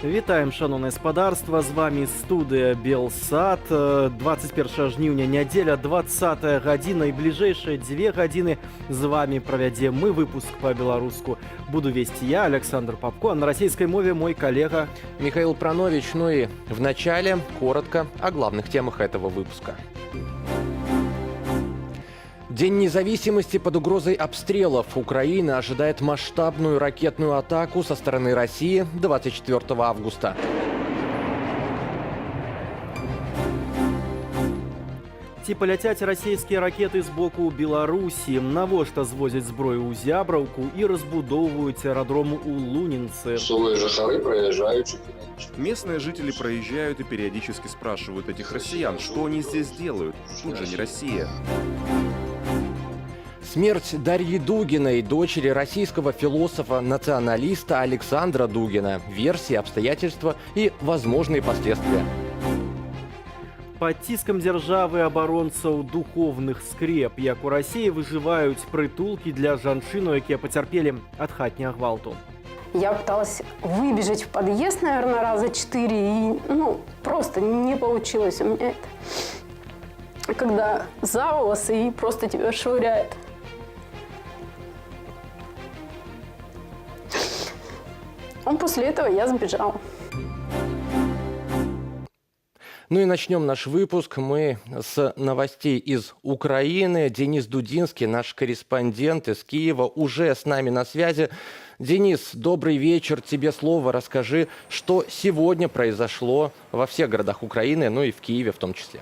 Вітаем, шановне спадарства, з вами студыя Белсат. 21 жніўня, нядзеля, 20 гадзіна і бліжэйшыя 2 гадзіны з вами правядзем мы выпуск по-беларуску. Буду вести я, Александр Попко, а на российской мове мой коллега Михаил Пранович. Ну и в начале коротко о главных темах этого выпуска. День независимости под угрозой обстрелов. Украина ожидает масштабную ракетную атаку со стороны России 24 августа. Ці паляцяць расійскія ракеты з боку Беларусі, навошта звозяць зброю ў Зябраўку і разбудоўваюць аэрадром у Лунінцы. Жыхары проезжают. Местные жители проезжают и периодически спрашивают этих россиян, что они здесь делают. Тут же не Россия. Смерть Дарьи Дугиной, дочери российского философа-националиста Александра Дугина. Версии, обстоятельства и возможные последствия. Пад ціскам дзяржавы абаронцаў духовных скреп, як у Расіі выжываюць прытулкі для жанчын, якія пацярпелі ад хатняга гвалту. Я пыталась выбежать в подъезд, наверное, раза 4, и, просто не получилось у меня это. Когда за волосы и просто тебя швыряет. После этого я сбежала. Ну и начнем наш выпуск мы с новостей из Украины. Денис Дудинский, наш корреспондент из Киева, уже с нами на связи. Денис, добрый вечер, тебе слово. Расскажи, что сегодня произошло во всех городах Украины, ну и в Киеве в том числе.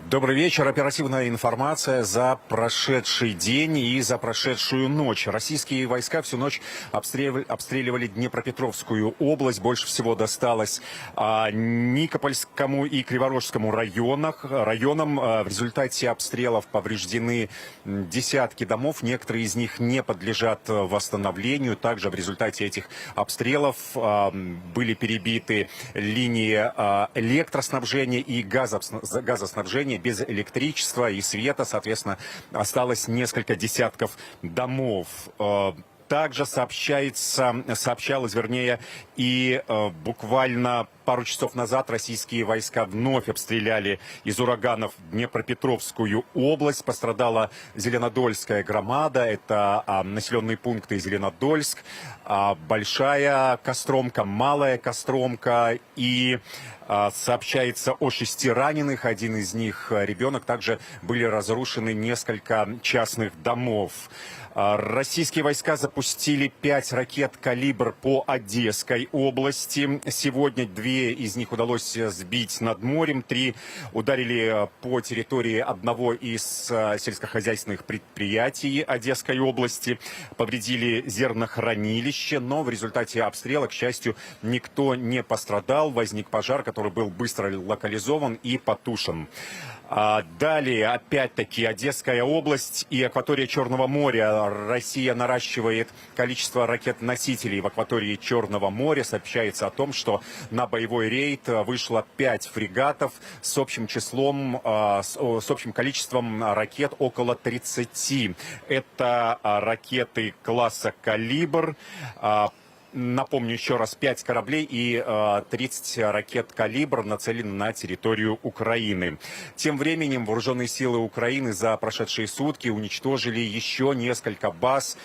Добрый вечер. Оперативная информация за прошедший день и за прошедшую ночь. Российские войска всю ночь обстреливали Днепропетровскую область. Больше всего досталось Никопольскому и Криворожскому районам. В результате обстрелов повреждены десятки домов. Некоторые из них не подлежат восстановлению. Также в результате этих обстрелов были перебиты линии электроснабжения и газоснабжения. Без электричества и света, соответственно, осталось несколько десятков домов. Также сообщалось, и буквально пару часов назад российские войска вновь обстреляли из ураганов Днепропетровскую область. Пострадала Зеленодольская громада, это населенные пункты Зеленодольск, Большая Костромка, Малая Костромка, и сообщается о 6 раненых, один из них ребенок. Также были разрушены несколько частных домов. Российские войска запустили 5 ракет «Калибр» по Одесской области. Сегодня 2 из них удалось сбить над морем, 3 ударили по территории одного из сельскохозяйственных предприятий Одесской области, повредили зернохранилище, но в результате обстрела, к счастью, никто не пострадал. Возник пожар, который был быстро локализован и потушен. Далее, опять-таки, Одесская область и акватория Черного моря. Россия наращивает количество ракет-носителей в акватории Черного моря. Сообщается о том, что на боевой рейд вышло 5 фрегатов с общим количеством ракет около 30. Это ракеты класса «Калибр». Напомню еще раз, 5 кораблей и 30 ракет «Калибр» нацелены на территорию Украины. Тем временем вооруженные силы Украины за прошедшие сутки уничтожили еще несколько баз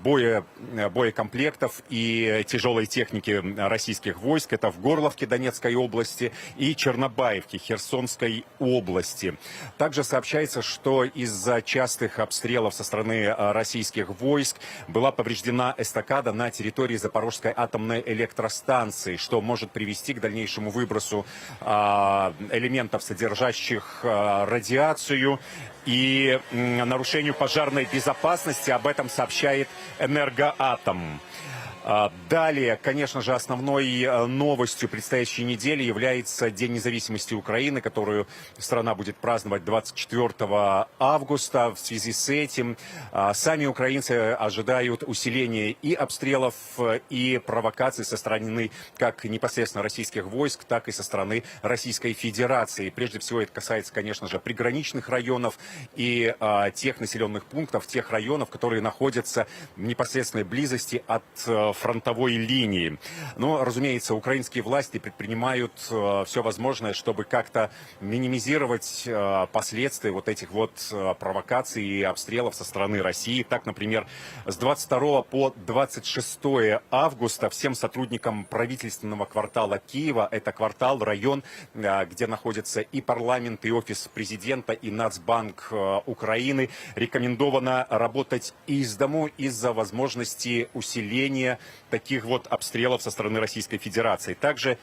боекомплектов и тяжелой техники российских войск. Это в Горловке Донецкой области и Чернобаевке Херсонской области. Также сообщается, что из-за частых обстрелов со стороны российских войск была повреждена эстакада на территории Запорожской атомной электростанции, что может привести к дальнейшему выбросу элементов, содержащих радиацию, и нарушению пожарной безопасности. Об этом сообщает «Энергоатом». Далее, конечно же, основной новостью предстоящей недели является День независимости Украины, которую страна будет праздновать 24 августа. В связи с этим сами украинцы ожидают усиления и обстрелов, и провокаций со стороны как непосредственно российских войск, так и со стороны Российской Федерации. Прежде всего, это касается, конечно же, приграничных районов и тех населенных пунктов, тех районов, которые находятся в непосредственной близости от фронтовой линии. Но, разумеется, украинские власти предпринимают все возможное, чтобы как-то минимизировать последствия вот этих вот провокаций и обстрелов со стороны России. Так, например, с 22 по 26 августа всем сотрудникам правительственного квартала Киева, это квартал, район, где находится и парламент, и офис президента, и Нацбанк Украины, рекомендовано работать из дому из-за возможности усиления таких вот обстрелов со стороны Российской Федерации. Также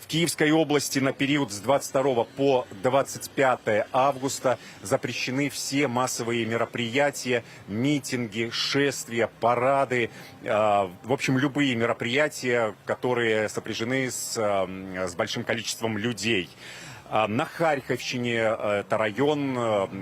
в Киевской области на период с 22 по 25 августа запрещены все массовые мероприятия, митинги, шествия, парады, в общем, любые мероприятия, которые сопряжены с большим количеством людей. На Харьковщине, это район,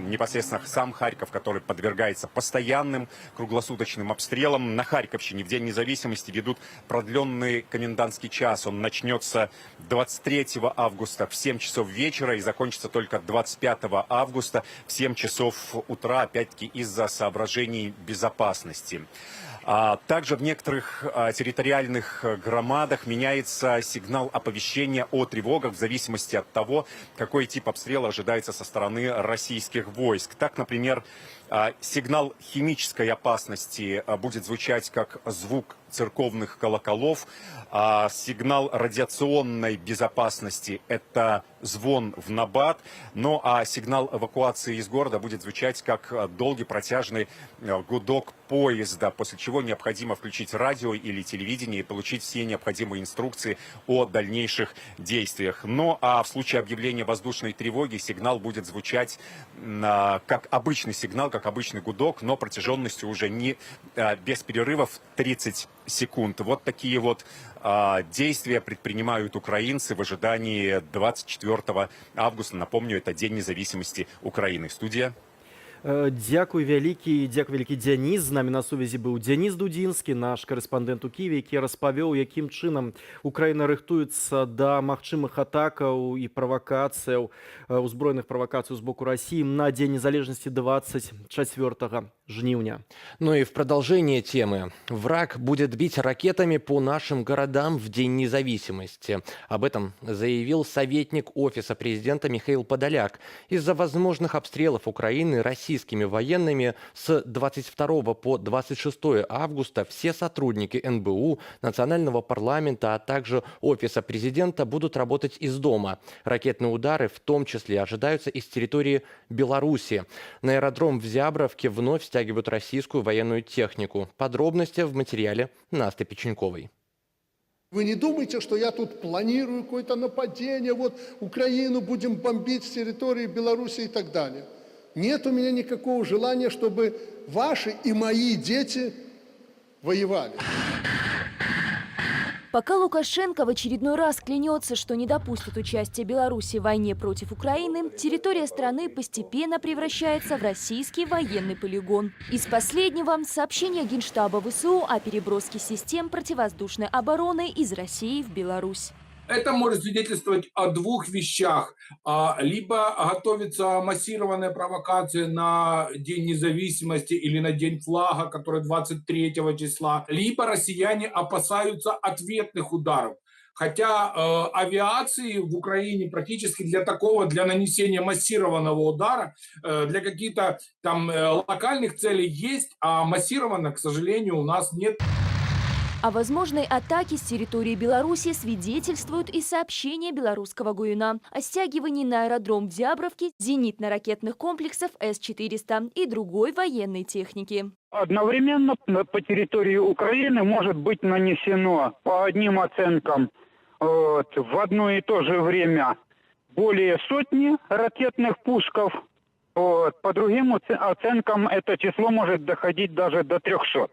непосредственно сам Харьков, который подвергается постоянным круглосуточным обстрелам. На Харьковщине в День независимости ведут продленный комендантский час. Он начнется 23 августа в 7 часов вечера и закончится только 25 августа в 7 часов утра, опять-таки из-за соображений безопасности. Также в некоторых территориальных громадах меняется сигнал оповещения о тревогах в зависимости от того, какой тип обстрела ожидается со стороны российских войск. Так, например, сигнал химической опасности будет звучать как звук церковных колоколов, а сигнал радиационной безопасности – это звон в набат, ну а сигнал эвакуации из города будет звучать как долгий протяжный гудок поезда, после чего необходимо включить радио или телевидение и получить все необходимые инструкции о дальнейших действиях. Ну а в случае объявления воздушной тревоги сигнал будет звучать как обычный сигнал, как обычный гудок, но протяженностью уже не без перерывов 30 секунд. Вот такие вот действия предпринимают украинцы в ожидании 24 августа. Напомню, это День независимости Украины. Студия. Дякую вялікі Дзяніс. З намі на сувязі быў Дзяніс Дудзінскі, наш карэспандэнт у Кіеве, які распавёў, якім чынам Украіна рыхтуецца да магчымых атакаў і правакацыяў, узброеных правакацый з боку России на День незалежности 24 жніўня. Ну и в продолжение темы. Враг будет бить ракетами по нашим городам в День независимости. Об этом заявил советник Офиса президента Михаил Подоляк. Из-за возможных обстрелов Украины российскими военными с 22 по 26 августа все сотрудники НБУ, Национального парламента, а также Офиса президента будут работать из дома. Ракетные удары в том числе ожидаются из территории Беларуси. На аэродром в Зябровке вновь стягивают российскую военную технику. Подробности в материале Насты Печеньковой. Вы не думайте, что я тут планирую какое-то нападение, вот Украину будем бомбить с территории Беларуси и так далее. Нет у меня никакого желания, чтобы ваши и мои дети воевали. Пока Лукашенко в очередной раз клянется, что не допустит участия Беларуси в войне против Украины, территория страны постепенно превращается в российский военный полигон. Из последнего – сообщение Генштаба ВСУ о переброске систем противовоздушной обороны из России в Беларусь. Это может свидетельствовать о двух вещах. Либо готовится массированная провокация на День независимости или на День флага, который 23 числа, либо россияне опасаются ответных ударов. Хотя авиации в Украине практически для нанесения массированного удара, для каких-то там локальных целей есть, а массированно, к сожалению, у нас нет. О возможной атаке с территории Беларуси свидетельствуют и сообщения белорусского ГУИНа о стягивании на аэродром в Зябровке зенитно-ракетных комплексов С-400 и другой военной техники. Одновременно по территории Украины может быть нанесено по одним оценкам в одно и то же время более сотни ракетных пусков. По другим оценкам это число может доходить даже до 300.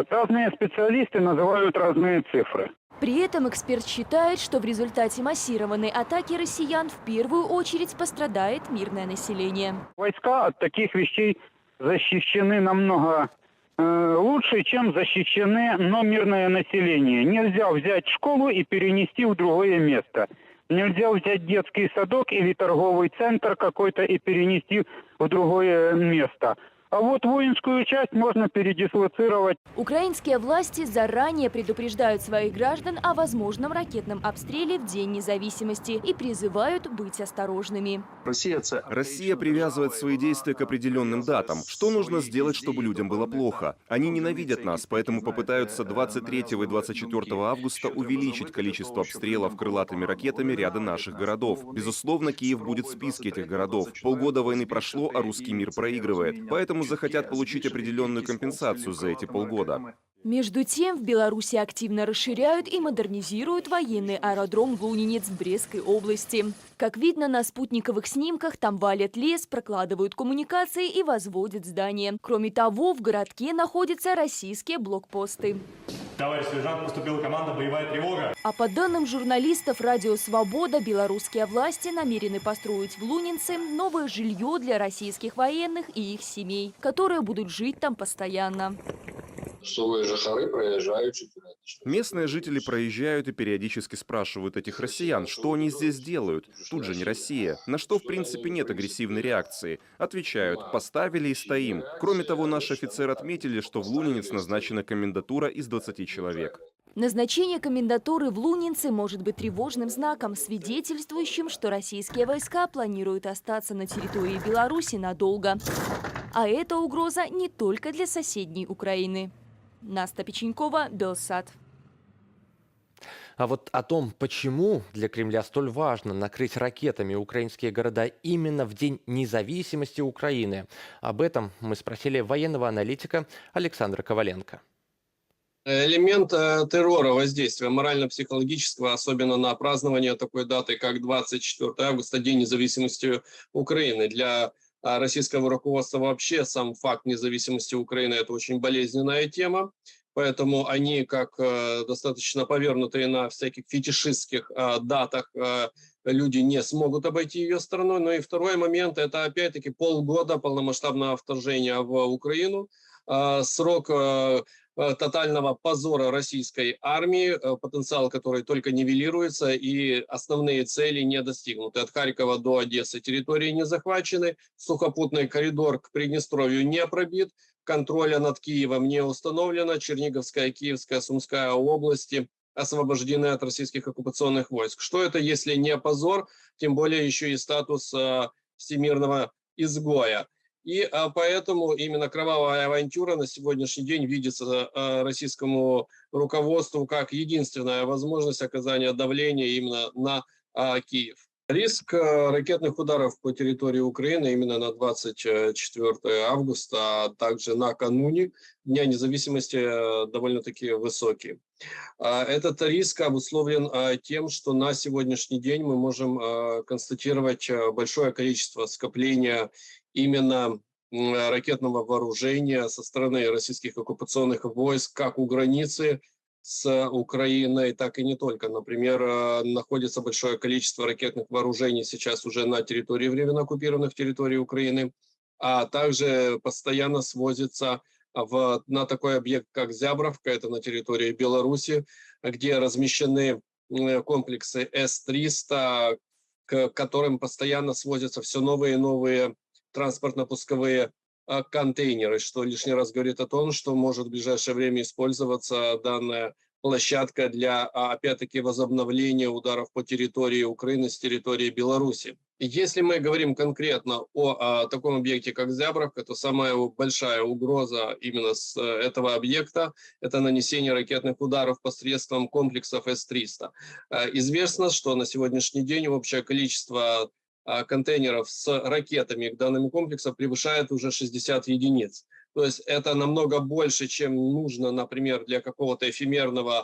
Разные специалисты называют разные цифры. При этом эксперт считает, что в результате массированной атаки россиян в первую очередь пострадает мирное население. Войска от таких вещей защищены намного лучше, чем защищены мирное население. Нельзя взять школу и перенести в другое место. Нельзя взять детский садок или торговый центр какой-то и перенести в другое место. А вот воинскую часть можно передислоцировать. Украинские власти заранее предупреждают своих граждан о возможном ракетном обстреле в День независимости и призывают быть осторожными. Россия привязывает свои действия к определенным датам. Что нужно сделать, чтобы людям было плохо? Они ненавидят нас, поэтому попытаются 23 и 24 августа увеличить количество обстрелов крылатыми ракетами ряда наших городов. Безусловно, Киев будет в списке этих городов. Полгода войны прошло, а русский мир проигрывает. Поэтому захотят получить определенную компенсацию за эти полгода. Между тем, в Беларуси активно расширяют и модернизируют военный аэродром Лунинец в Брестской области. Как видно на спутниковых снимках, там валят лес, прокладывают коммуникации и возводят здания. Кроме того, в городке находятся российские блокпосты. Товарищ сержант, поступила команда «Боевая тревога». А по данным журналистов «Радио Свобода», белорусские власти намерены построить в Лунинце новое жилье для российских военных и их семей, которые будут жить там постоянно. Местные жители проезжают и периодически спрашивают этих россиян, что они здесь делают. Тут же не Россия. На что, в принципе, нет агрессивной реакции. Отвечают: поставили и стоим. Кроме того, наши офицеры отметили, что в Лунинец назначена комендатура из 20 человек. Назначение комендатуры в Лунинце может быть тревожным знаком, свидетельствующим, что российские войска планируют остаться на территории Беларуси надолго. А это угроза не только для соседней Украины. Настя Печенькова, Белсат. А вот о том, почему для Кремля столь важно накрыть ракетами украинские города именно в День независимости Украины, об этом мы спросили военного аналитика Александра Коваленко. Элемент террора, воздействия морально-психологического, особенно на празднование такой даты, как 24 августа, День независимости Украины. Для российского руководства вообще сам факт независимости Украины – это очень болезненная тема. Поэтому они, как достаточно повернутые на всяких фетишистских датах, люди не смогут обойти ее стороной. Но и второй момент – это опять-таки полгода полномасштабного вторжения в Украину. Срок тотального позора российской армии, потенциал который только нивелируется, и основные цели не достигнуты. От Харькова до Одессы территории не захвачены, сухопутный коридор к Приднестровью не пробит, контроля над Киевом не установлено, Черниговская, Киевская, Сумская области освобождены от российских оккупационных войск. Что это, если не позор, тем более еще и статус всемирного изгоя? И поэтому именно кровавая авантюра на сегодняшний день видится российскому руководству как единственная возможность оказания давления именно на Киев. Риск ракетных ударов по территории Украины именно на 24 августа, а также накануне Дня независимости довольно-таки высокий. Этот риск обусловлен тем, что на сегодняшний день мы можем констатировать большое количество скопления именно ракетного вооружения со стороны российских оккупационных войск как у границы с Украиной, так и не только. Например, находится большое количество ракетных вооружений сейчас уже на территории временно оккупированных территорий Украины, а также постоянно свозится на такой объект, как Зябровка, это на территории Беларуси, где размещены комплексы С-300, к которым постоянно свозятся все новые и новые транспортно-пусковые контейнеры, что лишний раз говорит о том, что может в ближайшее время использоваться данная площадка для, опять-таки, возобновления ударов по территории Украины с территории Беларуси. Если мы говорим конкретно о таком объекте, как Зябровка, то самая большая угроза именно с этого объекта – это нанесение ракетных ударов посредством комплексов С-300. Известно, что на сегодняшний день общее количество контейнеров с ракетами к данному комплексу превышает уже 60 единиц. То есть это намного больше, чем нужно, например, для какой-то эфемерной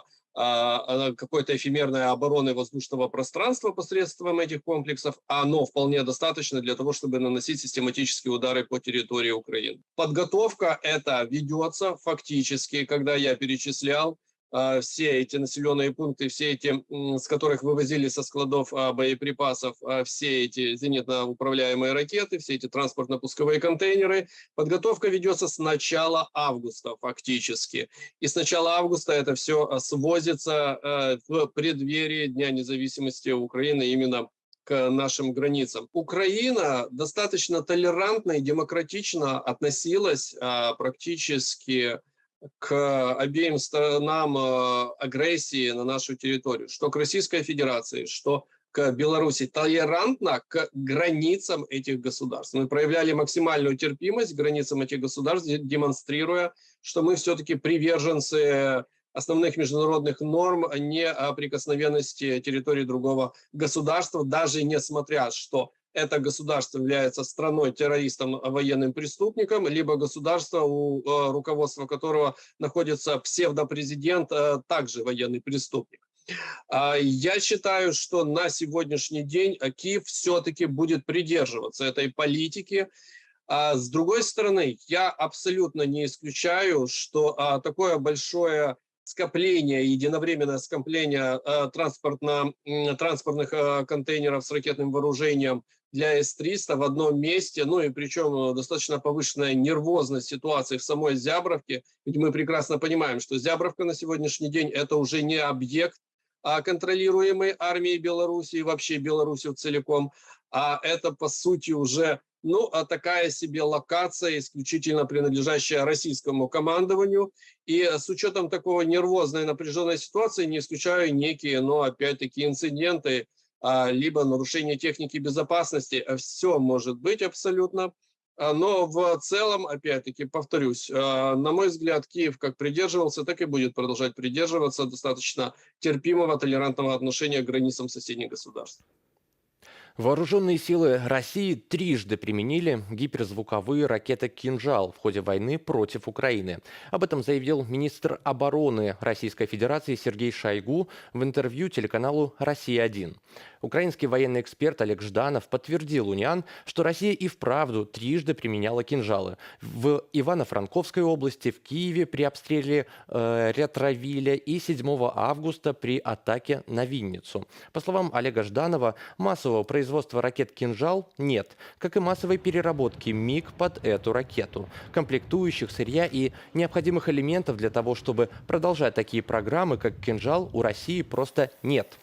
обороны воздушного пространства посредством этих комплексов, а оно вполне достаточно для того, чтобы наносить систематические удары по территории Украины. Подготовка эта ведется фактически, когда я перечислял все эти населенные пункты, все эти, с которых вывозили со складов боеприпасов, все эти зенитно-управляемые ракеты, все эти транспортно-пусковые контейнеры. Подготовка ведется с начала августа фактически. И с начала августа это все свозится в преддверии Дня независимости Украины именно к нашим границам. Украина достаточно толерантно и демократично относилась практически к обеим сторонам агрессии на нашу территорию, что к Российской Федерации, что к Беларуси, толерантно к границам этих государств. Мы проявляли максимальную терпимость к границам этих государств, демонстрируя, что мы все-таки приверженцы основных международных норм неприкосновенности территории другого государства, даже несмотря, что это государство является страной-террористом, военным преступником, либо государство, у руководства которого находится псевдопрезидент, также военный преступник. Я считаю, что на сегодняшний день Киев все-таки будет придерживаться этой политики. С другой стороны, я абсолютно не исключаю, что такое большое скопление, единовременное скопление транспортных контейнеров с ракетным вооружением для С-300 в одном месте, ну и причем достаточно повышенная нервозность ситуации в самой Зябровке, ведь мы прекрасно понимаем, что Зябровка на сегодняшний день это уже не объект, контролируемый армией Беларуси и вообще Беларусью целиком, а это по сути уже такая себе локация, исключительно принадлежащая российскому командованию. И с учетом такого нервозной напряженной ситуации не исключаю некие, опять-таки, инциденты, либо нарушение техники безопасности. Все может быть абсолютно. Но в целом, опять-таки, повторюсь, на мой взгляд, Киев как придерживался, так и будет продолжать придерживаться достаточно терпимого, толерантного отношения к границам соседних государств. Вооруженные силы России трижды применили гиперзвуковые ракеты «Кинжал» в ходе войны против Украины. Об этом заявил министр обороны Российской Федерации Сергей Шойгу в интервью телеканалу «Россия-1». Украинский военный эксперт Олег Жданов подтвердил «Униан», что Россия и вправду трижды применяла «Кинжалы». В Ивано-Франковской области, в Киеве при обстреле Ретровиля и 7 августа при атаке на Винницу. По словам Олега Жданова, массового производства ракет «Кинжал» нет, как и массовой переработки МиГ под эту ракету. Комплектующих, сырья и необходимых элементов для того, чтобы продолжать такие программы, как «Кинжал», у России просто нет.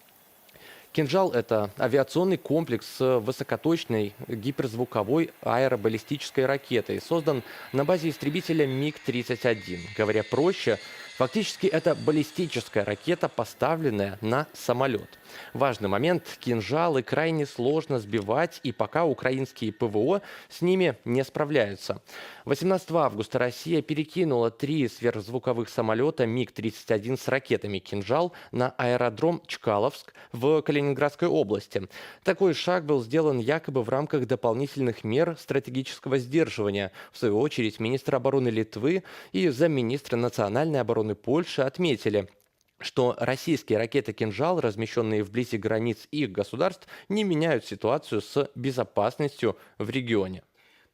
«Кинжал» — это авиационный комплекс с высокоточной гиперзвуковой аэробаллистической ракетой, создан на базе истребителя МиГ-31. Говоря проще, фактически это баллистическая ракета, поставленная на самолет. Важный момент – «Кинжалы» крайне сложно сбивать, и пока украинские ПВО с ними не справляются. 18 августа Россия перекинула 3 сверхзвуковых самолета МиГ-31 с ракетами «Кинжал» на аэродром Чкаловск в Калининградской области. Такой шаг был сделан якобы в рамках дополнительных мер стратегического сдерживания. В свою очередь, министр обороны Литвы и замминистра национальной обороны Польши отметили, что российские ракеты «Кинжал», размещенные вблизи границ их государств, не меняют ситуацию с безопасностью в регионе.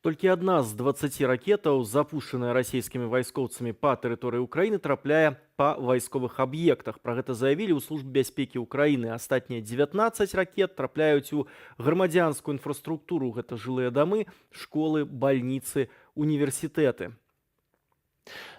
Толькі адна з 20 ракетаў, запущенная расійскімі вайскоўцамі па тэрыторыі Украіны, трапляе па вайсковых аб'ектах. Пра гэта заявілі ў службе бяспекі Украіны. Астатнія 19 ракет трапляюць у грамадзянскую інфраструктуру. Гэта жылыя дамы, школы, бальніцы, універсітэты.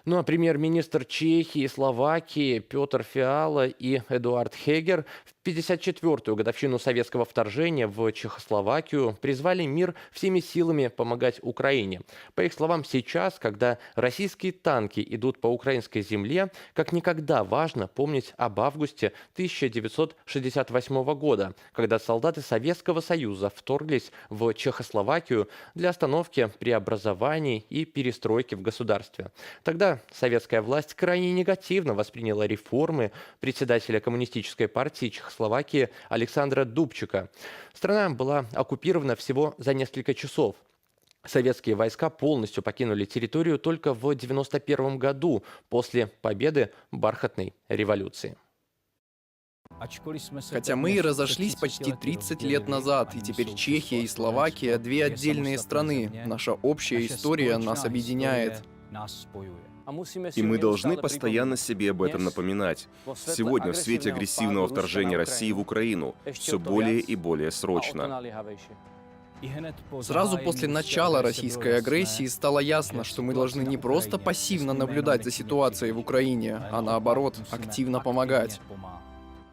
Ну а премьер-министр Чехии и Словакии Петр Фиала и Эдуард Хегер в 54-ю годовщину советского вторжения в Чехословакию призвали мир всеми силами помогать Украине. По их словам, сейчас, когда российские танки идут по украинской земле, как никогда важно помнить об августе 1968 года, когда солдаты Советского Союза вторглись в Чехословакию для остановки преобразований и перестройки в государстве. Тогда советская власть крайне негативно восприняла реформы председателя Коммунистической партии Чехословакии Александра Дубчика. Страна была оккупирована всего за несколько часов. Советские войска полностью покинули территорию только в 1991 году после победы бархатной революции. Хотя мы и разошлись почти 30 лет назад, и теперь Чехия и Словакия – две отдельные страны. Наша общая история нас объединяет. И мы должны постоянно себе об этом напоминать. Сегодня, в свете агрессивного вторжения России в Украину, все более и более срочно. Сразу после начала российской агрессии стало ясно, что мы должны не просто пассивно наблюдать за ситуацией в Украине, а наоборот, активно помогать.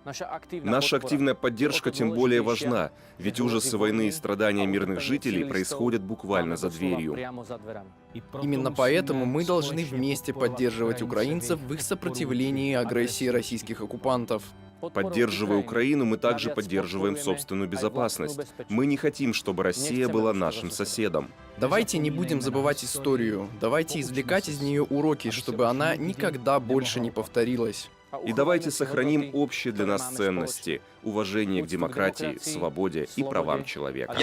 Наша активная поддержка тем более важна, ведь ужасы войны и страдания мирных жителей происходят буквально за дверью. Именно поэтому мы должны вместе поддерживать украинцев в их сопротивлении агрессии российских оккупантов. Поддерживая Украину, мы также поддерживаем собственную безопасность. Мы не хотим, чтобы Россия была нашим соседом. Давайте не будем забывать историю. Давайте извлекать из нее уроки, чтобы она никогда больше не повторилась. И давайте сохраним общие для нас ценности – уважение к демократии, свободе и правам человека. По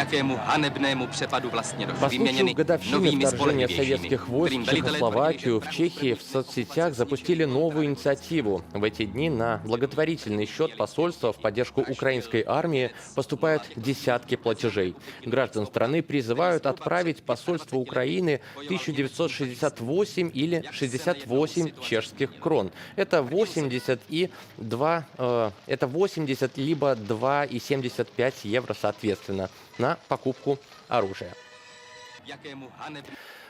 случаю годовщины вторжения советских войск в Чехословакию в Чехии в соцсетях запустили новую инициативу. В эти дни на благотворительный счет посольства в поддержку украинской армии поступают десятки платежей. Граждан страны призывают отправить посольству Украины 1968 или 68 чешских крон. Это 80 либо 2,75 евро соответственно на покупку оружия.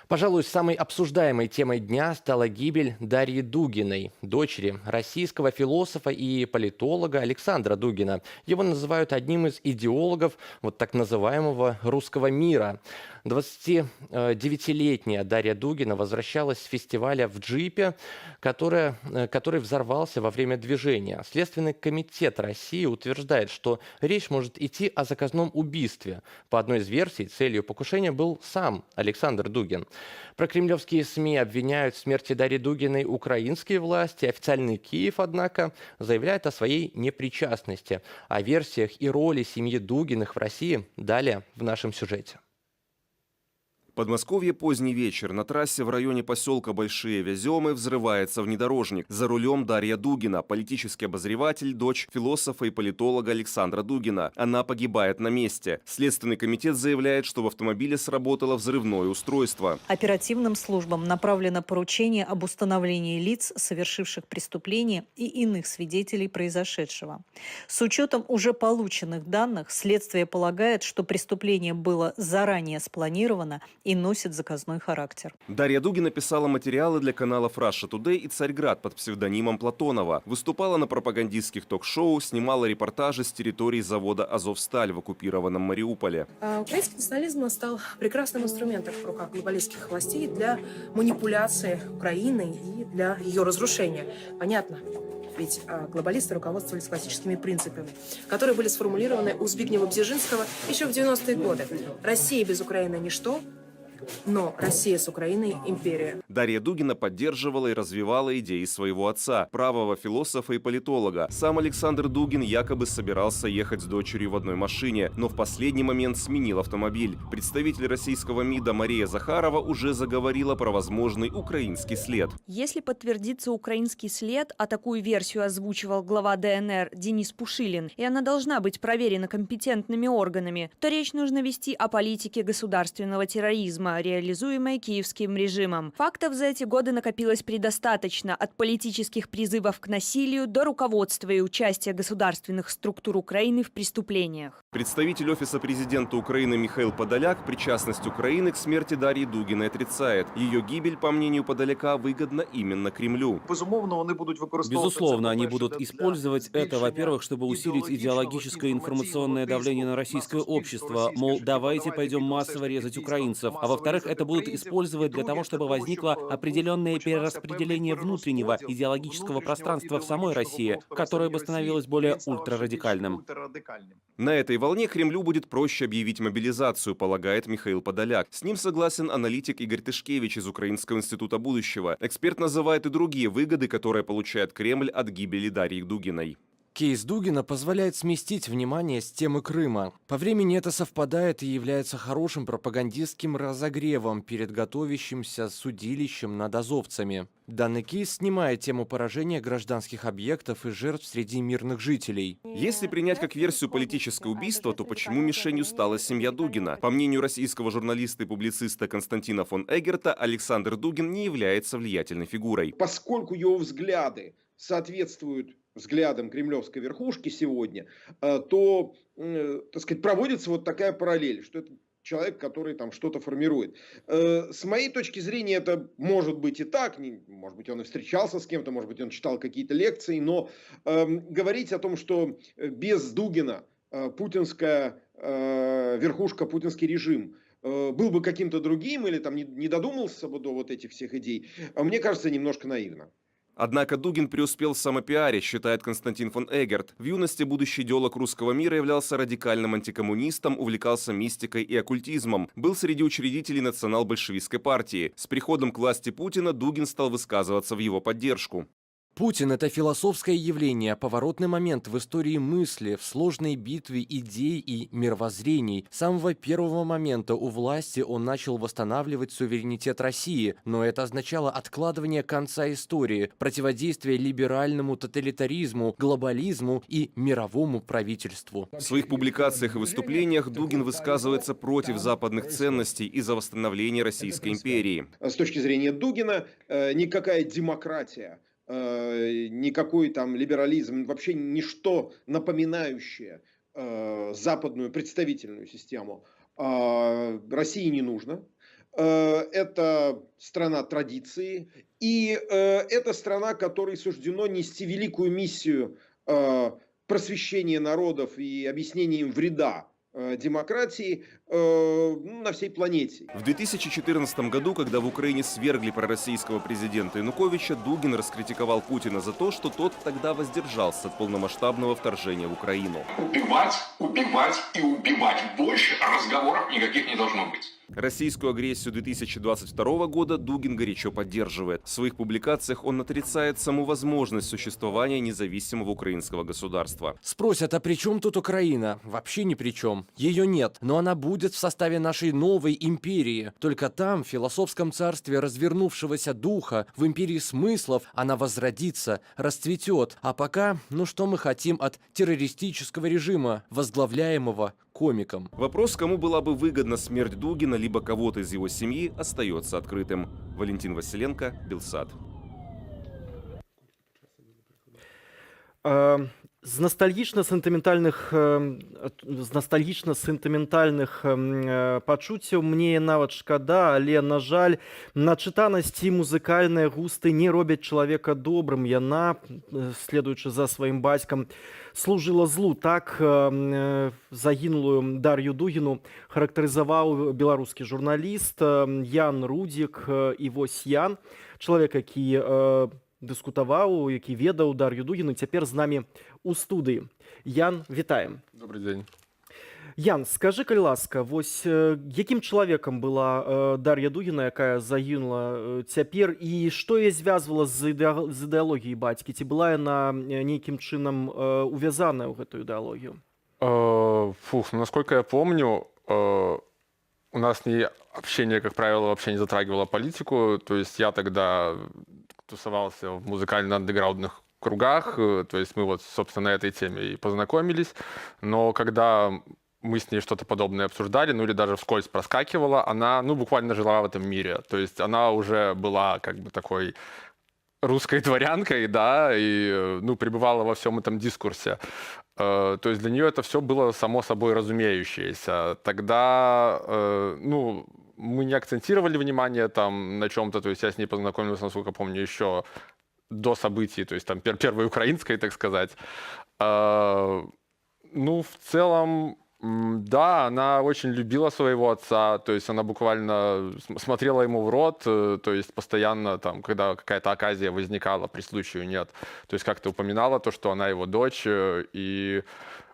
Пожалуй, самой обсуждаемой темой дня стала гибель Дарьи Дугиной, дочери российского философа и политолога Александра Дугина. Его называют одним из идеологов вот так называемого русского мира. 29-летняя Дарья Дугина возвращалась с фестиваля в джипе, который взорвался во время движения. Следственный комитет России утверждает, что речь может идти о заказном убийстве. По одной из версий, целью покушения был сам Александр Дугин. Прокремлевские СМИ обвиняют в смерти Дарьи Дугиной украинские власти. Официальный Киев, однако, заявляет о своей непричастности. О версиях и роли семьи Дугиных в России далее в нашем сюжете. Подмосковье, поздний вечер. На трассе в районе поселка Большие Вяземы взрывается внедорожник. За рулем Дарья Дугина, политический обозреватель, дочь философа и политолога Александра Дугина. Она погибает на месте. Следственный комитет заявляет, что в автомобиле сработало взрывное устройство. Оперативным службам направлено поручение об установлении лиц, совершивших преступление, и иных свидетелей произошедшего. С учетом уже полученных данных, следствие полагает, что преступление было заранее спланировано и носит заказной характер. Дарья Дугина писала материалы для каналов Russia Today и Царьград под псевдонимом Платонова. Выступала на пропагандистских ток-шоу, снимала репортажи с территории завода «Азовсталь» в оккупированном Мариуполе. Украинский национализм стал прекрасным инструментом в руках глобалистских властей для манипуляции Украиной и для ее разрушения. Понятно. Ведь глобалисты руководствовались классическими принципами, которые были сформулированы у Збигнева-Бзежинского еще в 90-е годы. Россия без Украины – ничто, но Россия с Украиной – империя. Дарья Дугина поддерживала и развивала идеи своего отца, правого философа и политолога. Сам Александр Дугин якобы собирался ехать с дочерью в одной машине, но в последний момент сменил автомобиль. Представитель российского МИДа Мария Захарова уже заговорила про возможный украинский след. Если подтвердится украинский след, а такую версию озвучивал глава ДНР Денис Пушилин, и она должна быть проверена компетентными органами, то речь нужно вести о политике государственного терроризма, реализуемой киевским режимом. Фактов за эти годы накопилось предостаточно, от политических призывов к насилию до руководства и участия государственных структур Украины в преступлениях. Представитель Офиса президента Украины Михаил Подоляк причастность Украины к смерти Дарьи Дугиной отрицает. Ее гибель, по мнению Подоляка, выгодна именно Кремлю. Безусловно, они будут использовать это, во-первых, чтобы усилить идеологическое и информационное давление на российское общество, мол, давайте пойдем массово резать украинцев, а во-вторых, это будут использовать для того, чтобы возникло определенное перераспределение внутреннего идеологического пространства в самой России, которое бы становилось более ультрарадикальным. На этой волне Кремлю будет проще объявить мобилизацию, полагает Михаил Подоляк. С ним согласен аналитик Игорь Тышкевич из Украинского института будущего. Эксперт называет и другие выгоды, которые получает Кремль от гибели Дарьи Дугиной. Кейс Дугина позволяет сместить внимание с темы Крыма. По времени это совпадает и является хорошим пропагандистским разогревом перед готовящимся судилищем над азовцами. Данный кейс снимает тему поражения гражданских объектов и жертв среди мирных жителей. Если принять как версию политическое убийство, то почему мишенью стала семья Дугина? По мнению российского журналиста и публициста Константина фон Эггерта, Александр Дугин не является влиятельной фигурой. Поскольку его взгляды соответствуют взглядам кремлевской верхушки сегодня, то, так сказать, проводится вот такая параллель, что это человек, который там что-то формирует. С моей точки зрения, это может быть и так, может быть, он и встречался с кем-то, может быть, он читал какие-то лекции, но говорить о том, что без Дугина путинская верхушка, путинский режим был бы каким-то другим или там не додумался бы до вот этих всех идей, мне кажется, немножко наивно. Однако Дугин преуспел в самопиаре, считает Константин фон Эггерт. В юности будущий идеолог русского мира являлся радикальным антикоммунистом, увлекался мистикой и оккультизмом. Был среди учредителей национал-большевистской партии. С приходом к власти Путина Дугин стал высказываться в его поддержку. Путин – это философское явление, поворотный момент в истории мысли, в сложной битве идей и мировоззрений. С самого первого момента у власти он начал восстанавливать суверенитет России, но это означало откладывание конца истории, противодействие либеральному тоталитаризму, глобализму и мировому правительству. В своих публикациях и выступлениях Дугин высказывается против западных ценностей и за восстановление Российской империи. С точки зрения Дугина, никакая демократия, никакой там либерализм, вообще ничто напоминающее западную представительную систему России не нужно. Это страна традиции, и это страна, которой суждено нести великую миссию просвещения народов и объяснения им вреда демократии на всей планете. В 2014 году, когда в Украине свергли пророссийского президента Януковича, Дугин раскритиковал Путина за то, что тот тогда воздержался от полномасштабного вторжения в Украину. Убивать, убивать и убивать. Больше разговоров никаких не должно быть. Российскую агрессию 2022 года Дугин горячо поддерживает. В своих публикациях он отрицает саму возможность существования независимого украинского государства. Спросят, а при чем тут Украина? Вообще ни при чем. Ее нет, но она будет в составе нашей новой империи. Только там, в философском царстве развернувшегося духа, в империи смыслов, она возродится, расцветет. А пока, ну что мы хотим от террористического режима, возглавляемого комиком? Вопрос, кому была бы выгодна смерть Дугина, либо кого-то из его семьи, остается открытым. Валентин Василенко, Белсат. З ностальгічна-сентыментальных пачуццяў мне нават шкада, але, на жаль, начытанасць і музыкальныя густы не робяць чалавека добрым. Яна, следуючы за сваім бацькам, служыла злу. Так загінулую Дар'ю Дугіну характарызаваў беларускі журналіст Ян Рудзік. І вось Ян, чалавек, які дыскутаваў, які ведаў Дар'ю Дугіну, цяпер з намі у студыі. Ян, вітаем. Добрый день. Ян, скажи, калі ласка, вось якім чалавекам была Дар'я Дугіна, якая загінула цяпер, і што яе звязвала з ідэалогіяй бацькі? Ці была яна нейкім чынам увязаная ў гэтую ідэалогію? Насколько я помню, у нас общение, как правило, вообще не затрагивало политику. То есть я тогда тусовался в музыкально-андеграундных кругах, то есть мы вот, собственно, на этой теме и познакомились. Но когда мы с ней что-то подобное обсуждали, ну или даже вскользь проскакивала, она, буквально жила в этом мире. То есть она уже была как бы такой русской дворянкой, да, и, пребывала во всем этом дискурсе. То есть для нее это все было само собой разумеющееся. Тогда, мы не акцентировали внимание там на чем-то, то есть я с ней познакомился, насколько помню, еще до событий, то есть там первой украинской, так сказать. В целом, да, она очень любила своего отца, то есть она буквально смотрела ему в рот, то есть постоянно там, когда какая-то оказия возникала, при случае нет, то есть как-то упоминала то, что она его дочь, и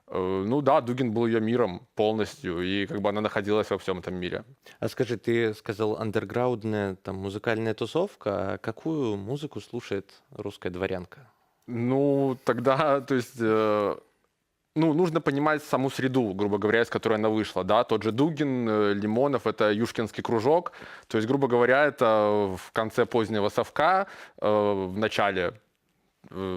Дугин был ее миром полностью, и как бы она находилась во всем этом мире. А скажи, ты сказал андерграундная там музыкальная тусовка, а какую музыку слушает русская дворянка? Тогда, то есть, нужно понимать саму среду, грубо говоря, из которой она вышла, да, тот же Дугин, Лимонов, это Юшкинский кружок, то есть, грубо говоря, это в конце позднего совка, в начале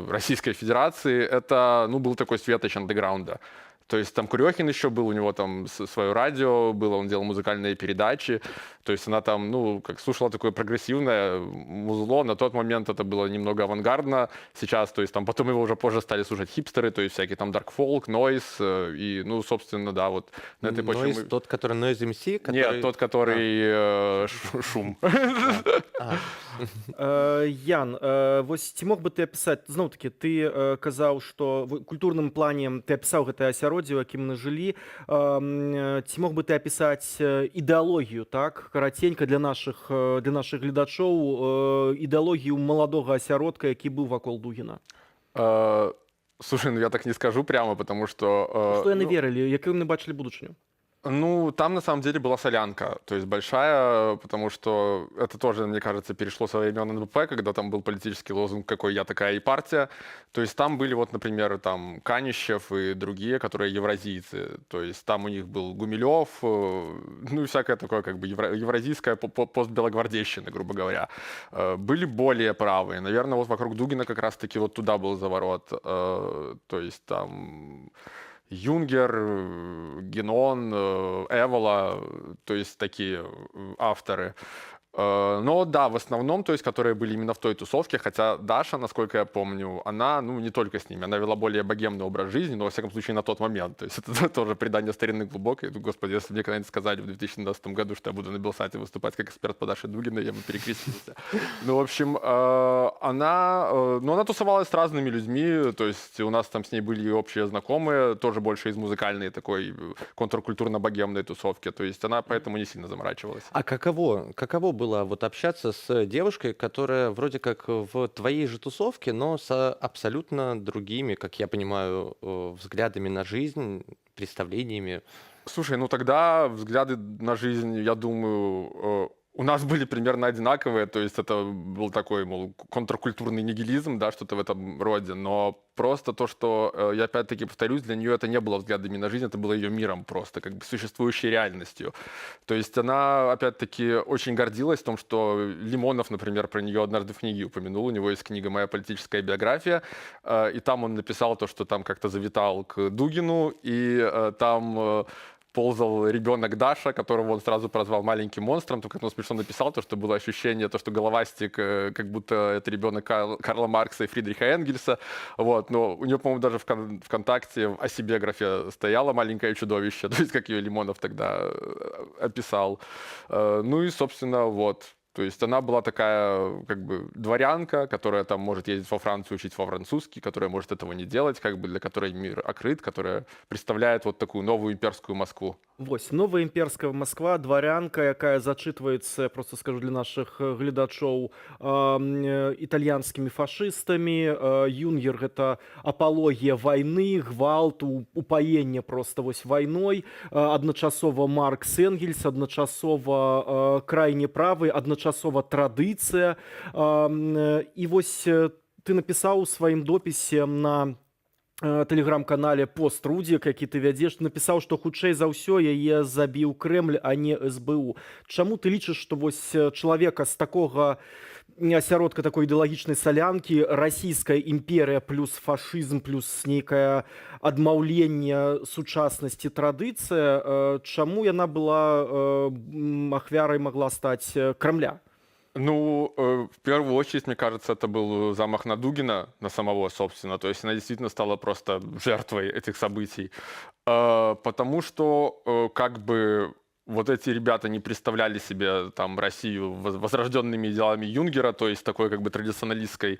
Российской Федерации, это, был такой светоч андеграунда. То есть там Курехин еще был, у него там свое радио было, он делал музыкальные передачи. То есть она там, ну, как слушала такое прогрессивное музло. На тот момент это было немного авангардно. Сейчас, то есть там потом его уже позже стали слушать хипстеры, то есть всякие там Dark Folk, Noise. И, ну, собственно, да, вот на этой почве Noise, тот, который Noise MC? Который... Нет, тот, который шум. Ян, вось ці мог бы ты апісаць, зноў-такі, ты казаў, што в культурным плане ты апісаў гэтае асяроддзе, у якім мы жылі. Ці мог бы ты апісаць ідэалогію, так, караценька для нашых гледачоў, ідэалогію маладога асяродка, які быў вакол Дугіна? Слушай, ну я так не скажу прямо, потому что... Што яны верылі, якую яны бачылі будучыню? Ну, там на самом деле была солянка, то есть большая, потому что это тоже, мне кажется, перешло со времен НБП, когда там был политический лозунг «Какой я, такая и партия». То есть там были вот, например, там Канищев и другие, которые евразийцы. То есть там у них был Гумилев, ну и всякое такое как бы евразийская постбелогвардейщина, грубо говоря. Были более правые. Наверное, вот вокруг Дугина как раз-таки вот туда был заворот. То есть там... Юнгер, Генон, Эвола, то есть такие авторы. Но да, в основном, то есть, которые были именно в той тусовке, хотя Даша, насколько я помню, она, ну, не только с ними, она вела более богемный образ жизни, но, во всяком случае, на тот момент. То есть это тоже предание старины глубокое. Господи, если мне когда-нибудь сказали в 2012 году, что я буду на Белсате выступать как эксперт по Даше Дугиной, я бы перекрестился. Ну, в общем, она тусовалась с разными людьми, то есть у нас там с ней были общие знакомые, тоже больше из музыкальной такой контркультурно-богемной тусовки, то есть она поэтому не сильно заморачивалась. А каково было вот общаться с девушкой, которая вроде как в твоей же тусовке, но с абсолютно другими, как я понимаю, взглядами на жизнь, представлениями? Слушай, ну тогда взгляды на жизнь, я думаю, у нас были примерно одинаковые, то есть это был такой, мол, контркультурный нигилизм, да, что-то в этом роде, но просто то, что, я опять-таки повторюсь, для нее это не было взглядами на жизнь, это было ее миром просто, как бы существующей реальностью. То есть она, опять-таки, очень гордилась том, что Лимонов, например, про нее однажды в книге упомянул, у него есть книга «Моя политическая биография», и там он написал то, что там как-то завитал к Дугину, и там... ползал ребенок Даша, которого он сразу прозвал маленьким монстром, только он смешно написал, то, что было ощущение, то, что головастик, как будто это ребенок Карла Маркса и Фридриха Энгельса, вот, но у нее, по-моему, даже ВКонтакте о себе графе стояло «маленькое чудовище», то есть как ее Лимонов тогда описал. Ну и, собственно, вот. То есть она была такая, как бы, дворянка, которая там может ездить во Францию, учить по-французски, которая может этого не делать, как бы, для которой мир открыт, которая представляет вот такую новую имперскую Москву. Вось, новая імперская Москва, дворянка, якая зачитывается, просто скажу для наших гледачоў, італьянскімі фашыстамі. Юнгер — гэта апалогія вайны, гвалту, упаення просто вось вайной. Адначасова Маркс, Энгельс, адначасова крайне правы, адначасова традыцыя. І вось ты напісаў у сваім допісе на тэлеграм-канале «Пост-Рудзік», які ты вядзеш, напісаў, што хутчэй за ўсё яе забіў Крэмль, а не СБУ. Чаму ты лічыш, што вось чалавека з такога асяродка такой ідэалагічнай салянкі, расійская імперыя плюс фашызм плюс нейкае адмаўленне сучаснасці, традыцыя, чаму яна была ахвярай магла стаць Кремля? Ну, в первую очередь, мне кажется, это был замах на Дугина, на самого, собственно. То есть она действительно стала просто жертвой этих событий. Потому что, как бы, вот эти ребята не представляли себе там Россию возрожденными идеалами Юнгера, то есть такой как бы традиционалистской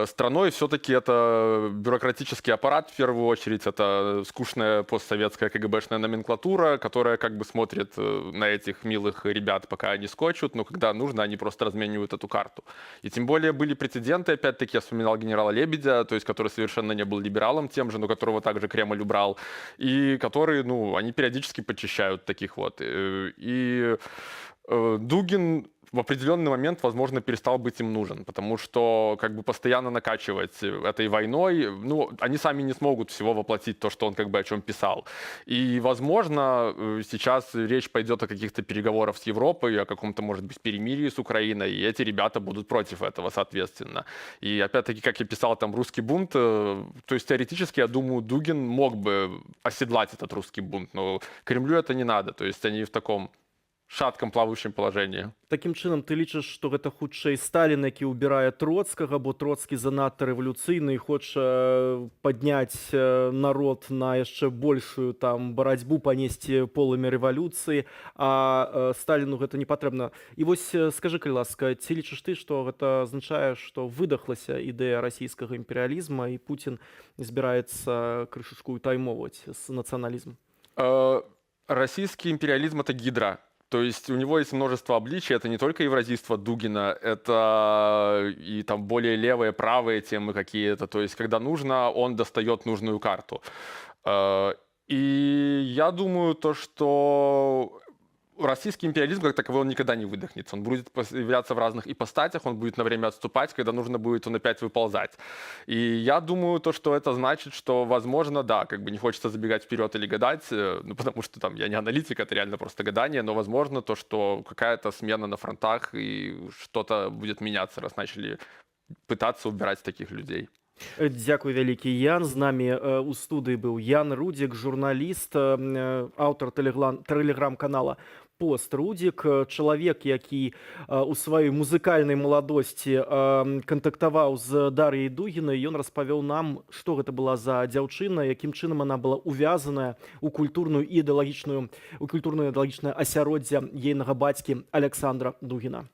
страной. Все-таки это бюрократический аппарат в первую очередь, это скучная постсоветская КГБшная номенклатура, которая как бы смотрит на этих милых ребят, пока они скочут, но когда нужно, они просто разменивают эту карту. И тем более были прецеденты, опять-таки я вспоминал генерала Лебедя, то есть который совершенно не был либералом тем же, но которого также Кремль убрал, и которые, ну, они периодически подчищают таких вот. И Дугин в определенный момент, возможно, перестал быть им нужен, потому что как бы постоянно накачивать этой войной, ну, они сами не смогут всего воплотить то, что он как бы о чем писал. И, возможно, сейчас речь пойдет о каких-то переговорах с Европой, о каком-то, может быть, перемирии с Украиной, и эти ребята будут против этого, соответственно. И, опять-таки, как я писал, там, русский бунт, то есть, теоретически, я думаю, Дугин мог бы оседлать этот русский бунт, но Кремлю это не надо, то есть они в таком шатком плаваючым положении. Такім чынам ты лічыш, што гэта хутчэй Сталін, які ўбірае Троцкага, бо Троцкі занадта рэвалюцыйны і хоча падняць народ на яшчэ большую там барацьбу, панесці полымя рэвалюцыі, а Сталіну гэта не патрэбна. І вось скажы, калі ласка, ці лічыш ты, што гэта азначае, што выдахлася ідэя расійскага імперыялізма і Пуцін збіраецца крышачку таймоваць з нацыяналізмом? Российский империализм — это гидра. То есть у него есть множество обличий. Это не только евразийство Дугина, это и там более левые, правые темы какие-то. То есть когда нужно, он достает нужную карту. И я думаю, то, что российский империализм как таковой он никогда не выдохнется. Он будет появляться в разных ипостатях, он будет на время отступать, когда нужно будет, он опять выползать. И я думаю, то, что это значит, что, возможно, да, как бы не хочется забегать вперед или гадать, ну, потому что там я не аналитик, это реально просто гадание, но, возможно, то, что какая-то смена на фронтах и что-то будет меняться, раз начали пытаться убирать таких людей. Дякую вялікі, Ян. З намі у студыі быў Ян Рудзік, журналіст, аўтар тэлеграм-канала «Пост Рудзік», чалавек, які у сваёй музыкальнай маладосці кантактаваў з Дар'яй Дугінай. Ён распавёў нам, што гэта была за дзяўчына, якім чынам она была увязаная у культурную і ідэалагічнае асяроддзе ейнага бацькі Александра Дугина.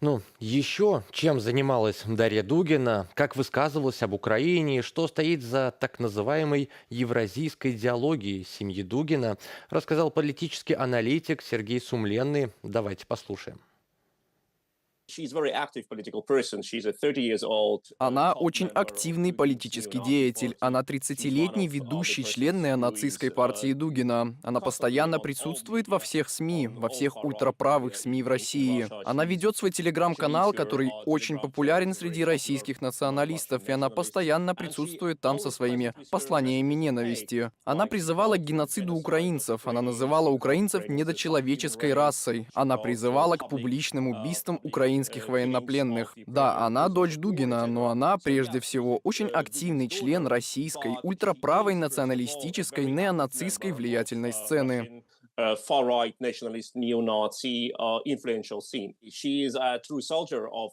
Ну, еще чем занималась Дарья Дугина, как высказывалась об Украине, что стоит за так называемой евразийской идеологией семьи Дугина, рассказал политический аналитик Сергей Сумленный. Давайте послушаем. Она очень активный политический деятель. Она 30-летний ведущий член неонацистской партии Дугина. Она постоянно присутствует во всех СМИ, во всех ультраправых СМИ в России. Она ведет свой телеграм-канал, который очень популярен среди российских националистов, и она постоянно присутствует там со своими посланиями ненависти. Она призывала к геноциду украинцев. Она называла украинцев недочеловеческой расой. Она призывала к публичным убийствам украинских военнопленных. Да, она дочь Дугина, но она, прежде всего, очень активный член российской ультраправой националистической неонацистской влиятельной сцены. Far-right nationalist neo-Nazi influential scene. She is a true soldier of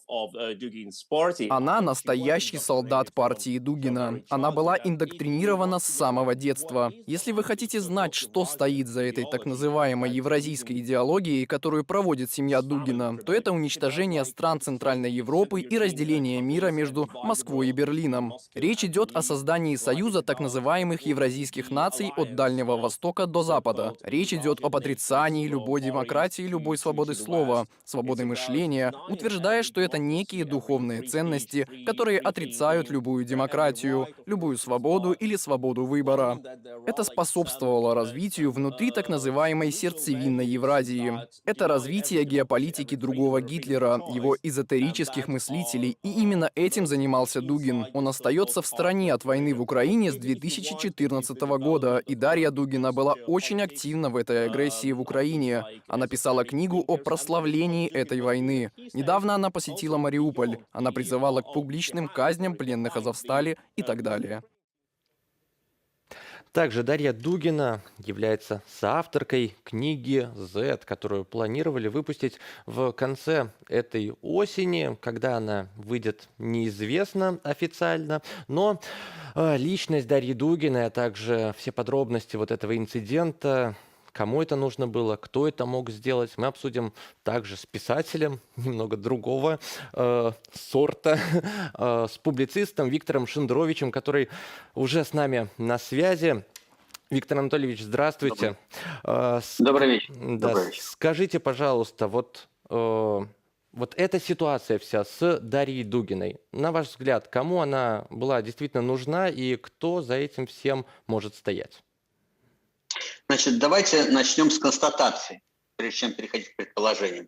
Dugin's party. Она настоящий солдат партии Дугина. Она была индоктринирована с самого детства. Если вы хотите знать, что стоит за этой так называемой евразийской идеологией, которую проводит семья Дугина, то это уничтожение стран Центральной Европы и разделение мира между Москвой и Берлином. Речь идет о создании союза так называемых евразийских наций от Дальнего Востока до Запада. Речь идет об отрицании любой демократии, любой свободы слова, свободы мышления, утверждая, что это некие духовные ценности, которые отрицают любую демократию, любую свободу или свободу выбора. Это способствовало развитию внутри так называемой сердцевинной Евразии. Это развитие геополитики другого Гитлера, его эзотерических мыслителей, и именно этим занимался Дугин. Он остается в стороне от войны в Украине с 2014 года, и Дарья Дугина была очень активна в этой агрессии в Украине. Она писала книгу о прославлении этой войны. Недавно она посетила Мариуполь. Она призывала к публичным казням пленных Азовстали и так далее. Также Дарья Дугина является соавторкой книги «Z», которую планировали выпустить в конце этой осени. Когда она выйдет, неизвестно официально, но личность Дарьи Дугиной, а также все подробности вот этого инцидента, кому это нужно было, кто это мог сделать, мы обсудим также с писателем немного другого сорта, с публицистом Виктором Шендеровичем, который уже с нами на связи. Виктор Анатольевич, здравствуйте. Добрый вечер. Да, скажите, пожалуйста, вот эта ситуация вся с Дарьей Дугиной, на ваш взгляд, кому она была действительно нужна и кто за этим всем может стоять? Значит, давайте начнем с констатации, прежде чем переходить к предположениям.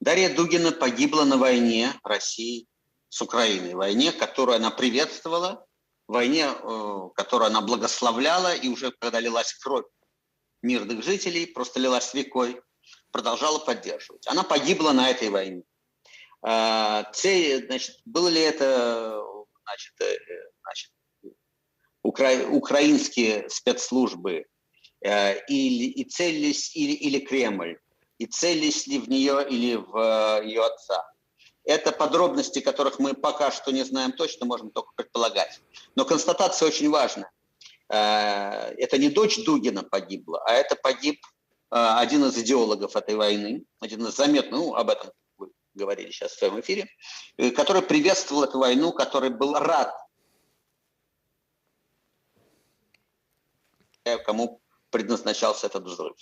Дарья Дугина погибла на войне России с Украиной. Войне, которую она приветствовала, войне, которую она благословляла, и уже когда лилась кровь мирных жителей, просто лилась рекой, продолжала поддерживать. Она погибла на этой войне. Значит, было ли это украинские спецслужбы и целились или Кремль, и целились ли в нее или в ее отца? Это подробности, которых мы пока что не знаем точно, можем только предполагать. Но констатация очень важная. Это не дочь Дугина погибла, а это погиб один из идеологов этой войны, один из заметных, об этом вы говорили сейчас в своем эфире, который приветствовал эту войну, который был рад, кому предназначался этот взрыв.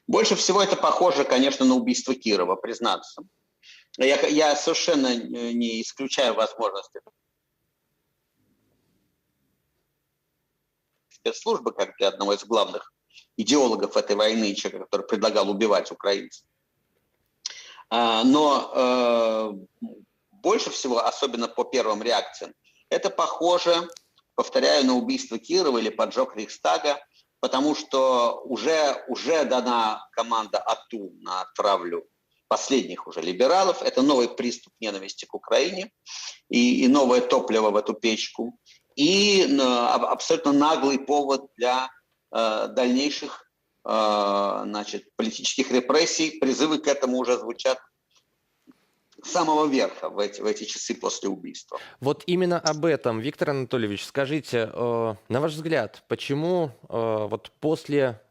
Больше всего это похоже, конечно, на убийство Кирова, признаться. Я совершенно не исключаю возможности спецслужбы, как для одного из главных идеологов этой войны, человека, который предлагал убивать украинцев. Но больше всего, особенно по первым реакциям, это похоже, повторяю, на убийство Кирова или поджог Рейхстага, потому что уже дана команда АТУ на травлю последних уже либералов. Это новый приступ ненависти к Украине и новое топливо в эту печку. И абсолютно наглый повод для дальнейших политических репрессий. Призывы к этому уже звучат с самого верха в эти часы после убийства. Вот именно об этом, Виктор Анатольевич, скажите, на ваш взгляд, почему вот после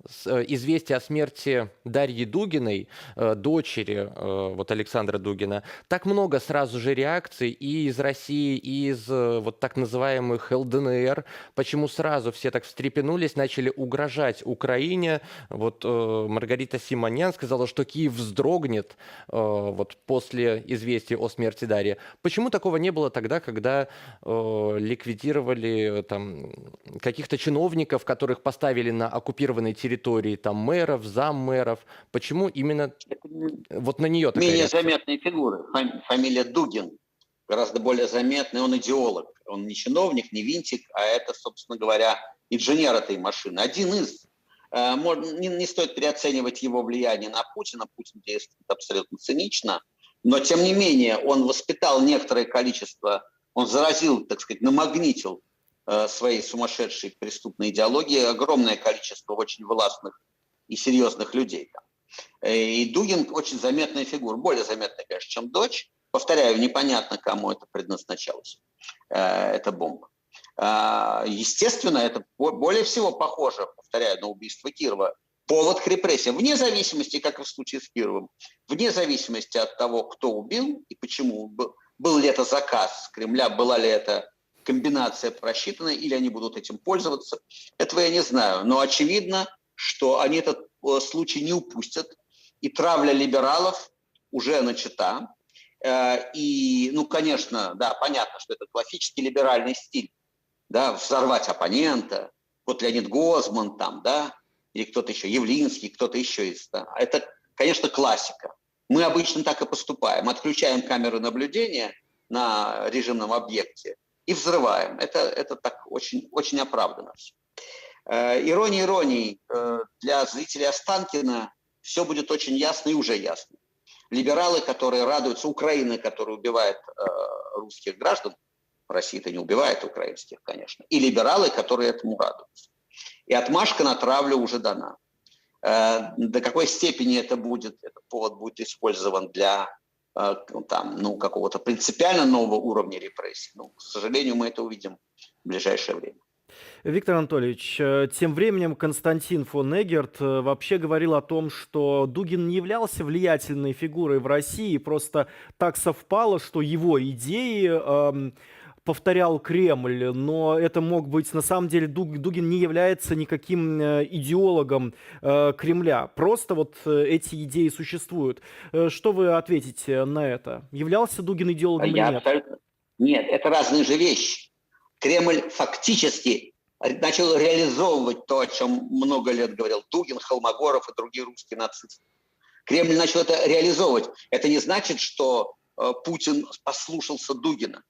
известия о смерти Дарьи Дугиной, дочери вот Александра Дугина, так много сразу же реакций и из России, и из вот так называемых ЛДНР, почему сразу все так встрепенулись, начали угрожать Украине? Вот Маргарита Симонян сказала, что Киев вздрогнет вот после известия о смерти Дарьи. Почему такого не было тогда, когда ликвидировали там каких-то чиновников, которых поставили на оккупированной территории, там мэров, заммэров? Почему именно вот на нее такая менее реакция? заметные фигуры. Фамилия Дугин гораздо более заметная. Он идеолог. Он не чиновник, не винтик, а это, собственно говоря, инженер этой машины. Один из. Не стоит переоценивать его влияние на Путина. Путин действует абсолютно цинично. Но, тем не менее, он воспитал некоторое количество, он заразил, так сказать, намагнитил своей сумасшедшей преступной идеологией огромное количество очень властных и серьезных людей. И Дугин очень заметная фигура, более заметная, конечно, чем дочь. Повторяю, непонятно, кому это предназначалось, эта бомба. Естественно, это более всего похоже, повторяю, на убийство Кирова. Повод к репрессиям, вне зависимости, как и в случае с Кировым, вне зависимости от того, кто убил и почему, был ли это заказ с Кремля, была ли это комбинация просчитана, или они будут этим пользоваться, этого я не знаю. Но очевидно, что они этот случай не упустят, и травля либералов уже начата. И, конечно, да, понятно, что это классический либеральный стиль, да, взорвать оппонента, вот Леонид Гозман там, да, или кто-то еще, Явлинский, кто-то еще из... Да. Это, конечно, классика. Мы обычно так и поступаем. Отключаем камеры наблюдения на режимном объекте и взрываем. Это так очень, очень оправданно все. Ирония иронией, для зрителей Останкина все будет очень ясно и уже ясно. Либералы, которые радуются, Украина, которая убивает русских граждан, Россия-то не убивает украинских, конечно, и либералы, которые этому радуются. И отмашка на травлю уже дана. До какой степени этот повод будет использован для какого-то принципиально нового уровня репрессий? К сожалению, мы это увидим в ближайшее время. Виктор Анатольевич, тем временем Константин фон Эггерт вообще говорил о том, что Дугин не являлся влиятельной фигурой в России, просто так совпало, что его идеи повторял Кремль, но это мог быть, на самом деле, Дугин не является никаким идеологом Кремля, просто вот эти идеи существуют. Что вы ответите на это? Являлся Дугин идеологом или нет? Абсолютно... Нет, это разные же вещи. Кремль фактически начал реализовывать то, о чем много лет говорил Дугин, Холмогоров и другие русские нацисты. Кремль начал это реализовывать. Это не значит, что Путин послушался Дугина.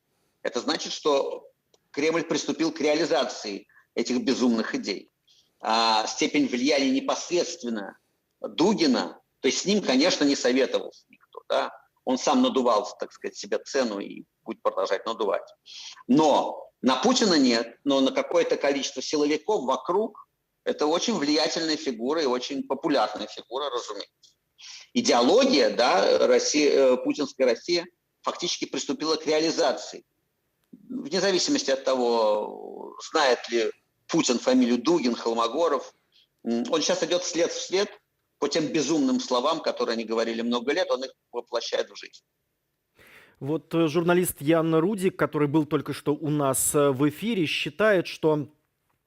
Это значит, что Кремль приступил к реализации этих безумных идей. А степень влияния непосредственно Дугина, то есть с ним, конечно, не советовался никто, да? Он сам надувал, так сказать, себе цену и будет продолжать надувать. Но на Путина нет, но на какое-то количество силовиков вокруг это очень влиятельная фигура и очень популярная фигура, разумеется. Идеология, да, путинская Россия фактически приступила к реализации. Вне зависимости от того, знает ли Путин фамилию Дугин, Холмогоров, он сейчас идет след в след по тем безумным словам, которые они говорили много лет, он их воплощает в жизнь. Вот журналист Ян Рудик, который был только что у нас в эфире, считает, что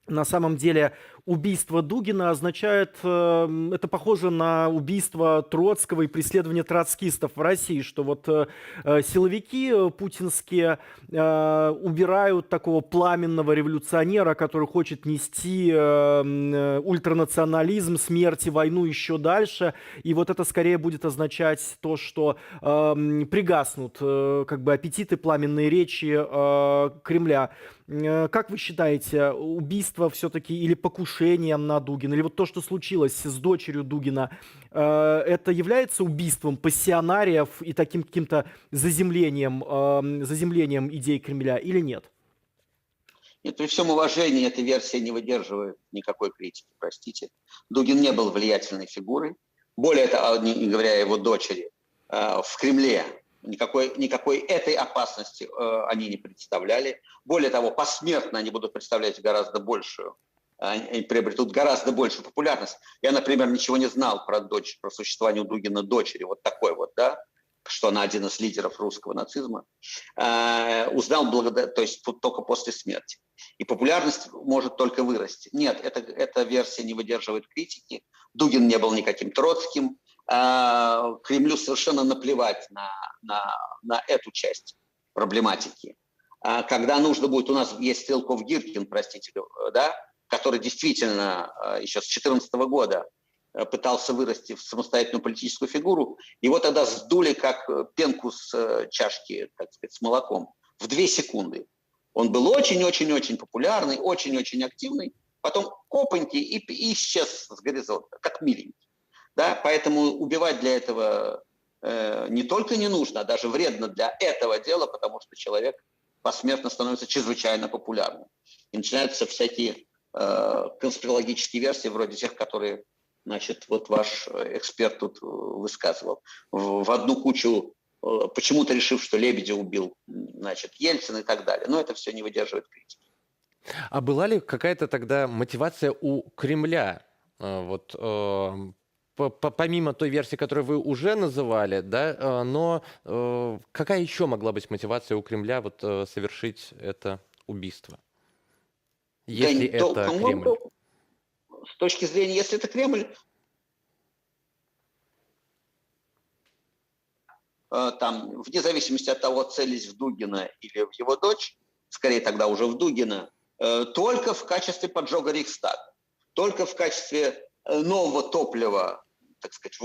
на самом деле убийство Дугина означает, это похоже на убийство Троцкого и преследование троцкистов в России, что вот силовики путинские убирают такого пламенного революционера, который хочет нести ультранационализм, смерть и войну еще дальше, и вот это скорее будет означать то, что пригаснут как бы аппетиты, пламенные речи Кремля. Как вы считаете, убийство все-таки или покушение на Дугина, или вот то, что случилось с дочерью Дугина, это является убийством пассионариев и таким каким-то заземлением идей Кремля или нет? Нет, при всем уважении эта версия не выдерживает никакой критики, простите. Дугин не был влиятельной фигурой. Более того, не говоря о его дочери, в Кремле никакой этой опасности они не представляли. Более того, посмертно они будут представлять гораздо большую, они приобретут гораздо большую популярность. Я, например, ничего не знал про существование у Дугина дочери, вот такой вот, да, что она один из лидеров русского нацизма. Узнал то есть только после смерти. И популярность может только вырасти. Нет, эта версия не выдерживает критики. Дугин не был никаким Троцким. Кремлю совершенно наплевать на эту часть проблематики. Когда нужно будет, у нас есть Стрелков-Гиркин, простите, да, который действительно еще с 2014 года пытался вырасти в самостоятельную политическую фигуру, его тогда сдули как пенку с чашки, так сказать, с молоком в 2 секунды. Он был очень-очень-очень популярный, очень-очень активный, потом копоньки и исчез с горизонта, как миленький. Да? Поэтому убивать для этого не только не нужно, а даже вредно для этого дела, потому что человек посмертно становится чрезвычайно популярным. И начинаются всякие конспирологические версии, вроде тех, которые, значит, вот ваш эксперт тут высказывал. В одну кучу, почему-то решив, что Лебедя убил, значит, Ельцин и так далее. Но это все не выдерживает критики. А была ли какая-то тогда мотивация у Кремля? Вот, помимо той версии, которую вы уже называли, да, но какая еще могла быть мотивация у Кремля вот, совершить это убийство? Если да, это Кремль. С точки зрения, если это Кремль, там, вне зависимости от того, целись в Дугина или в его дочь, скорее тогда уже в Дугина, только в качестве поджога Рейхстага, только в качестве нового топлива, так сказать,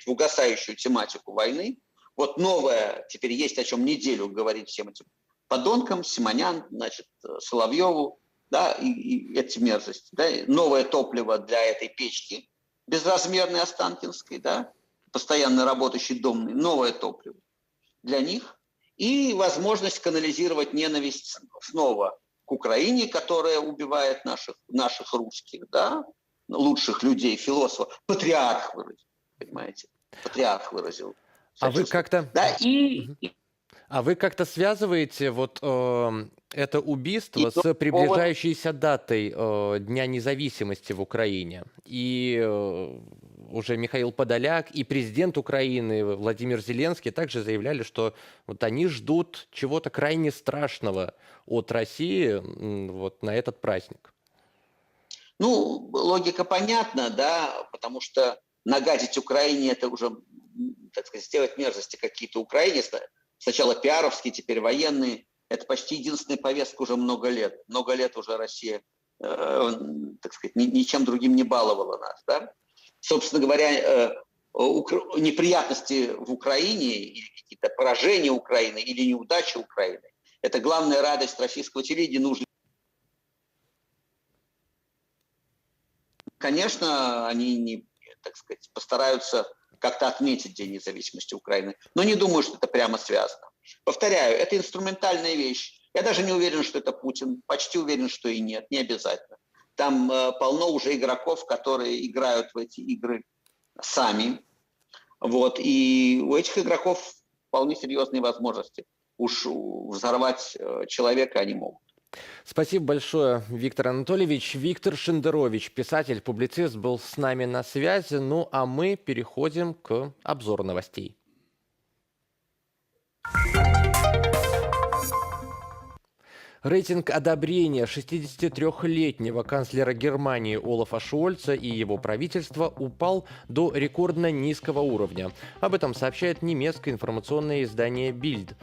в угасающую тематику войны. Вот новое, теперь есть о чем неделю говорить всем этим подонкам, Симонян, значит, Соловьеву, да, и эти мерзости, да, новое топливо для этой печки, безразмерной Останкинской, да, постоянно работающей домной, новое топливо для них, и возможность канализировать ненависть снова к Украине, которая убивает наших русских, да, лучших людей, философов. Патриарх выразил, понимаете? Патриарх выразил. А вы как-то... Да, А вы как-то связываете вот это убийство с приближающейся датой Дня независимости в Украине? И уже Михаил Подоляк и президент Украины Владимир Зеленский также заявляли, что вот они ждут чего-то крайне страшного от России вот на этот праздник. Ну, логика понятна, да, потому что нагадить Украине — это уже, так сказать, сделать мерзости какие-то Украине. Сначала пиаровские, теперь военные. Это почти единственная повестка уже много лет. Много лет уже Россия, так сказать, ничем другим не баловала нас. Да? Собственно говоря, неприятности в Украине, или какие-то поражения Украины, или неудачи Украины. Это главная радость российского телевидения. Нужно. Конечно, они не, так сказать, постараются как-то отметить День независимости Украины, но не думаю, что это прямо связано. Повторяю, это инструментальная вещь. Я даже не уверен, что это Путин. Почти уверен, что и нет, не обязательно. Там полно уже игроков, которые играют в эти игры сами. Вот. И у этих игроков вполне серьезные возможности. Уж взорвать человека они могут. Спасибо большое, Виктор Анатольевич. Виктор Шендерович, писатель, публицист, был с нами на связи. Ну а мы переходим к обзору новостей. Рейтинг одобрения 63-летнего канцлера Германии Олафа Шольца и его правительства упал до рекордно низкого уровня. Об этом сообщает немецкое информационное издание Bild.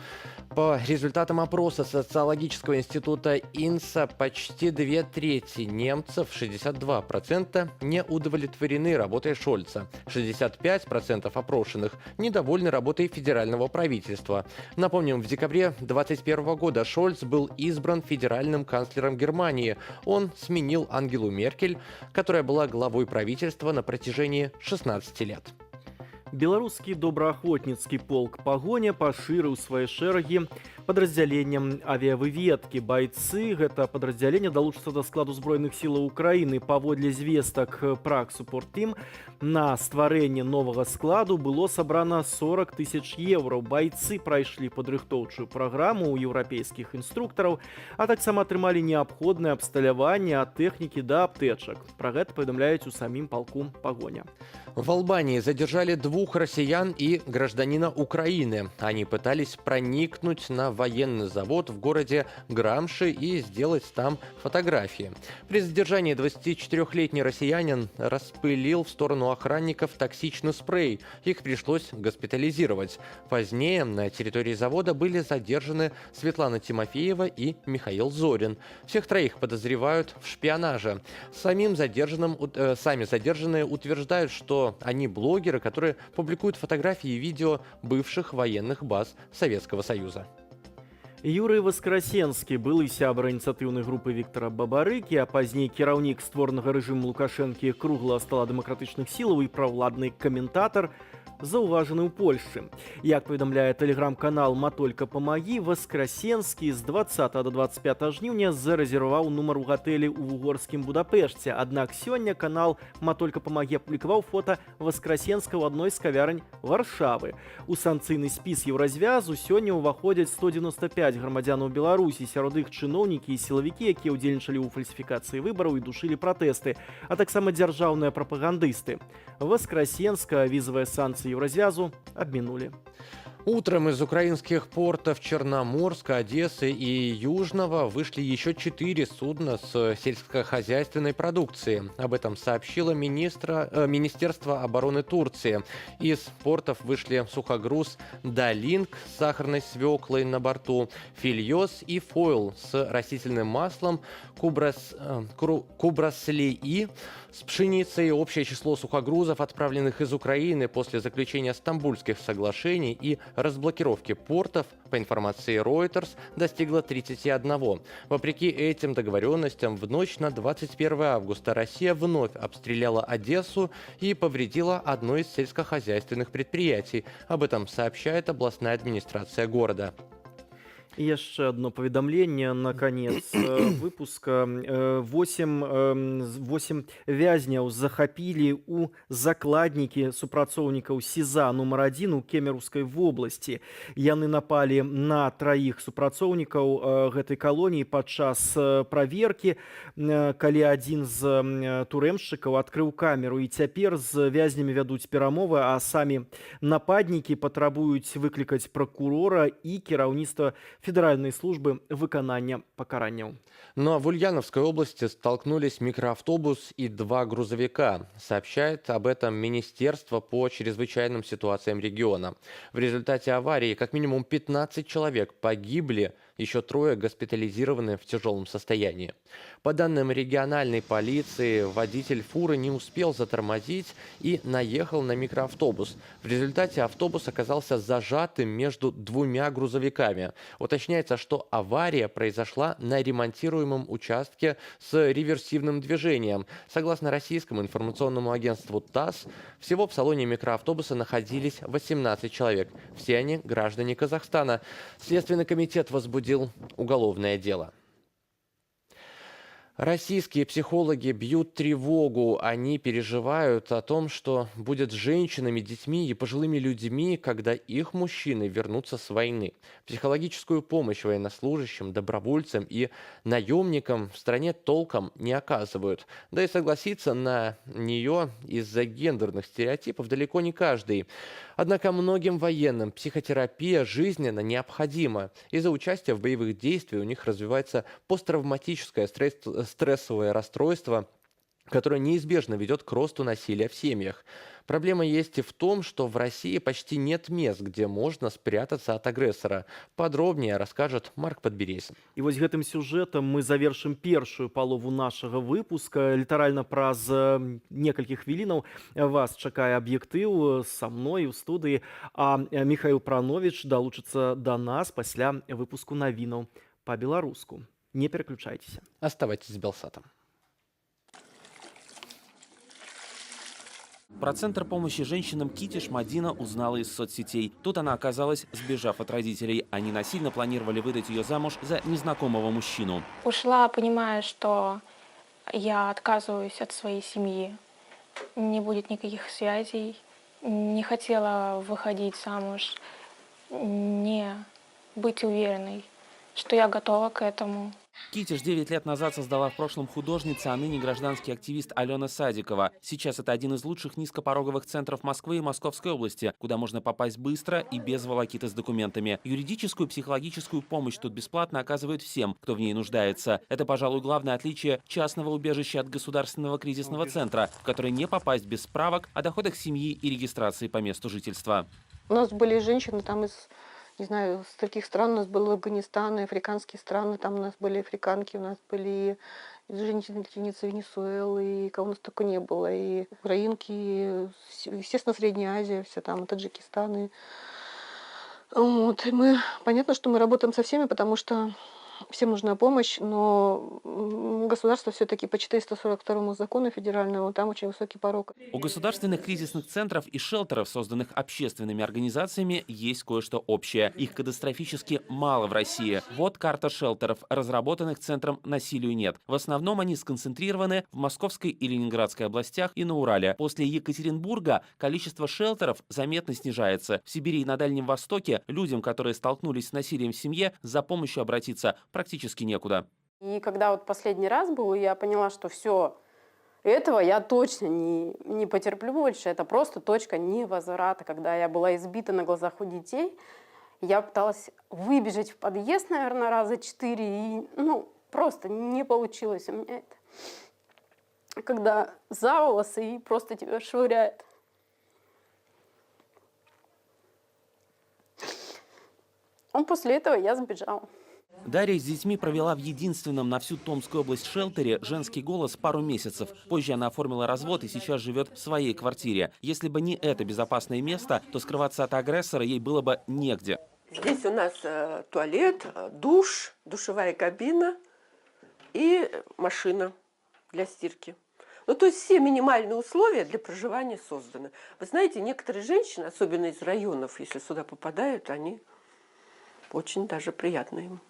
По результатам опроса социологического института Инса почти 2/3 немцев, 62%, не удовлетворены работой Шольца. 65% опрошенных недовольны работой федерального правительства. Напомним, в декабре 2021 года Шольц был избран федеральным канцлером Германии. Он сменил Ангелу Меркель, которая была главой правительства на протяжении 16 лет. Беларускі добраахвотніцкі полк «Пагоня» пашырыў свае шэрагі падраздзяленнем авіявыведкі. Байцы гэта падраздзяленне далучыцца да складу збройных сілаў Украіны. Паводле звестак Prague Support Team на стварэнне новага складу было сабрана 40 000 евро. Байцы прайшлі падрыхтоўчую праграму ў еўрапейскіх інструктараў, а таксама атрымалі неабходнае абсталяванне ад тэхнікі да аптэчак. Пра гэта паведамляюць у самім палку «Пагоня». В Албании задержали 2 россиян и гражданина Украины. Они пытались проникнуть на военный завод в городе Грамши и сделать там фотографии. При задержании 24-летний россиянин распылил в сторону охранников токсичный спрей. Их пришлось госпитализировать. Позднее на территории завода были задержаны Светлана Тимофеева и Михаил Зорин. Всех троих подозревают в шпионаже. Сами задержанные утверждают, что они блогеры, которые публикуют фотографии и видео бывших военных баз Советского Союза. Юрий Воскресенский, былы сябра ініцыятыўнай групы Віктора Бабарыкі, а пазней кіраўнік створанага рэжыму Лукашэнкі круглага стола дэмакратычных сілаў і праўладны каментатар, заўважаны ў Польшчы. Як паведамляе тэлеграм-канал «Матолька памагі», Воскресенскі з 20 до 25 жніўня зарэзерваваў нумар у гатэлі ў вугорскім Будапешце. Аднак сёння канал «Матолька памагі» апублікаваў фота Воскресенска ў адной з кавярань Варшавы. У санкцыйны спіс еўразвязу сёння ўваходзяць 195 грамадзянаў Беларусі, сярод іх чыноўнікі і сілавікі, якія ўдзельнічалі ў фальсіфікацыі выбараў і душылі пратэсты, а таксама дзяржаўныя прапагандысты. Воскресенска візавыя санкцыі Евразвязу обминули. Утром из украинских портов Черноморска, Одессы и Южного вышли еще 4 судна с сельскохозяйственной продукцией. Об этом сообщило Министерство обороны Турции. Из портов вышли сухогруз «Далинг» с сахарной свеклой на борту, «Фильос» и «Фойл» с растительным маслом, «Кубраслеи» с пшеницей. Общее число сухогрузов, отправленных из Украины после заключения Стамбульских соглашений и разблокировки портов, по информации Reuters, достигло 31. Вопреки этим договоренностям, в ночь на 21 августа Россия вновь обстреляла Одессу и повредила одно из сельскохозяйственных предприятий. Об этом сообщает областная администрация города. И еще одно поведомление на конец выпуска. 8 вязняў захапілі у закладнікі супрацоўнікаў СІЗА нумар 1 у Кемераўскай вобласці. Яны напалі на 3 супрацоўнікаў гэтай калоніі падчас праверкі, калі адзін з турэмшчыкаў адкрыў камеру. І цяпер з вязнямі вядуць перамовы, а самі нападнікі патрабуюць выклікаць пракурора і кіраўніцтва Федеральной службы выканания покаранияў. Ну а в Ульяновской области столкнулись микроавтобус и 2 грузовика. Сообщает об этом Министерство по чрезвычайным ситуациям региона. В результате аварии как минимум 15 человек погибли, Еще 3 госпитализированы в тяжелом состоянии. По данным региональной полиции, водитель фуры не успел затормозить и наехал на микроавтобус. В результате автобус оказался зажатым между 2 грузовиками. Уточняется, что авария произошла на ремонтируемом участке с реверсивным движением. Согласно российскому информационному агентству ТАСС, всего в салоне микроавтобуса находились 18 человек. Все они граждане Казахстана. Следственный комитет возбудил уголовное дело. Российские психологи бьют тревогу. Они переживают о том, что будет с женщинами, детьми и пожилыми людьми, когда их мужчины вернутся с войны. Психологическую помощь военнослужащим, добровольцам и наемникам в стране толком не оказывают. Да и согласиться на нее из-за гендерных стереотипов далеко не каждый. Однако многим военным психотерапия жизненно необходима. Из-за участия в боевых действиях у них развивается посттравматическое стрессовое расстройство, которое неизбежно ведет к росту насилия в семьях. Проблема есть и в том, что в России почти нет мест, где можно спрятаться от агрессора. Подробнее расскажет Марк Подберезин. І вось гэтым сюжэтам мы завершым першую палову нашага выпуска. Літаральна праз некалькі хвілінаў вас чакае аб'ектыў са мной у студыі, а Михаил Пранович далучыцца да нас пасля выпуску навінаў па-беларуску. Не переключайтесь. Оставайтесь с Белсатом. Про Центр помощи женщинам Китиш Мадина узнала из соцсетей. Тут она оказалась, сбежав от родителей. Они насильно планировали выдать ее замуж за незнакомого мужчину. Ушла, понимая, что я отказываюсь от своей семьи. Не будет никаких связей. Не хотела выходить замуж. Не быть уверенной, что я готова к этому. Китиш 9 лет назад создала в прошлом художница, а ныне гражданский активист Алена Садикова. Сейчас это один из лучших низкопороговых центров Москвы и Московской области, куда можно попасть быстро и без волокиты с документами. Юридическую, психологическую помощь тут бесплатно оказывают всем, кто в ней нуждается. Это, пожалуй, главное отличие частного убежища от государственного кризисного центра, в который не попасть без справок о доходах семьи и регистрации по месту жительства. У нас были женщины там из... Не знаю, с таких стран у нас был Афганистан, и африканские страны, там у нас были африканки, у нас были женщины-жительницы Венесуэлы, и кого у нас только не было, и украинки, естественно, Средняя Азия, все там, Таджикистан. И... Вот. И понятно, что мы работаем со всеми, потому что всем нужна помощь, но государство все-таки по 442 закону федеральному, там очень высокий порог. У государственных кризисных центров и шелтеров, созданных общественными организациями, есть кое-что общее. Их катастрофически мало в России. Вот карта шелтеров, разработанных Центром «Насилию нет». В основном они сконцентрированы в Московской и Ленинградской областях и на Урале. После Екатеринбурга количество шелтеров заметно снижается. В Сибири и на Дальнем Востоке людям, которые столкнулись с насилием в семье, за помощью обратиться практически некуда. И когда вот последний раз был, я поняла, что все, этого я точно не потерплю больше. Это просто точка невозврата. Когда я была избита на глазах у детей, я пыталась выбежать в подъезд, наверное, раза 4, и просто не получилось у меня это. Когда за волосы и просто тебя швыряет. После этого я сбежала. Дарья с детьми провела в единственном на всю Томскую область шелтере «Женский голос» пару месяцев. Позже она оформила развод и сейчас живет в своей квартире. Если бы не это безопасное место, то скрываться от агрессора ей было бы негде. Здесь у нас туалет, душ, душевая кабина и машина для стирки. То есть все минимальные условия для проживания созданы. Вы знаете, некоторые женщины, особенно из районов, если сюда попадают, они очень даже приятны им.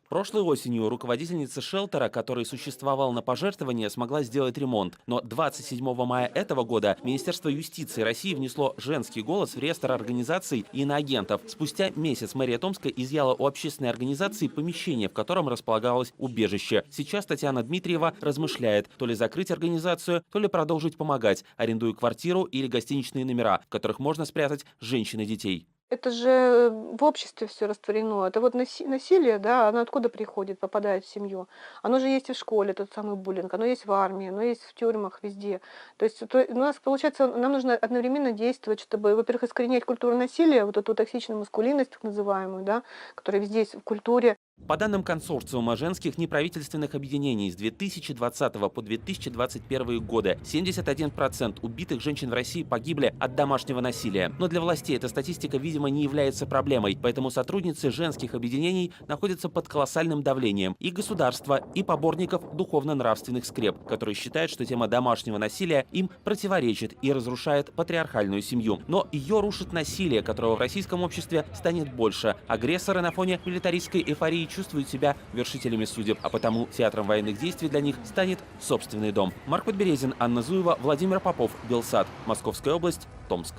Прошлой осенью руководительница шелтера, который существовал на пожертвования, смогла сделать ремонт. Но 27 мая этого года Министерство юстиции России внесло «Женский голос» в реестр организаций и иноагентов. Спустя месяц мэрия Томска изъяла у общественной организации помещение, в котором располагалось убежище. Сейчас Татьяна Дмитриева размышляет, то ли закрыть организацию, то ли продолжить помогать, арендуя квартиру или гостиничные номера, в которых можно спрятать женщин и детей. Это же в обществе все растворено. Это вот насилие, да, оно откуда приходит, попадает в семью. Оно же есть и в школе, тот самый буллинг, оно есть в армии, оно есть в тюрьмах, везде. То есть у нас, получается, нам нужно одновременно действовать, чтобы, во-первых, искоренять культуру насилия, вот эту токсичную маскулинность, так называемую, да, которая везде есть в культуре, По данным консорциума женских неправительственных объединений с 2020 по 2021 годы 71% убитых женщин в России погибли от домашнего насилия. Но для властей эта статистика, видимо, не является проблемой, поэтому сотрудницы женских объединений находятся под колоссальным давлением и государства, и поборников духовно-нравственных скреп, которые считают, что тема домашнего насилия им противоречит и разрушает патриархальную семью. Но ее рушит насилие, которого в российском обществе станет больше. Агрессоры на фоне милитаристской эйфории чувствуют себя вершителями судеб, а потому театром военных действий для них станет собственный дом. Марк Подберезин, Анна Зуева, Владимир Попов, Белсат. Московская область, Томск.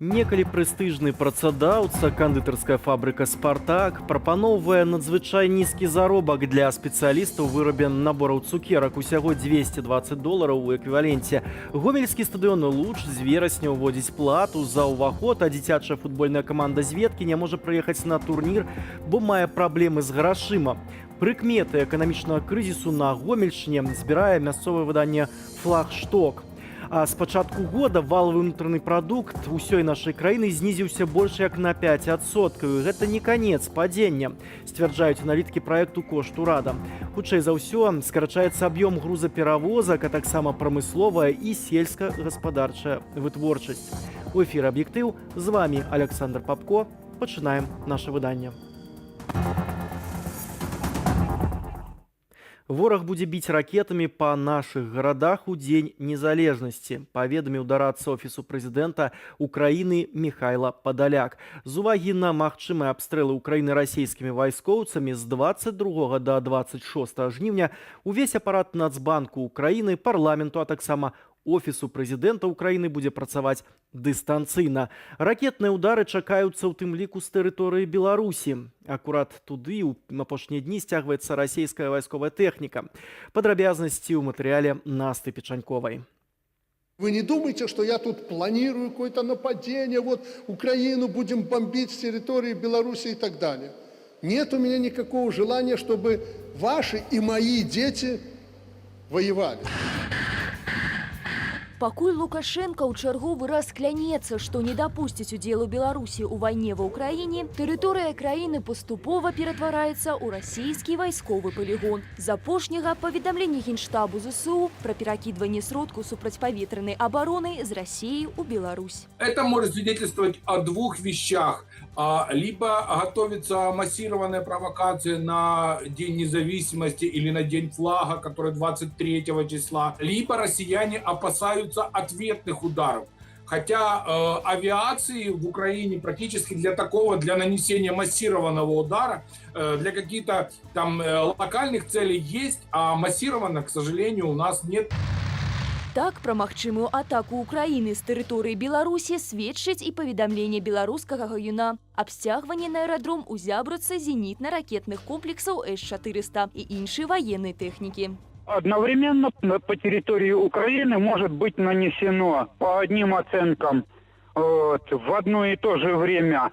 Некалі прэстыжны працадаўца, кандытарская фабрыка «Спартак» прапаноўвае надзвычай нізкі заробак для спецыялістаў у вырабе набораў цукерак, усяго $220 у эквіваленце. Гомельскі стадыён «Луч» з верасня ўводзіць плату за ўваход, а дзіцячая футбольная каманда з Веткі не можа прыехаць на турнір, бо мае праблемы з грашыма. Прыкметы эканамічнага крызісу на Гомельшчыне збірае мясцовае выданне «Флагшток». А з пачатку года валавы ўнутраны прадукт усёй нашай краіны знізіўся больш як на 5%. Гэта не канец падзення, сцвярджаюць аналітыкі праекту «Кошт урада». Хутчэй за ўсё, скарачаецца аб'ём грузаперавозак, а таксама прамысловая і сельскагаспадарчая вытворчасць. У эфіры «Аб'ектыў», з вами Александр Попко. Пачынаем наше выданне. Вораг будзе біць ракетамі па нашых гарадах у Дзень незалежнасці, паведаміў дарадца офісу прэзідэнта Украіны Михайло Подоляк. З увагі на магчымыя абстрэлы Украіны расійскімі вайскоўцамі з 22 до 26 жніўня увесь апарат Нацбанку Украіны, парламенту, а таксама офісу прэзідэнта Украіны будзе працаваць дыстанцыйна. Ракетныя ўдары чакаюцца ў тым ліку з тэрыторыі Беларусі. Акурат туды ў апошнія дні сцягваецца расійская вайсковая тэхніка. Падрабязнасці ў матэрыяле Насты Печаньковай. Вы не думаете, что я тут планирую какое-то нападение, вот Украину будем бомбить с территории Беларуси и так далее. Нет у меня никакого желания, чтобы ваши и мои дети воевали. Пакуль Лукашенко ў чарговы раз клянецца, што не дапусціць удзелу Беларусі ў вайне ва ўкраіне, тэрыторыя краіны паступова ператвараецца ў расійскі вайсковы палігон. З апошняга паведамлення Генштабу ЗСУ пра перакідванне сродкаў супрацьпаветранай абароны з Расіі ў Беларусь. Это может свидетельствовать о двух вещах. Либо готовится массированная провокация на День независимости или на День флага, который 23 числа, либо россияне опасаются ответных ударов. Хотя авиации в Украине практически для нанесения массированного удара, для каких-то там локальных целей есть, а массированно, к сожалению, у нас нет. Так, пра магчымую атаку Украіны з тэрыторыі Беларусі сведчыць і паведамленне беларускага гаюна. Абсцягванне на аэрадром у Зябруцы зенітна-ракетных комплексаў С-400 и іншай военной техники. Одновременно по территории Украины может быть нанесено по одним оценкам в одно и то же время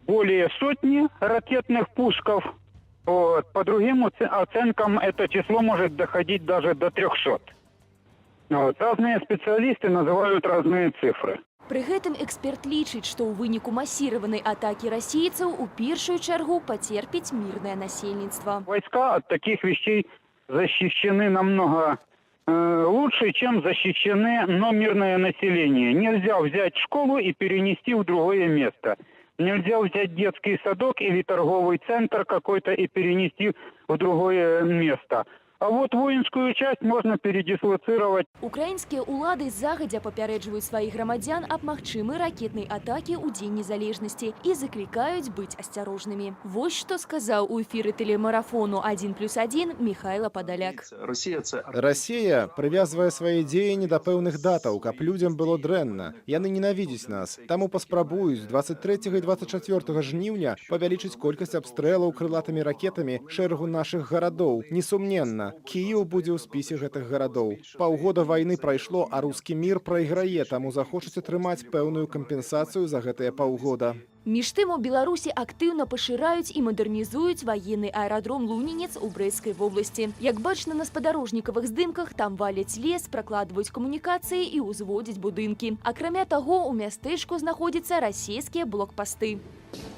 более сотни ракетных пусков. По другим оценкам это число может доходить даже до 300. Разные специалисты называют разные цифры. Пры гэтым эксперт лічыць, што ў выніку масіраванай атакі расійцаў у першую чаргу пацерпіць мирное насельніцтва. Войска от таких вещей защищены намного лучше, чем защищены мирное население. Нельзя взять школу и перенести в другое место. Нельзя взять детский садок или торговый центр какой-то и перенести в другое место. А вот воинскую часть можно передислоцировать. Украинские улады загадзя папярэджваюць сваіх грамадзян аб магчымай ракетнай атакі ў Дзень незалежнасці і заклікаюць быць асцярожнымі. Вось што сказаў у эфіры тэлемарафону 1+1 Михайло Подоляк. Расія прывязвае свае дзеянні да пэўных датаў, каб людзям было дрэнна. Яны ненавідзяць нас. Таму паспрабуюць 23 і 24 жніўня павялічыць колькасць абстрэлаў крылатымі ракетамі шэрагу нашых гарадоў. Несумненна. Дрэнна. Кіеў будзе ў спісе гэтых гарадоў. Паўгода вайны прайшло, а рускі мір прайграе, таму захочуць атрымаць пэўную кампенсацыю за гэтыя паўгода. Між тым у Беларусі актыўна пашыраюць і мадэрнізуюць ваенны аэрадром Лунінец у Брэсцкай вобласці. Як бачна на спадарожнікавых здымках, там валяць лес, пракладваюць камунікацыі і ўзводзяць будынкі. Акрамя таго, у мястэчку знаходзяцца расійскія блокпасты.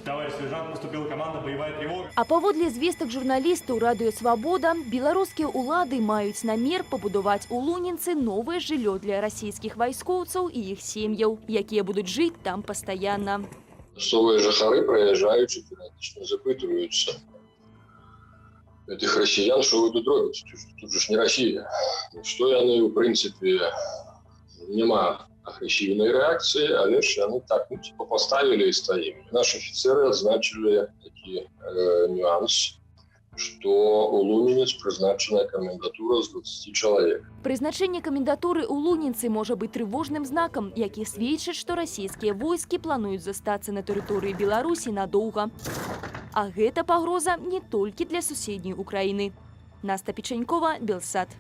Товарищ сержант, поступила команда «Боевая тревога». А паводле звестак журналістаў радыё «Свабода», беларускія ўлады маюць намер пабудаваць у Лунінцы новае жыллё для расійскіх вайскоўцаў і іх сем'яў, якія будуць жыць там пастаянна. Місцовыя жыхары, праязджаючы, перыядычна запытваюцца гэтых расіян, што вы тут робіце? Тут же ж не Расія. Што яны, у прынцыпе, няма агрэсіўнай рэакцыі, але ж яны так паставілі і стаім. Нашы афіцеры адзначылі такі нюанс, што у Лунінец прызначаная камендатура з 20 чалавек. Прызначэнне камендатуры ў Лунінцы можа быць трывожным знакам, які сведчыць, што расійскія войскі плануюць застацца на тэрыторыі Беларусі надоўга. А гэта пагроза не толькі для суседняй Украіны. Наста Печанькова, Белсат.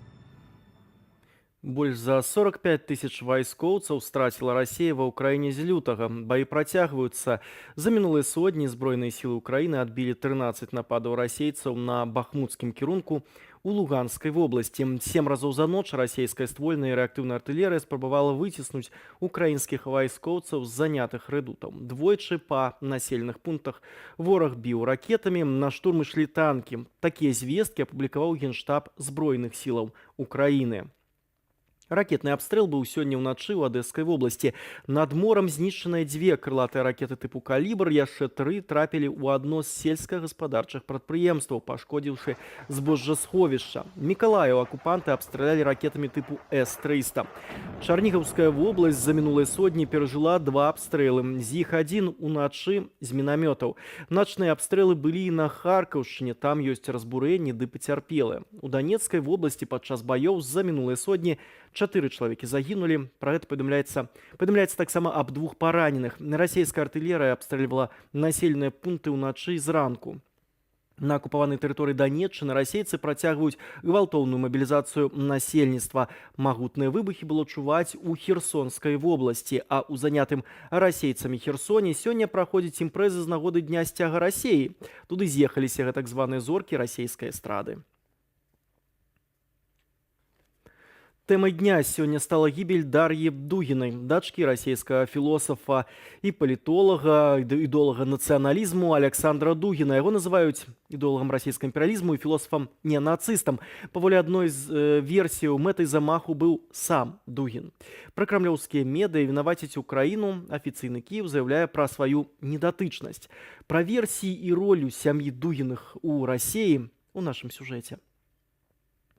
Больш за 45 тысяч вайскоўцаў страціла Расія ва ўкраіне з лютага. Баі працягваюцца. За мінулыя сотні збройныя сілы ўкраіны адбілі 13 нападаў расейцаў на бахмуцкім кірунку у Луганскай вобласці. 7 разоў за ноч расійская ствольная і рэактыўная артылерыя спрабавала выціснуць украінскіх вайскоўцаў з занятых рэдутаў. Двойчы па населеных пунктах вораг біў ракетамі, на штурм ішлі танкі. Такія звесткі апублікаваў Генштаб збройных сілаў Украіны. Ракетны абстрэл быў сёння ўначы ў Адэскай вобласці. Над морам знішчаныя 2 крылатыя ракеты тыпу «Калібр», яшчэ 3 трапілі ў адно з сельскагаспадарчых прадпрыемстваў, пашкодзіўшы збожжасховішча. Мікалаеў акупанты абстралялі ракетамі тыпу С-300. Чарнігаўская вобласць за мінулыя сотні перажыла 2 абстрэлы. З іх адзін уначы з мінамётаў. Начныя абстрэлы былі і на Харкаўшчыне, там ёсць разбурэнні ды пацярпелыя. У Данецкай вобласці падчас баёў за мінулыя сотні 4 чалавекі загінулі. Пра гэта паведамляецца таксама аб 2 параненых. Расійская артылерыя абстрэльвала населеныя пункты ўначы і зранку. На акупаванай тэрыторыі Данеччыны расейцы працягваюць гвалтоўную мабілізацыю насельніцтва. Магутныя выбухі было чуваць у Херсонскай вобласці, а ў занятым расейцамі Херсоне сёння праходзіць імпрэзы з нагоды Дня сцяга Расіі. Туды з'ехаліся так званыя зоркі расійскай эстрады. Тэмай дня сёння стала гібель Дар'і Дугінай, дачкі расійскага філосафа і палітолага, ідолага нацыяналізму Александра Дугіна. Яго называюць ідолагам расійскага імперыялізму і філосафам-ненацыстам. Паводле адной з версіяў, мэтай замаху быў сам Дугін. Пракрамлёўскія медыа вінавацяць Украіну, афіцыйны Кіеў заяўляе пра сваю недатычнасць. Пра версіі і ролю сям'і Дугіных у Расіі у нашым сюжэце.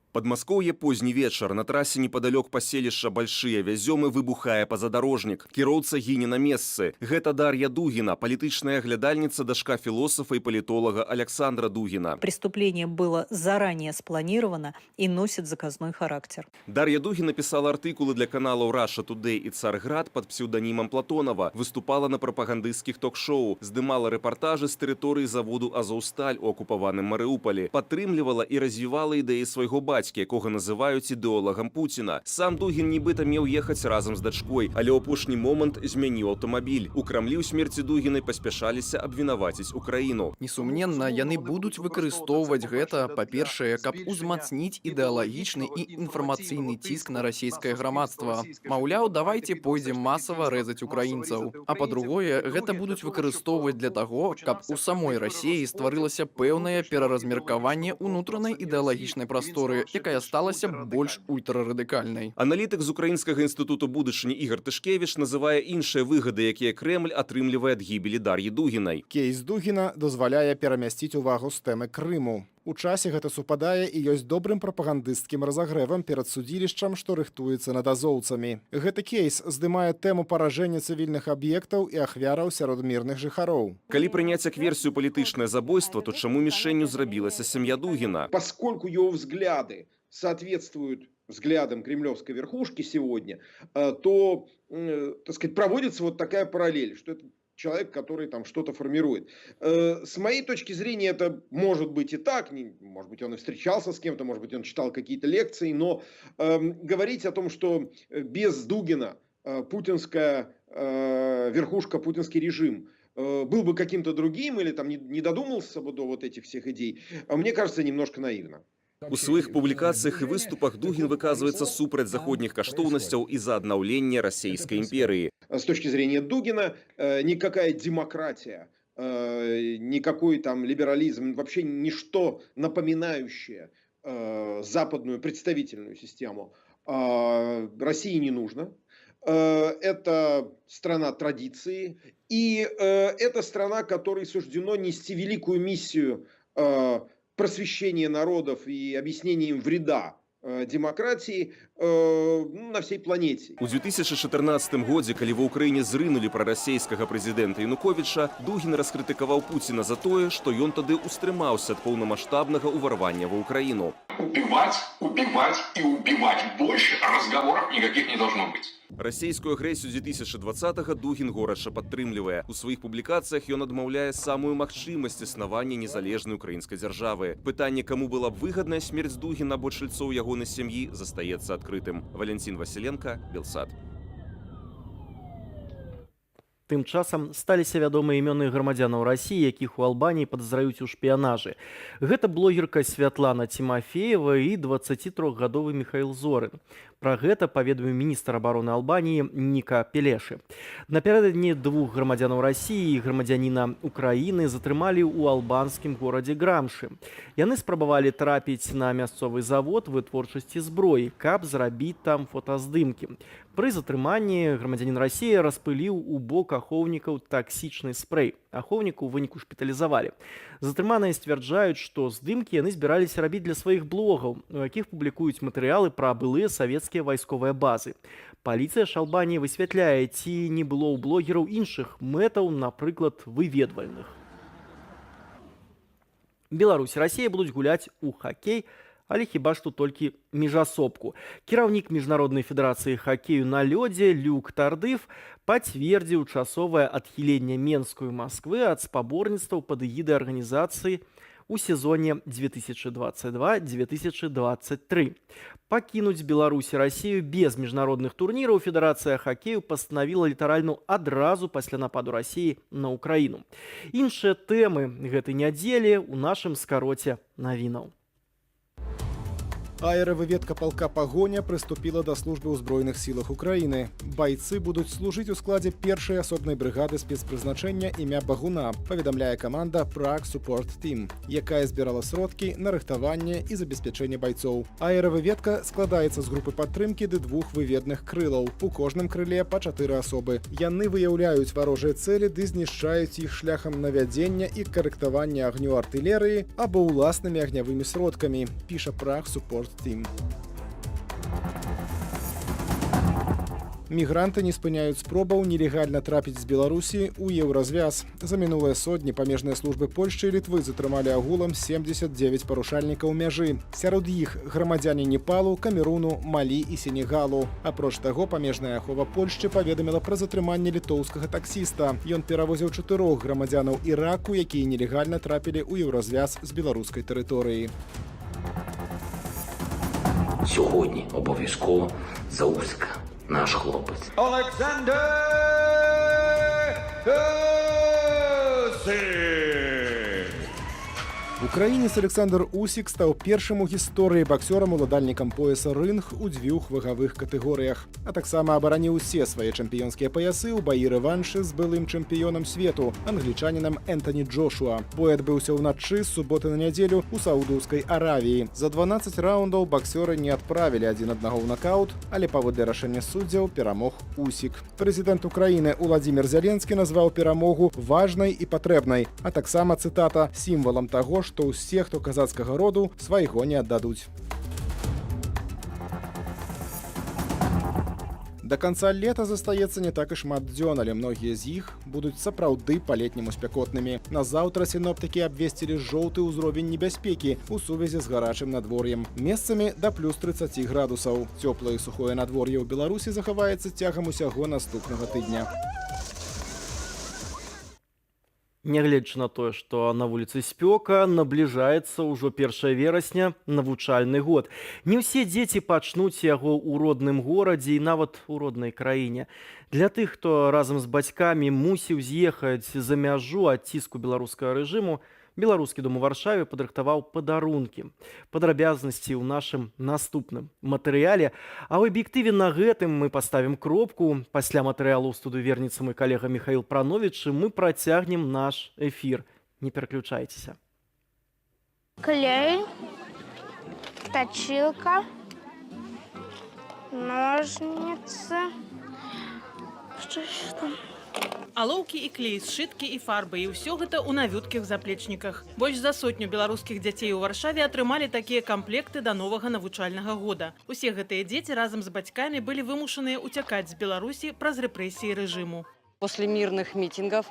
Падмаскоўе позні вечар. На трасе непадалёк паселішча Большыя Вязёмы выбухае пазадарожнік. Кіроўца гіне на месцы. Гэта Дар'я Дугіна, палітычная глядальніца, дачка філосафа и политолога Александра Дугина. Преступление было заранее спланировано и носит заказной характер. Дар'я Дугина писала артикулы для каналов Russia Today и Царьград под псевдонимом Платонова, выступала на пропагандистских ток-шоу, здымала рэпартажы з тэрыторыі заводу «Азовсталь» у акупаваным Марыуполі, падтрымлівала і развівала ідэі свайго бацькі, якога называюць ідэолагам Пуціна. Сам Дугін нібыта меў ехаць разам з дачкой, але ў апошні момант змяніў аўтамабіль. У Крамлі ў смерці Дугінай паспяшаліся абвінаваціць Украіну. Несумненна, яны будуць выкарыстоўваць гэта, па-першае, каб узмацніць ідэалагічны і інфармацыйны ціск на расійскае грамадства. Маўляў, давайце пойдзем масава рэзаць украінцаў. А па-другое, гэта будуць выкарыстоўваць для таго, каб у самой Расіі стварылася пэўнае пераразмеркаванне ўнутранай ідэалагічнай прасторы, якая сталася больш ультрарадыкальнай. Аналітык з Украінскага інстытуту будучыні Ігор Тышкевіч называе іншыя выгады, якія Крэмль атрымлівае ад гібелі Дар'і Дугінай. Кейс Дугіна дазваляе перамясціць увагу з тэмы Крыму. У часе гэта супадае і ёсць добрым прапагандысцкім разагрэвам перад судзілішчам, што рыхтуецца над азоўцамі. Гэты кейс здымае тэму паражэння цывільных аб'ектаў і ахвяраў сярод мірных жыхароў. Калі прыняць як версію палітычнае забойства, то чаму мішэнню зрабілася сям'я Дугіна? Поскольку его взгляды соответствуют взглядам кремлевской верхушки сегодня, то, так сказать, проводится вот такая параллель, что это человек, который там что-то формирует. С моей точки зрения, это может быть и так, может быть, он и встречался с кем-то, может быть, он читал какие-то лекции, но говорить о том, что без Дугина путинская верхушка, путинский режим был бы каким-то другим или там не додумался бы до вот этих всех идей, мне кажется, немножко наивно. У сваіх публікацыях і выступах Дугін выказваецца супраць заходніх каштоўнасцяў і за аднаўленне расійскай імперыі. С точки зрения Дугина, никакая демократия, никакой там либерализм, вообще ничто напоминающее западную представительную систему России не нужно. Это страна традиции, и это страна, которой суждено нести великую миссию просвещения народов и объяснения им вреда демократии на всей планете. У 2014 годзе, калі ва ўкраіне зрынулі прарасейскага прэзідэнта Януковіча, Дугін раскрытыкаваў Пуціна за тое, што ён тады ўстрымаўся ад паўнамаштабнага ўварвання ва ўкраіну. Убивать, убивать и убивать. Больше разговоров никаких не должно быть. Расійскую агрэсію 2020-го Дугін горача падтрымлівае. У сваіх публікацыях ён адмаўляе самую магчымасць існавання незалежнай украінскай дзяржавы. Пытанне, каму была б выгадная смерць Дугіна або чальцоў ягонай сям'і, застаецца адкрытым. Валентин Василенко, Белсат. Тым часам сталіся вядомыя імёны грамадзянаў Расіі, якіх у Албаніі падазраюць у шпіянажы. Гэта блогерка Святлана Тимофеева і 23-гадовы Михаил Зорин. Пра гэта паведаміў міністр абароны Албаніі Ніка Пелешы. Напярэдадні двух грамадзянаў Расіі і грамадзяніна Украіны затрымалі ў албанскім горадзе Грамшы. Яны спрабавалі трапіць на мясцовы завод вытворчасці зброі, каб зрабіць там фотаздымкі. Пры затрыманні грамадзянін Расіі распыліў у бок ахоўнікаў таксічны спрэй. Ахоўніка ў выніку шпіталізавалі. Затрыманыя сцвярджаюць, што здымкі яны збіраліся рабіць для сваіх блогаў, у якіх публікуюць матэрыялы пра былыя савецкія вайсковыя базы. Паліцыя ж Албаніі высвятляе, ці не было ў блогераў іншых мэтаў, напрыклад, выведвальных. Беларусь і Расія будуць гуляць у хакей, але хіба што толькі міжасобку. Кіраўнік Міжнароднай федэрацыі хакею на лёдзе Люк Тардыф пацвердзіў часовае адхіленне Менскую Масквы ад спаборніцтваў пад эгідай арганізацыі у сезоне 2022-2023. Пакінуць Беларусь і Расію без міжнародных турніраў Федэрацыя хакею пастанавіла літаральна адразу пасля нападу Расіі на Украіну. Іншыя тэмы гэтай нядзелі ў нашым скароце навінаў. Аэравыведка палка «Пагоня» прыступіла да службы ў Збройных сілах Украіны. Байцы будуць служыць у складзе першай асобнай брыгады спецпрызначэння імя Багуна, паведамляе каманда Prague Support Team, якая збірала сродкі на рыхтаванне і забеспячэнне байцоў. Аэравыведка складаецца з групы падтрымкі ды двух выведных крылаў. У кожным крыле па 4 асобы. Яны выяўляюць варожыя цэлі ды знішчаюць іх шляхам навядзення і карэктавання агню артылерыі або ўласнымі агнявымі сродкамі, піша Prague Support Team. Мігранты не спыняюць спробаў нелегальна трапіць з Беларусі ў еўразвяз. За мінулыя содні памежныя службы Польшчы і Літвы затрымалі агулам 79 парушальнікаў мяжы. Сярод іх грамадзяне Непалу, Камеруну, Малі і Сенегалу. Апроч таго, памежная ахова Польшчы паведаміла пра затрыманне літоўскага таксіста. Ён перавозіў 4 грамадзянаў Іраку, якія нелегальна трапілі ў еўразвяз з беларускай тэрыторыі. Сьогодні обов'язково Заузька, наш хлопець. Олександр Украінец Александр Усік стаў першым у гісторыі баксёрам уладальнікам пояса рынг у 2 вагавых катэгорыях, а таксама абараніў усе свае чэмпіёнскія паясы ў баі-рэваншы з былым чэмпіёнам свету, англічанінам Энтані Джошуа. Бой адбыўся ўначы з суботы на нядзелю ў Саудаўскай Аравіі. За 12 раундаў баксёры не адправілі адзін аднаго ў накаут, але паводле рашэння суддзяў перамог Усік. Прэзідэнт Украіны Уладзімір Зеленскі назваў перамогу важнай і патрэбнай, а таксама, цытата, сімвалам таго, што ўсе, хто казацкага роду, свайго не аддадуць. Да канца лета застаецца не так і шмат дзён, але многія з іх будуць сапраўды па-летняму спякотнымі. На заўтра сіноптыкі абвесцілі жоўты ўзровень небяспекі ў сувязі з гарачым надвор'ем. Месцамі да плюс 30 градусаў. Цёплае і сухое надвор'е ў Беларусі захаваецца цягам усяго наступнага тыдня. Нягледзячы на тое, што на вуліцы спёка, набліжаецца ўжо 1 верасня навучальны год. Не ўсе дзеці пачнуць яго ў родным горадзе і нават у роднай краіне. Для тых, хто разам з бацькамі мусіў з'ехаць за мяжу ад ціску беларускага рэжыму, Беларускі дом у Варшаве падрыхтаваў падарункі. Падрабязнасці ў нашым наступным матэрыяле. А ў аб'ектыве на гэтым мы паставім кропку. Пасля матэрыялу ў студыю вернецца мой калега Михаил Пранович, і мы працягнем наш эфір. Не пераключайцеся. Клей, точилка, ножницы. Что еще там? Алоўкі і клей, сшыткі і фарбы, і ўсё гэта ў навюткіх заплечніках. Больш за 100 беларускіх дзяцей у Варшаве атрымалі такія камплекты да новага навучальнага года. Усе гэтыя дзеці разам з бацькамі былі вымушаныя уцякаць з Беларусі праз рэпрэсіі рэжыму. После мирных митингов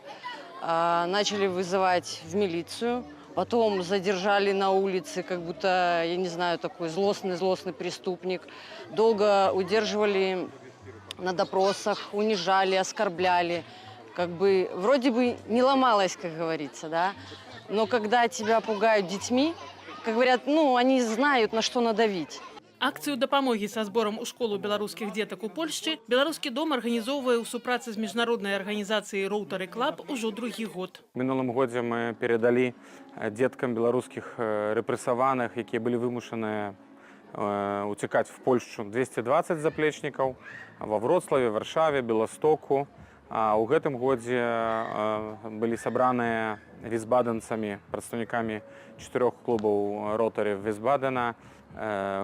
начали вызывать в милицию, потом задержали на улице, как будто, я не знаю, такой злостный преступник. Долго удерживали на допросах, унижали, оскорбляли. Как бы вроде бы не ломалось, как говорится, да. Но когда тебя пугают детьми, как говорят, ну, они знают, на что надавить. Акцыю дапамогі са зборам у школу беларускіх дзетак у Польшчы Беларускі дом арганізоўвае ў супрацы з міжнароднай арганізацыяй Rotary Club ўжо другі год. В мінулым годзе мы перадалі дзеткам беларускіх рэпрэсаваных, якія былі вымушаныя уцякаць в Польшчу, 220 заплечнікаў во Вроцлаве, Варшаве, Беластоку. А ў гэтым годзе былі сабраныя вісбадэнцамі, прадстаўнікамі 4 клубаў Rotary Вісбадена,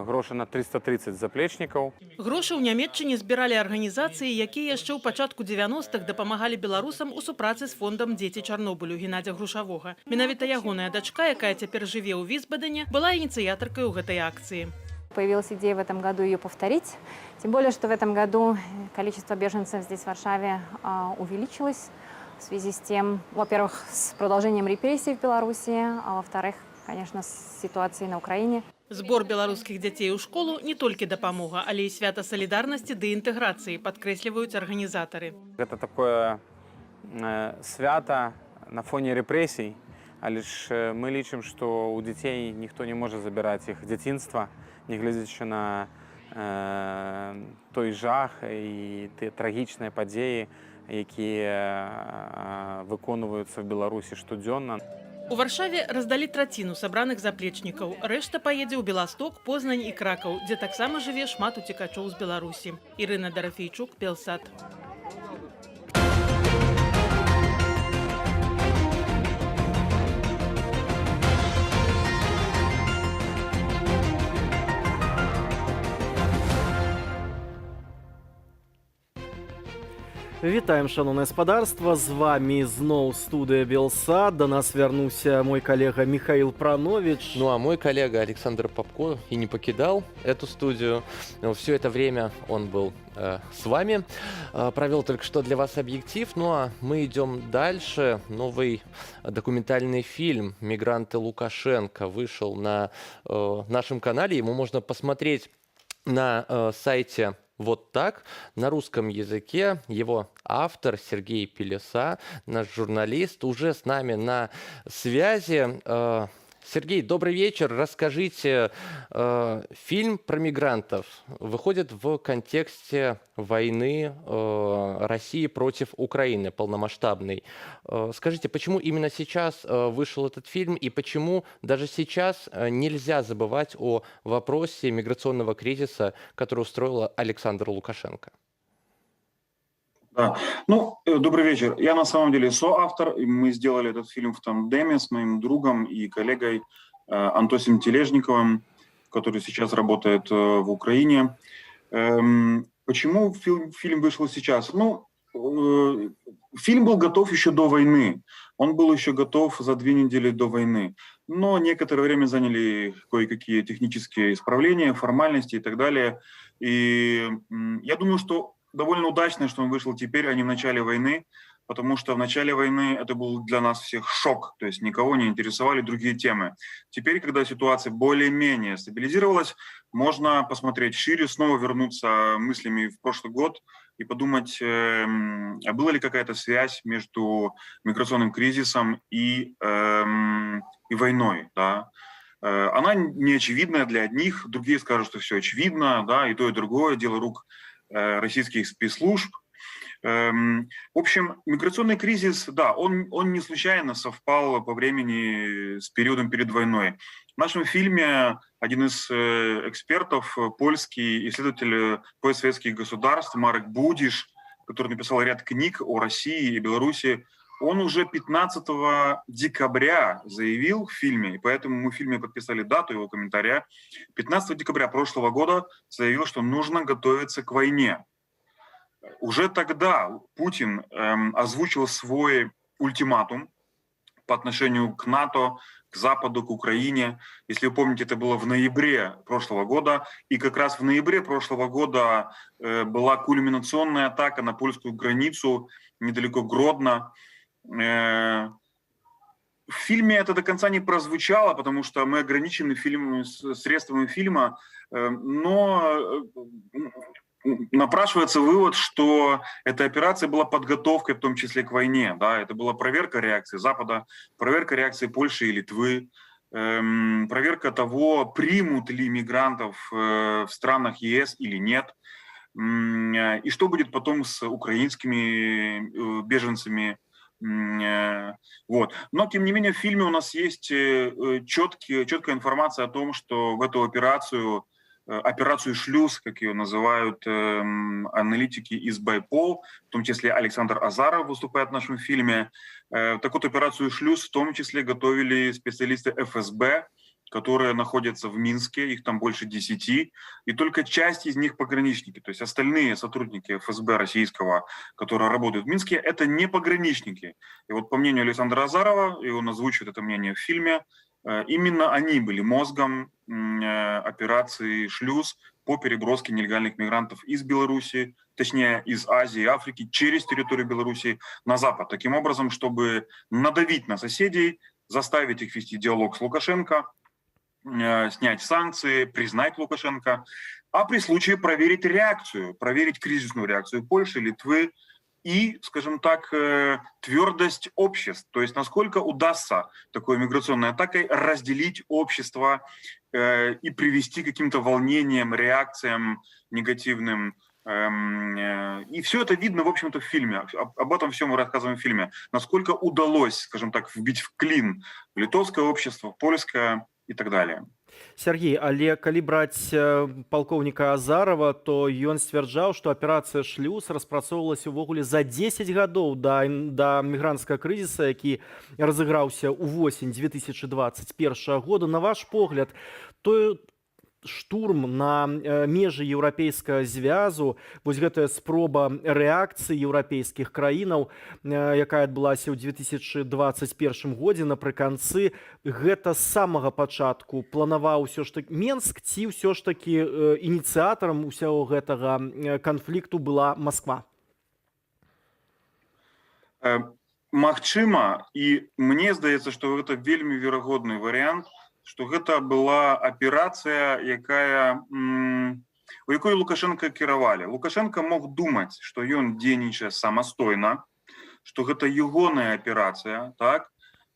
грошы на 330 заплечнікаў. Грошы ў Нямецчыне збіралі арганізацыі, якія яшчэ ў пачатку 90-х дапамагалі беларусам у супрацы з фондам «Дзеці Чарнобылю» Геннадзя Грушавога. Менавіта ягоная дачка, якая цяпер жыве ў Вісбадене, была ініцыятаркай у гэтай акцыі. Появилась идея в этом году ее повторить. Тем более, что в этом году количество беженцев здесь, в Варшаве, увеличилось в связи с тем, во-первых, с продолжением репрессий в Беларуси, а во-вторых, конечно, с ситуацией на Украине. Збор беларускіх дзяцей у школу не толькі дапамога, але і свята салідарнасці ды інтэграцыі, падкрэсліваюць арганізатары. Гэта такое свята на фоне рэпрэсій, але ж мы лічым, што ў дзяцей ніхто не можа забіраць іх дзяцінства, нягледзячы на той жах і тыя трагічныя падзеі, якія выконваюцца в Беларусі штодзённа. У Варшаве раздалі траціну сабраных заплечнікаў. Рэшта паедзе ў Беласток, Познань і Кракаў, дзе таксама жыве шмат уцекачоў з Беларусі. Ірына Дарафейчук, Белсат. Вітаем, шановное спадарства, з вами зноў студыя Белсат. До нас вярнуўся мой коллега Михаил Пранович. Ну а мой коллега Александр Попко и не покидал эту студию. Все это время он был с вами. Провел только что для вас объектив. Ну а мы идем дальше. Новый документальный фильм «Мигранты Лукашенко» вышел на нашем канале. Ему можно посмотреть на сайте «Вот так» на русском языке. Его автор Сергей Пелеса, наш журналист, уже с нами на связи. Сергей, добрый вечер. Расскажите, фильм про мигрантов выходит в контексте войны России против Украины, полномасштабной. Скажите, почему именно сейчас вышел этот фильм и почему даже сейчас нельзя забывать о вопросе миграционного кризиса, который устроил Александр Лукашенко? Да. Ну, добрый вечер. Я на самом деле соавтор. Мы сделали этот фильм в тандеме с моим другом и коллегой Антосием Тележниковым, который сейчас работает в Украине. Почему фильм вышел сейчас? Ну, фильм был готов еще до войны. Он был еще готов за 2 недели до войны. Но некоторое время заняли кое-какие технические исправления, формальности и так далее. И я думаю, что довольно удачно, что он вышел теперь, а не в начале войны, потому что в начале войны это был для нас всех шок, то есть никого не интересовали другие темы. Теперь, когда ситуация более-менее стабилизировалась, можно посмотреть шире, снова вернуться мыслями в прошлый год и подумать, а была ли какая-то связь между миграционным кризисом и войной, да. Она не очевидная для одних, другие скажут, что все очевидно, да, и то, и другое, дело рук российских спецслужб. В общем, миграционный кризис, да, он не случайно совпал по времени с периодом перед войной. В нашем фильме один из экспертов, польский исследователь постсоветских государств Марек Будиш, который написал ряд книг о России и Беларуси, он уже 15 декабря заявил в фильме, и поэтому мы в фильме подписали дату его комментария, 15 декабря прошлого года заявил, что нужно готовиться к войне. Уже тогда Путин озвучил свой ультиматум по отношению к НАТО, к Западу, к Украине. Если вы помните, это было в ноябре прошлого года. И как раз в ноябре прошлого года была кульминационная атака на польскую границу недалеко Гродно. В фильме это до конца не прозвучало, потому что мы ограничены средствами фильма, но напрашивается вывод, что эта операция была подготовкой, в том числе к войне. Да? Это была проверка реакции Запада, проверка реакции Польши и Литвы, проверка того, примут ли мигрантов в странах ЕС или нет, и что будет потом с украинскими беженцами. Вот. Но, тем не менее, в фильме у нас есть четкая информация о том, что в эту операцию «Шлюз», как ее называют аналитики из Байпол, в том числе Александр Азаров выступает в нашем фильме. Так вот, операцию «Шлюз» в том числе готовили специалисты ФСБ, которые находятся в Минске, их там больше 10, и только часть из них пограничники. То есть остальные сотрудники ФСБ российского, которые работают в Минске, это не пограничники. И вот по мнению Александра Азарова, и он озвучивает это мнение в фильме, именно они были мозгом операции «Шлюз» по переброске нелегальных мигрантов из Беларуси, точнее из Азии и Африки, через территорию Беларуси на Запад. Таким образом, чтобы надавить на соседей, заставить их вести диалог с Лукашенко, снять санкции, признать Лукашенко, а при случае проверить реакцию, проверить кризисную реакцию Польши, Литвы и, скажем так, твердость обществ. То есть насколько удастся такой миграционной атакой разделить общество и привести к каким-то волнениям, реакциям негативным. И все это видно, в общем-то, в фильме. Об этом все мы рассказываем в фильме. Насколько удалось, скажем так, вбить в клин литовское общество, польское и так далее. Сергей, але калі браць палкоўніка Азарова, то ён сцвярджаў, што аперацыя «Шлюз» распрацоўвалася ўвогуле за 10 гадоў да мігрантскага крызіса, які разыграўся ў восень 2021 года. На ваш погляд, той штурм на межы еўрапейскага звязу, вось гэтая спроба рэакцыі еўрапейскіх краінаў, якая адбылася ў 2021 годзе напрыканцы, гэта з самага пачатку планаваў усё ж таки Менск, ці ўсё ж таки ініцыятарам усяго гэтага канфлікту была Москва? Магчыма, і мне здаецца, што гэта вельмі верагодны варыянт, што гэта была аперацыя, у якой Лукашенко кіравалі. Лукашенко мог думаць, што ён дзейнічае самастойна, што гэта ягоная аперацыя, так?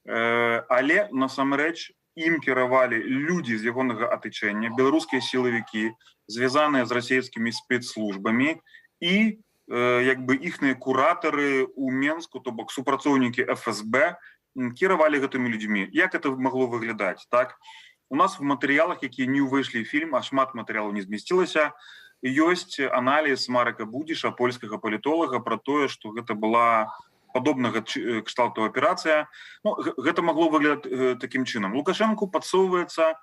Але насамрэч ім кіравалі людзі з ягонага атачэння, беларускія сілавікі, звязаныя з расійскімі спецслужбамі і іхныя куратары ў Менску, то бок супрацоўнікі ФСБ, кіравалі гэтымі людзьмі. Як это магло выглядаць? Так? У нас в матэрыялах, якія не ўвайшлі ў фільм, а шмат матэрыялаў не змясцілася, ёсць аналіз Марека Будіша, польскага палітолага, пра тое, што гэта была падобнага кшталту аперацыя. Ну, гэта магло выглядаць такім чынам. Лукашенку падсоўваецца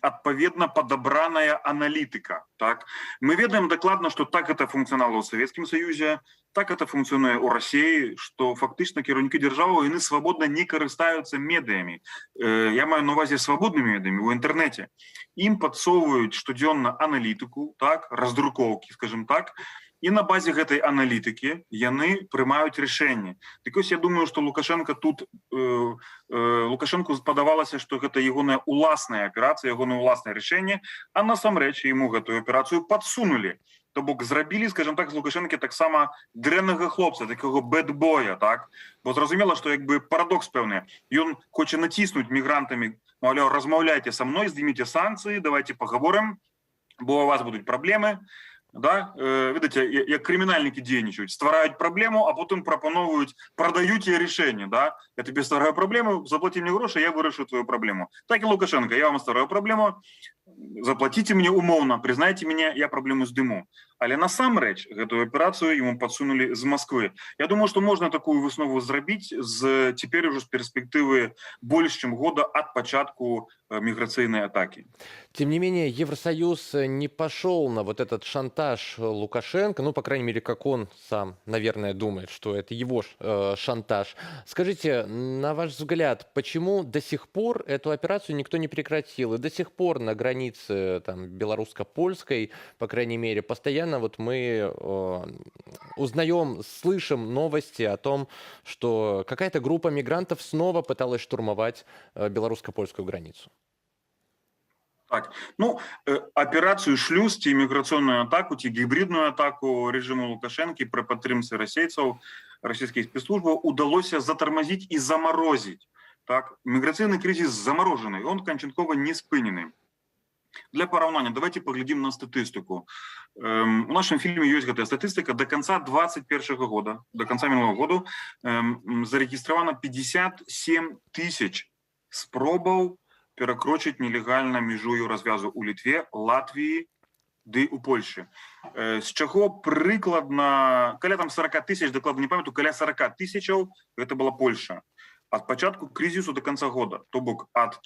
адпаведна падабраная аналітыка. Так? Мы ведаем дакладна, што так это функцыянала ў Савецкім Саюзе, так это функцыянуе ў Расіі, што фактычна кіраўнікі дзяржавы яны свабодна не карыстаюцца медыямі. Я маю на ўвазе свабоднымі медыямі ў інтэрнэце. Ім падсоўваюць штодзённа аналітыку, так, раздрукоўкі, скажем так, І на базе гэтай аналітыкі яны прымаюць рашэнні. Так вось я думаю, што Лукашенко тут Лукашенку падавалася, што гэта ягоная уласная аперацыя, ягонае уласнае рашэнне, а насамрэч яму гэтую аперацыю падсунулі. То бок зрабілі, скажем так, з Лукашэнкі таксама дрэннага хлопца, такога бэдбоя, так? Бо зразумела, што як бы парадокс пэўны. Ён хоча націснуць мігрантамі, маўляў, размаўляйте са мной, здыміце санкцыі, давайте паговорым, бо у вас будуць праблемы. Да? Видите, як крымінальнікі дзейнічаюць, ствараюць праблему, а потым прапановваюць, прадаюць яе рашэнне. Да? Я тебе ствараю праблему, заплаці мне грошы, я вырашу твою праблему. Так і Лукашенко, я вам ствараю праблему, заплаціце мне умоўна, прызнайце мяне, я праблему здыму. Але насамрэч гэтую аперацыю ему подсунули з Москвы. Я думаю, что можно такую выснову зрабіць з теперь уже з перспектывы больш чым года от початку миграционной атаки. Тем не менее, Евросоюз не пошел на вот этот шантаж Лукашенко, ну, по крайней мере, как он сам, наверное, думает, что это его шантаж. Скажите, на ваш взгляд, почему до сих пор эту операцию никто не прекратил? И до сих пор на границе там, белорусско-польской, по крайней мере, постоянно вот мы узнаем, слышим новости о том, что какая-то группа мигрантов снова пыталась штурмовать белорусско-польскую границу. Так, ну, операцию «Шлюз», ці міграцыйную атаку, ці гібридную атаку режиму Лукашенко при падтрымцы расейцаў, расійскіх спецслужбаў удалося затормозить и заморозить. Так, міграцыйны кризис замороженный, он канчаткова не спынены. Для параўнання давайте поглядим на статистику. У нашем фильме есть гэтая статистика. До конца 2021 года, до конца минулого года зарегистрировано 57 тысяч спробаў перакрочыць нелегальна мяжу развязу у Літве, Латвіі ды у Польшы. З чаго прыкладна каля там 40 тысяч, дакладна не памятаю, каля 40 тысячаў гэта была Польша. Ад пачатку кризису до конца года, то бок ад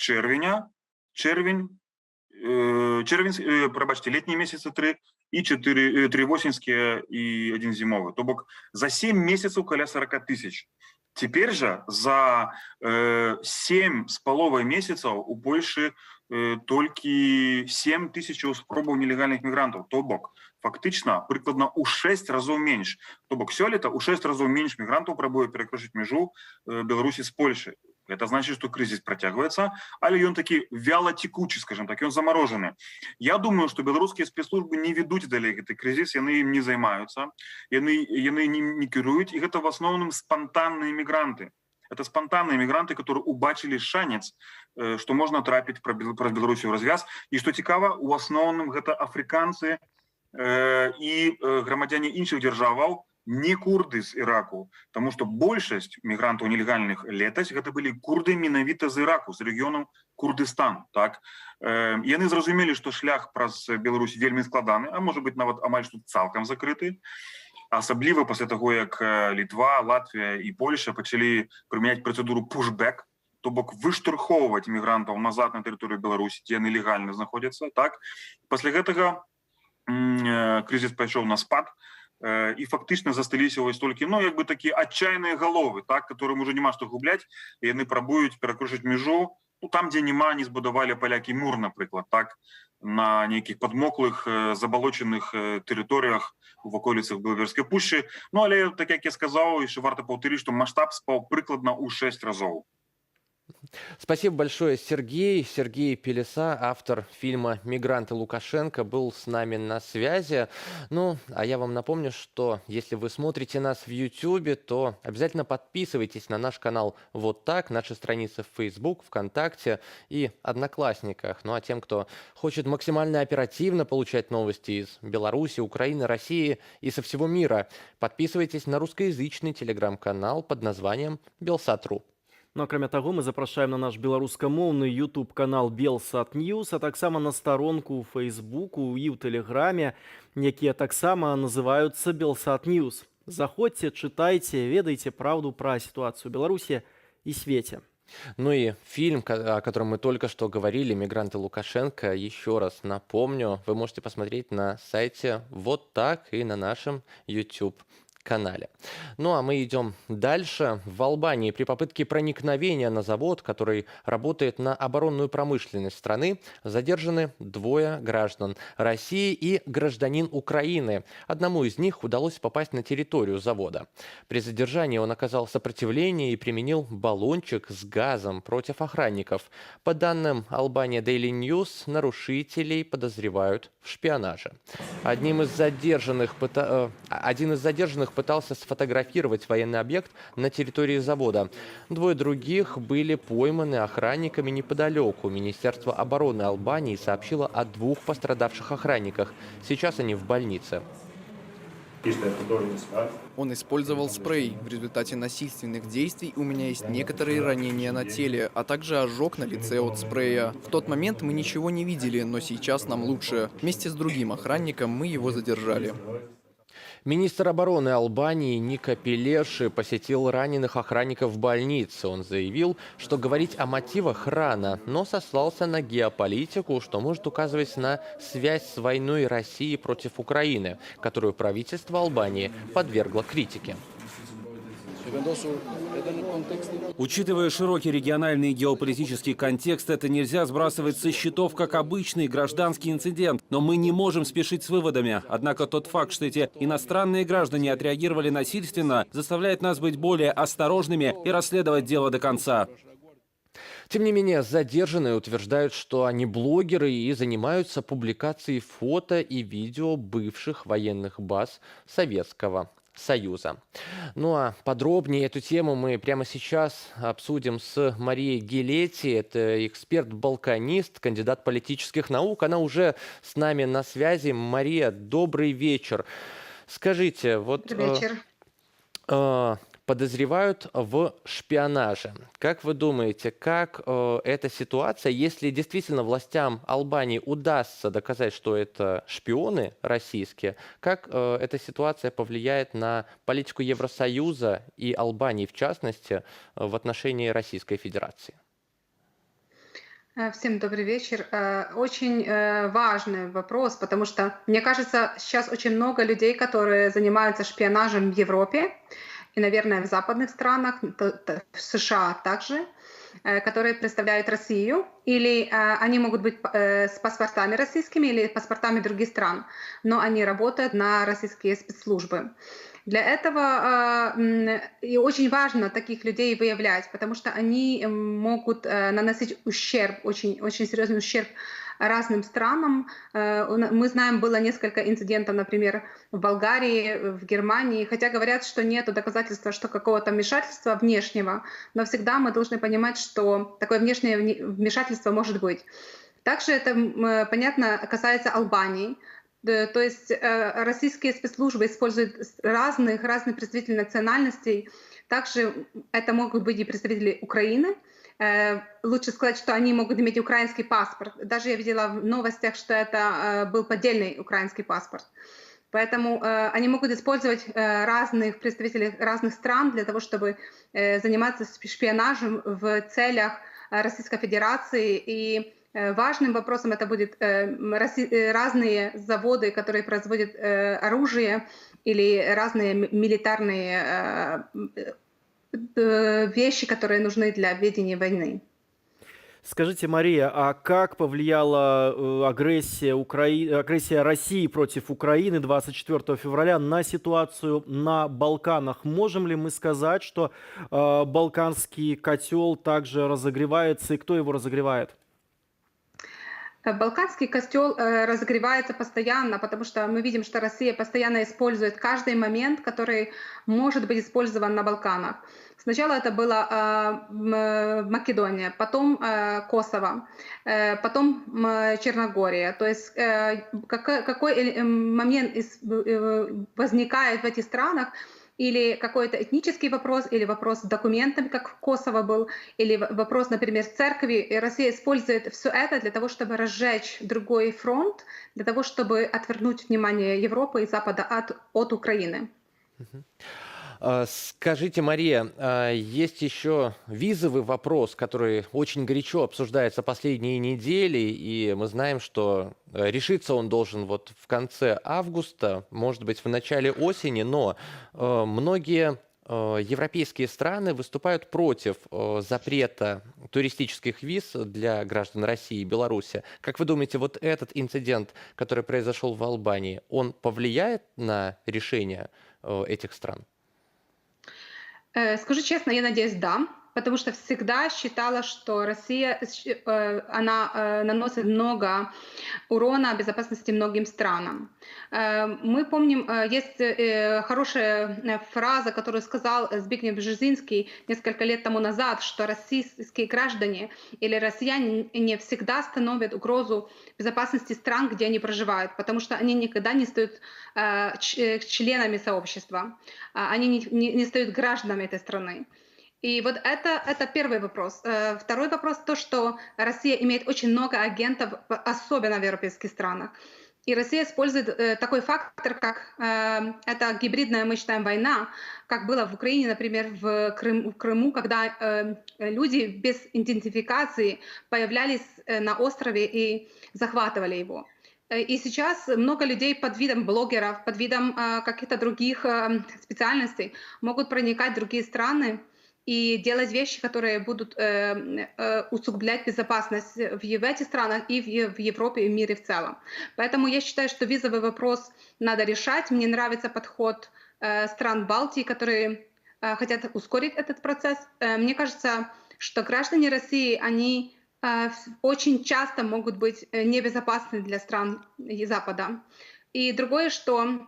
прабачце, летние месяцы 3 и 4, 3 восеньские и 1 зимовый. То бок за 7 месяцев каля 40 тысяч. Теперь же за 7,5 месяцев у Польши только 7 тысяч спробаў нелегальных мигрантов. То бок фактично прыкладна у 6 разоў меньше. То бок сёлета у 6 разоў меньше мигрантов пробуе перакрочыць мяжу Беларуси с Польшей. Это значит, что кризис протягивается, але он таки вялотекучий, скажем так, он замороженный. Я думаю, что белорусские спецслужбы не ведут далее этот кризис, яны им не займаются, яны не кируют, и это в основном спонтанные мигранты. Это спонтанные мигранты, которые убачили шанец, что можно трапить про Белоруссию в развяз. И что цікава, у основном это африканцы и громадяне іншых державаў, не курды з Іраку, тому што большасць мігрантаў нелегальных летась гэта былі курды менавіта з Іраку, з рэгіёнаў Курдыстан. Так? Яны зразумелі, што шлях праз Беларусь вельмі складаны, а можа быць нават амаль што цалкам закрыты. Асабліва пасля таго, як Літва, Латвія і Польша пачалі прымяняць працэдуру пушбэк, то бок выштурхоўваць мігрантаў назад на тэрыторыю Беларусі, дзе яны легальна знаходзяцца. Так? Пасля гэтага крызіс пайшоў на спад, и фактично засталіся вось толькі, ну, як бы такие отчаянные головы, так, которым уже нема што губляць, і яны прабуюць перакручыць мяжу, ну, там, дзе нема, не збудавалі палякі мур, напрыклад, так, на нейкіх падмоклых, забалочаных тэрыторыях у ваколіцах Белаверскай пушчы. Ну, але, так як я сказаў, яшчэ варта паўтарыць, што маштаб спаў прыкладна ў 6 разоў. Спасибо большое, Сергей. Сергей Пелеса, автор фильма «Мигранты Лукашенко», был с нами на связи. Ну, а я вам напомню, что если вы смотрите нас в YouTube, то обязательно подписывайтесь на наш канал «Вот так», наши страницы в Facebook, ВКонтакте и Одноклассниках. Ну, а тем, кто хочет максимально оперативно получать новости из Беларуси, Украины, России и со всего мира, подписывайтесь на русскоязычный телеграм-канал под названием «Белсат.ру». Ну, акрамя таго, мы запрашаем на наш беларускамоўны YouTube-канал Белсат Ньюс, а таксама на старонку ў Фейсбуку і ў Тэлеграме, якія таксама называюцца Белсат Ньюс. Заходзьце, чытайце, ведайце праўду пра сітуацыю ў Беларусі і свеце. Ну и фильм, о котором мы только что говорили, «Мигранты Лукашенко», еще раз напомню, вы можете посмотреть на сайте «Вот так» и на нашем YouTube канале. Ну а мы идем дальше. В Албании при попытке проникновения на завод, который работает на оборонную промышленность страны, задержаны 2 граждан России и гражданин Украины. Одному из них удалось попасть на территорию завода. При задержании он оказал сопротивление и применил баллончик с газом против охранников. По данным Albania Daily News, нарушителей подозревают в шпионаже. Один из задержанных пытался сфотографировать военный объект на территории завода. 2 других были пойманы охранниками неподалеку. Министерство обороны Албании сообщило о 2 пострадавших охранниках. Сейчас они в больнице. Он использовал спрей. В результате насильственных действий у меня есть некоторые ранения на теле, а также ожог на лице от спрея. В тот момент мы ничего не видели, но сейчас нам лучше. Вместе с другим охранником мы его задержали. Министр обороны Албании Ника Пелеши посетил раненых охранников в больнице. Он заявил, что говорить о мотивах рано, но сослался на геополитику, что может указывать на связь с войной России против Украины, которую правительство Албании подвергло критике. Учитывая широкий региональный и геополитический контекст, это нельзя сбрасывать со счетов как обычный гражданский инцидент. Но мы не можем спешить с выводами. Однако тот факт, что эти иностранные граждане отреагировали насильственно, заставляет нас быть более осторожными и расследовать дело до конца. Тем не менее, задержанные утверждают, что они блогеры и занимаются публикацией фото и видео бывших военных баз Советского Союза. Ну а подробнее эту тему мы прямо сейчас обсудим с Марией Гилетти. Это эксперт-балканист, кандидат политических наук. Она уже с нами на связи. Мария, добрый вечер. Скажите, вот... Добрый вечер. Подозревают в шпионаже. Как вы думаете, как эта ситуация, если действительно властям Албании удастся доказать, что это шпионы российские, как эта ситуация повлияет на политику Евросоюза и Албании, в частности, в отношении Российской Федерации? Всем добрый вечер. Очень важный вопрос, потому что, мне кажется, сейчас очень много людей, которые занимаются шпионажем в Европе, и, наверное, в западных странах, в США также, которые представляют Россию, или они могут быть с паспортами российскими или паспортами других стран, но они работают на российские спецслужбы. Для этого и очень важно таких людей выявлять, потому что они могут наносить ущерб, очень, очень серьезный ущерб разным странам. Мы знаем, было несколько инцидентов, например, в Болгарии, в Германии, хотя говорят, что нет доказательства, что какого-то вмешательства внешнего, но всегда мы должны понимать, что такое внешнее вмешательство может быть. Также это, понятно, касается Албании. То есть российские спецслужбы используют разных представителей национальностей. Также это могут быть и представители Украины. Лучше сказать, что они могут иметь украинский паспорт. Даже я видела в новостях, что это был поддельный украинский паспорт. Поэтому они могут использовать разных представителей разных стран для того, чтобы заниматься шпионажем в целях Российской Федерации. И важным вопросом это будет разные заводы, которые производят оружие, или разные милитарные вещи, которые нужны для ведения войны. Скажите, Мария, а как повлияла агрессия России против Украины 24 февраля на ситуацию на Балканах? Можем ли мы сказать, что балканский котел также разогревается, и кто его разогревает? Балканский котел разогревается постоянно, потому что мы видим, что Россия постоянно использует каждый момент, который может быть использован на Балканах. Сначала это была Македония, потом Косово, потом Черногория. То есть какой момент возникает в этих странах, или какой-то этнический вопрос, или вопрос с документами, как в Косово был, или вопрос, например, с церкви. И Россия использует все это для того, чтобы разжечь другой фронт, для того, чтобы отвернуть внимание Европы и Запада от Украины. Скажите, Мария, есть еще визовый вопрос, который очень горячо обсуждается последние недели, и мы знаем, что решиться он должен вот в конце августа, может быть, в начале осени, но многие европейские страны выступают против запрета туристических виз для граждан России и Беларуси. Как вы думаете, вот этот инцидент, который произошел в Албании, он повлияет на решение этих стран? Скажу честно, я надеюсь, да, потому что всегда считала, что Россия, она наносит много урона безопасности многим странам. Мы помним, есть хорошая фраза, которую сказал Збигнев Бжезинский несколько лет тому назад, что российские граждане или россияне не всегда становят угрозу безопасности стран, где они проживают, потому что они никогда не стают членами сообщества, они не стают гражданами этой страны. И вот это первый вопрос. Второй вопрос то, что Россия имеет очень много агентов, особенно в европейских странах. И Россия использует такой фактор, как это гибридная, мы считаем, война, как было в Украине, например, в Крыму, когда люди без идентификации появлялись на острове и захватывали его. И сейчас много людей под видом блогеров, под видом каких-то других специальностей могут проникать в другие страны и делать вещи, которые будут усугублять безопасность в этих странах и в Европе, и в мире в целом. Поэтому я считаю, что визовый вопрос надо решать. Мне нравится подход стран Балтии, которые хотят ускорить этот процесс. Мне кажется, что граждане России, они очень часто могут быть небезопасны для стран Запада. И другое, что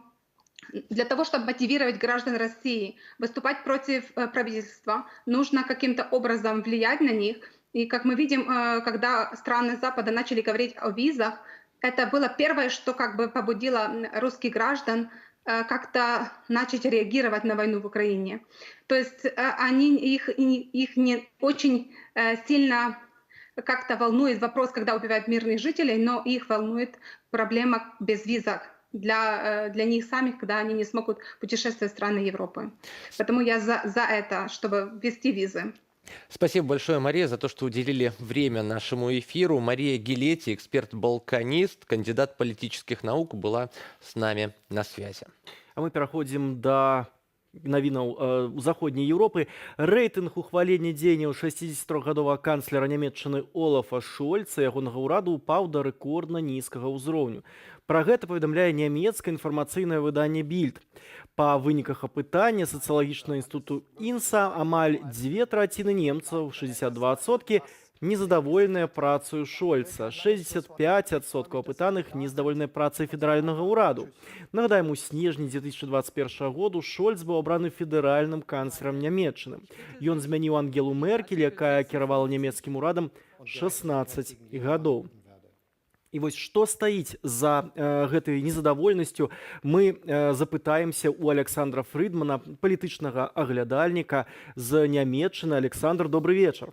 для того, чтобы мотивировать граждан России выступать против правительства, нужно каким-то образом влиять на них. И как мы видим, когда страны Запада начали говорить о визах, это было первое, что как бы побудило русских граждан как-то начать реагировать на войну в Украине. То есть их не очень сильно как-то волнует вопрос, когда убивают мирных жителей, но их волнует проблема без визов для них самих, когда они не смогут путешествовать в страны Европы. Поэтому я за это, чтобы ввести визы. Спасибо большое, Мария, за то, что уделили время нашему эфиру. Мария Гилети, эксперт-балканист, кандидат политических наук, была с нами на связи. А мы переходим до навінаў заходняй Еўропы. Рэйтынг ухвалення дзеянняў 63гадовага канцлера Нямецчыны Олафа Шольца ягонага ўраду упаў да рэкордна нізкага ўзроўню. Пра гэта паведамляе нямецкае інфармацыйнае выданне Більд. Па выніках апытання сацыялагічнага інстытуту Інса амаль 2/3 немцаў, 62%, незадаволеныя працаю Шольца, 65% апытаных незадаволеныя працай федэральнага ўраду. Нагадаем, у снежні 2021 году Шольц быў абраны федэральным канцлерам Нямецчыны. Ён змяніў Ангелу Меркель, якая кіравала нямецкім урадам 16 гадоў. І вось што стаіць за гэтай незадаволенасцю, мы запытаемся у Александра Фрыдмана, палітычнага аглядальніка з Нямецчыны. Александр, добрый вечар.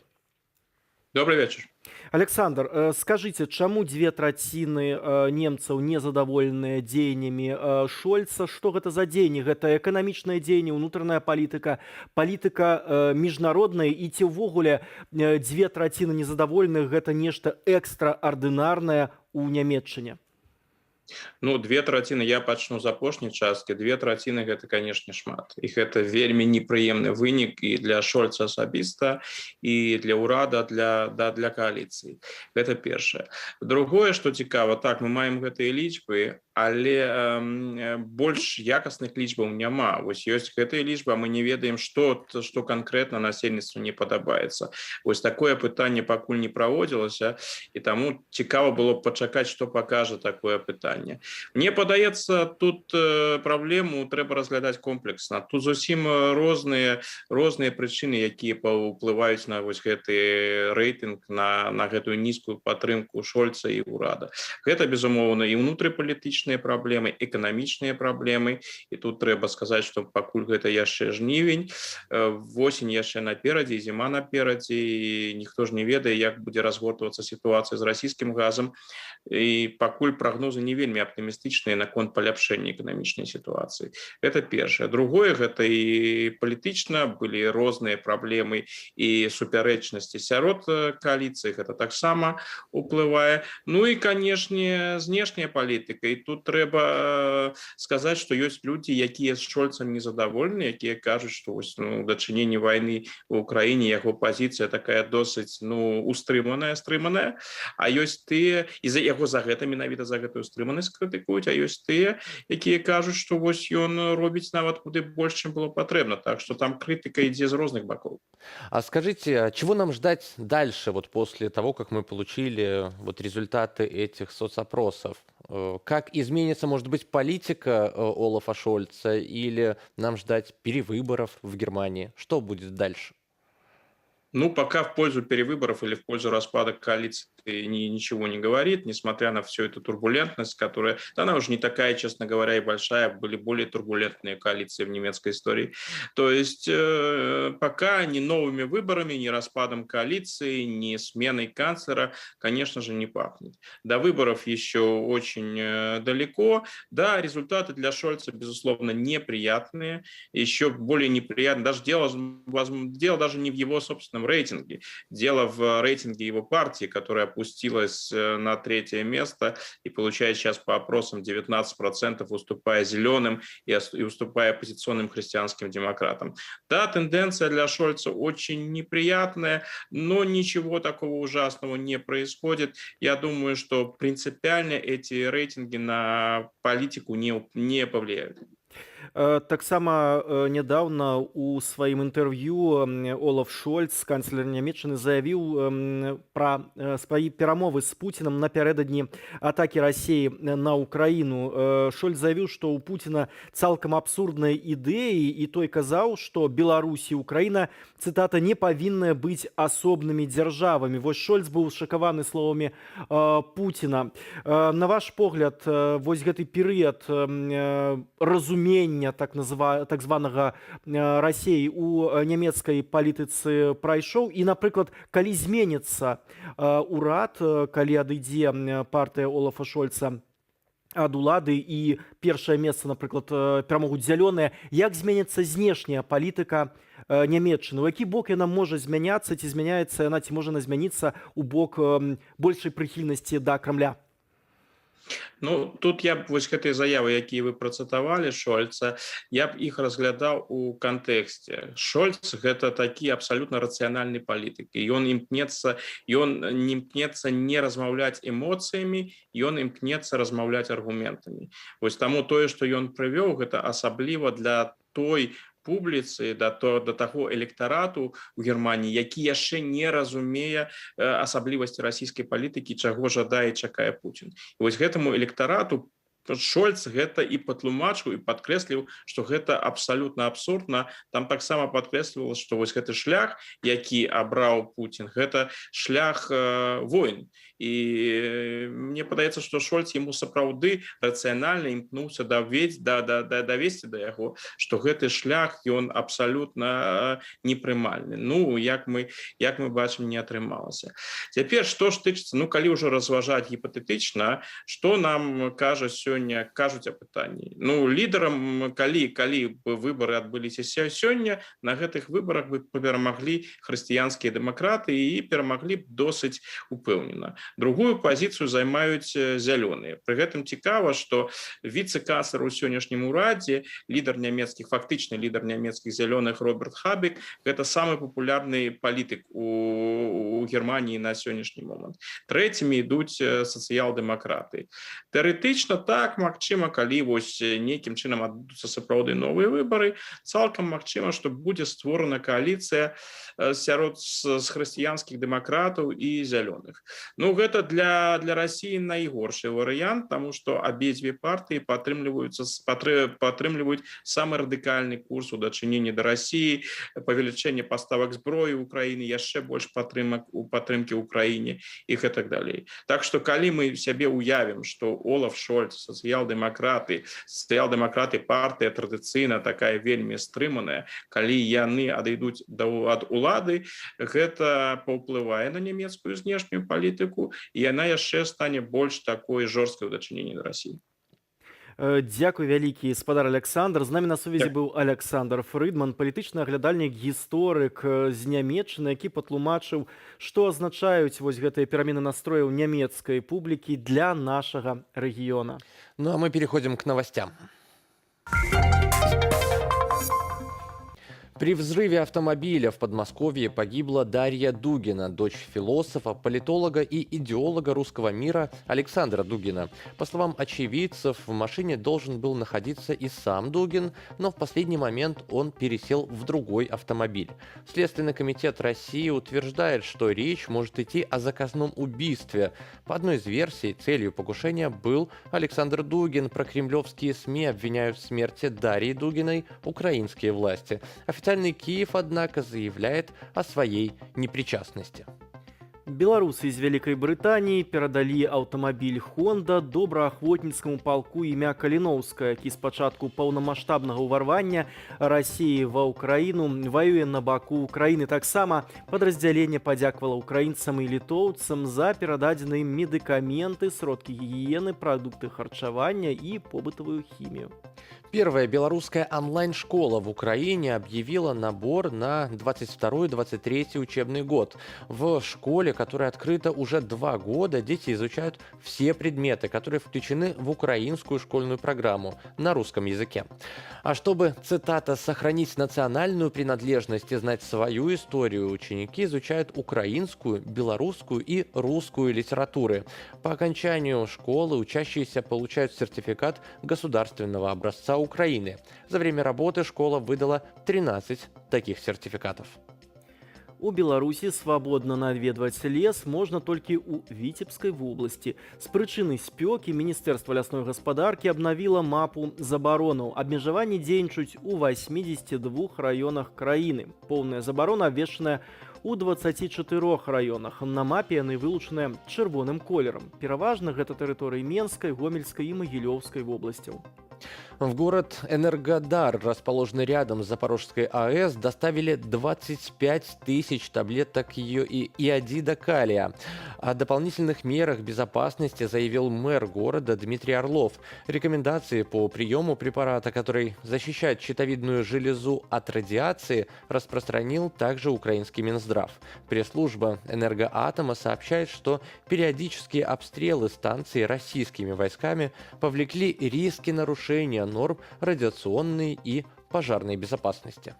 Добрый вечер. Александр, скажите, чаму 2/3 немцаў незадаволеныя дзеяннямі Шольца? Што гэта за дзеянні? Гэта эканамічнае дзеянне, унутраная палітыка, палітыка міжнародная, і ці ўвогуле 2/3 незадаволеных гэта нешта экстраардынарнае ў Нямецчыне? Ну, 2/3, я пачну з апошняй часткі, 2/3 гэта, канешне, шмат. І гэта вельмі непрыемны вынік і для Шольца асабіста, і для ўрада, для кааліцыі. Гэта першае. Другое, што цікава, так, мы маем гэтыя лічбы, але больш якасных лічбаў няма. Вось ёсць гэтыя лічбы, а мы не ведаем, што канкрэтна насельніцтву не падабаецца. Вось такое пытанне пакуль не праводзілася, і таму цікава было б пачакаць, што пакажа такое пытанне. Мне падаецца, тут праблему трэба разглядаць комплексна. Тут зусім розныя прычыны, якія паўплываюць на вось гэты рэйтынг, на гэтую нізкую падтрымку Шольца і ўрада. Гэта, безумоўна, і ўнутрыпалітычныя палітычныя праблемы, эканамічныя праблемы. І тут трэба сказаць, што пакуль гэта яшчэ жнівень, восень яшчэ наперадзе, зіма наперадзе, і ніхто ж не ведае, як будзе разгортвацца сітуацыя з расійскім газам. І пакуль прагнозы не вельмі аптымістычныя наконт паляпшэння эканамічнай сітуацыі. Гэта першае. Другое, гэта і палітычна былі розныя праблемы і супярэчнасці сярод кааліцыі, гэта таксама уплывае. Ну і, канешне, знешняя палітыка. І тут трэба сказаць, што ёсць людзі, якія з Шольцам незадаволены, якія кажуць, што вось, у дачыненні вайны ў Украіне яго пазіцыя такая досыць устрыманая, стрыманая, а ёсць тыя, і за яго за гэта, менавіта за гэтую стрыманасць крытыкуюць, а ёсць тыя, якія кажуць, што вось ён робіць нават куды больш, чым было патрэбна. Так что там критика идет с разных боков. А скажите, чего нам ждать дальше, вот после того, как мы получили вот результаты этих соцопросов? Как изменится, может быть, политика Олафа Шольца, или нам ждать перевыборов в Германии? Что будет дальше? Ну, пока в пользу перевыборов или в пользу распада коалиции ничего не говорит, несмотря на всю эту турбулентность, которая, она уже не такая, честно говоря, и большая, были более турбулентные коалиции в немецкой истории. То есть пока ни новыми выборами, ни распадом коалиции, ни сменой канцлера, конечно же, не пахнет. До выборов еще очень далеко. Да, результаты для Шольца, безусловно, неприятные, еще более неприятные. Даже дело даже не в его собственном рейтинге. Дело в рейтинге его партии, которая опустилась на 3-е место и получает сейчас по опросам 19%, уступая зеленым и уступая оппозиционным христианским демократам. Да, тенденция для Шольца очень неприятная, но ничего такого ужасного не происходит. Я думаю, что принципиально эти рейтинги на политику не повлияют. Таксама нядаўна у сваім інтэрв'ю Олаф Шольц, канцлер Нямецчыны, заявіў пра свае перамовы з Пуцінам напярэдадні атакі Расіі на Украіну. Шольц заявіў, што ў Пуціна цалкам абсурдныя ідэі, і той казаў, што Беларусь і Украіна, цытата, не павінны быць асобнымі дзяржавамі. Вось Шольц быў шакаваны словамі Пуціна. На ваш погляд, вось гэты перыяд разумення так званага Расіі у нямецкай палітыцы прайшоў, і, напрыклад, калі зменіцца урад, калі адыдзе партыя Олафа Шольца ад улады і першае месца, напрыклад, перамогуць зялёныя, як зменіцца знешняя палітыка Нямецчыны? У які бок яна можа змяняцца, ці змяняецца яна, ці можа змяніцца ў бок большай прыхільнасці да Крамля? Ну, тут я б вось гэтыя заявы, якія вы працытавалі Шольца, я б іх разглядаў у кантэксце. Шольц гэта такі абсалютна рацыянальны палітык, і ён імкнецца не размаўляць эмоцыямі, ён імкнецца размаўляць аргументамі. Вось таму тое, што ён прывёў, гэта асабліва для той публіцы, да таго электарату ў Германіі, які яшчэ не разумее асаблівасці расійскай палітыкі, чаго жадае і чакае Пуцін. І вось гэтаму электарату Шольц гэта і патлумачыў, і падкрэсліў, што гэта абсалютна абсурдна. Там таксама падкрэслівалася, што вось гэты шлях, які абраў Пуцін, гэта шлях войн. І мне падаецца, што Шольц яму сапраўды рацыянальна імкнуўся давесці да яго, што гэты шлях ён абсалютна непрымальны. Ну, як мы бачым, не атрымалася. Цяпер, што ж тычыцца, ну, калі ўжо разважаць гіпатэтычна, што нам кажуць о пытанні? Ну, лідарам, калі бы выбары адбыліся сёння, на гэтых выбарах бы перамаглі хрысціянскія дэмакраты і перамаглі б досыць упэўнена. Другую пазіцыю займаюць зялёныя. Пры гэтым цікава, што віцэ-канцлер у сённяшнім урадзе, фактычны лідар нямецкіх зялёных Роберт Хабек, гэта самы папулярны палітык у Германіі на сённяшні момант. Трэцімі ідуць сацыял-дэмакраты. Тэарэтычна так, магчыма, калі вось нейкім чынам адбудуцца сапраўды новыя выбары, цалкам магчыма, што будзе створана кааліцыя з хрысціянскіх дэмакратаў і зялёных. Ну, гэта для Расіі найгоршы варыянт, таму што абедзве партыі падтрымліваюць самы радыкальны курс у дачыненні да Расіі, павелічэнне паставак зброі ў Украіне, яшчэ больш падтрымкі ў Украіне і гэтак далей. Так што калі мы сябе уявім, што Олаф Шольц сацыял-дэмакраты. Сацыял-дэмакраты партыя традыцыйна такая вельмі стрыманая. Калі яны адыдуць ад улады, гэта паўплывае на нямецкую знешнюю палітыку, і яна яшчэ стане больш такой жорсткай у дачыненні да Расіі. Дякую вялікі, спадар Александр. З намі на сувязі быў Александр Фрыдман, палітычны аглядальнік, гісторык з Нямеччыны, які патлумачыў, што азначаюць вось гэтыя перамены настрояў нямецкай публікі для нашага рэгіёна. Ну а мы переходим к новостям. При взрыве автомобиля в Подмосковье погибла Дарья Дугина, дочь философа, политолога и идеолога русского мира Александра Дугина. По словам очевидцев, в машине должен был находиться и сам Дугин, но в последний момент он пересел в другой автомобиль. Следственный комитет России утверждает, что речь может идти о заказном убийстве. По одной из версий, целью покушения был Александр Дугин. Прокремлевские СМИ обвиняют в смерти Дарьи Дугиной украинские власти. Официальный Киев, однако, заявляет о своей непричастности. Беларусы из Великой Британии перадалі аўтамабіль Honda добраахвотніцкаму палку імя Каліноўская, які з пачатку паўнамаштабнага ўварвання Расіі ва Ўкраіну ваюе на баку Украіны. Таксама падраздзяленне падзякавала украінцам і літоўцам за перададзеныя ім медыкаменты, сродкі гігіены, прадукты харчавання і побытавую хімію. Первая белорусская онлайн-школа в Украине объявила набор на 22-23 учебный год. В школе, которая открыта уже 2 года, дети изучают все предметы, которые включены в украинскую школьную программу на русском языке. А чтобы, цитата, «сохранить национальную принадлежность и знать свою историю», ученики изучают украинскую, белорусскую и русскую литературы. По окончанию школы учащиеся получают сертификат государственного образца Украины. За время работы школа выдала 13 таких сертификатов. У Беларусі свабодна наведваць лес можна толькі ў Віцебскай вобласці. З прычыны спёкі Міністэрства лясной гаспадаркі абнавіла мапу забаронаў. Абмежаванні дзейнічаюць у 82 раёнах краіны. Поўная забарона абвешчаная у 24 раёнах. На мапе яны вылучаныя чырвоным колерам. Пераважна гэта тэрыторыі Менскай, Гомельскай і Магілёўскай вобласцяў. В город Энергодар, расположенный рядом с Запорожской АЭС, доставили 25 тысяч таблеток иодида калия. О дополнительных мерах безопасности заявил мэр города Дмитрий Орлов. Рекомендации по приему препарата, который защищает щитовидную железу от радиации, распространил также украинский Минздрав. Пресс-служба Энергоатома сообщает, что периодические обстрелы станции российскими войсками повлекли риски нарушения норм радиационной и пожарной безопасности.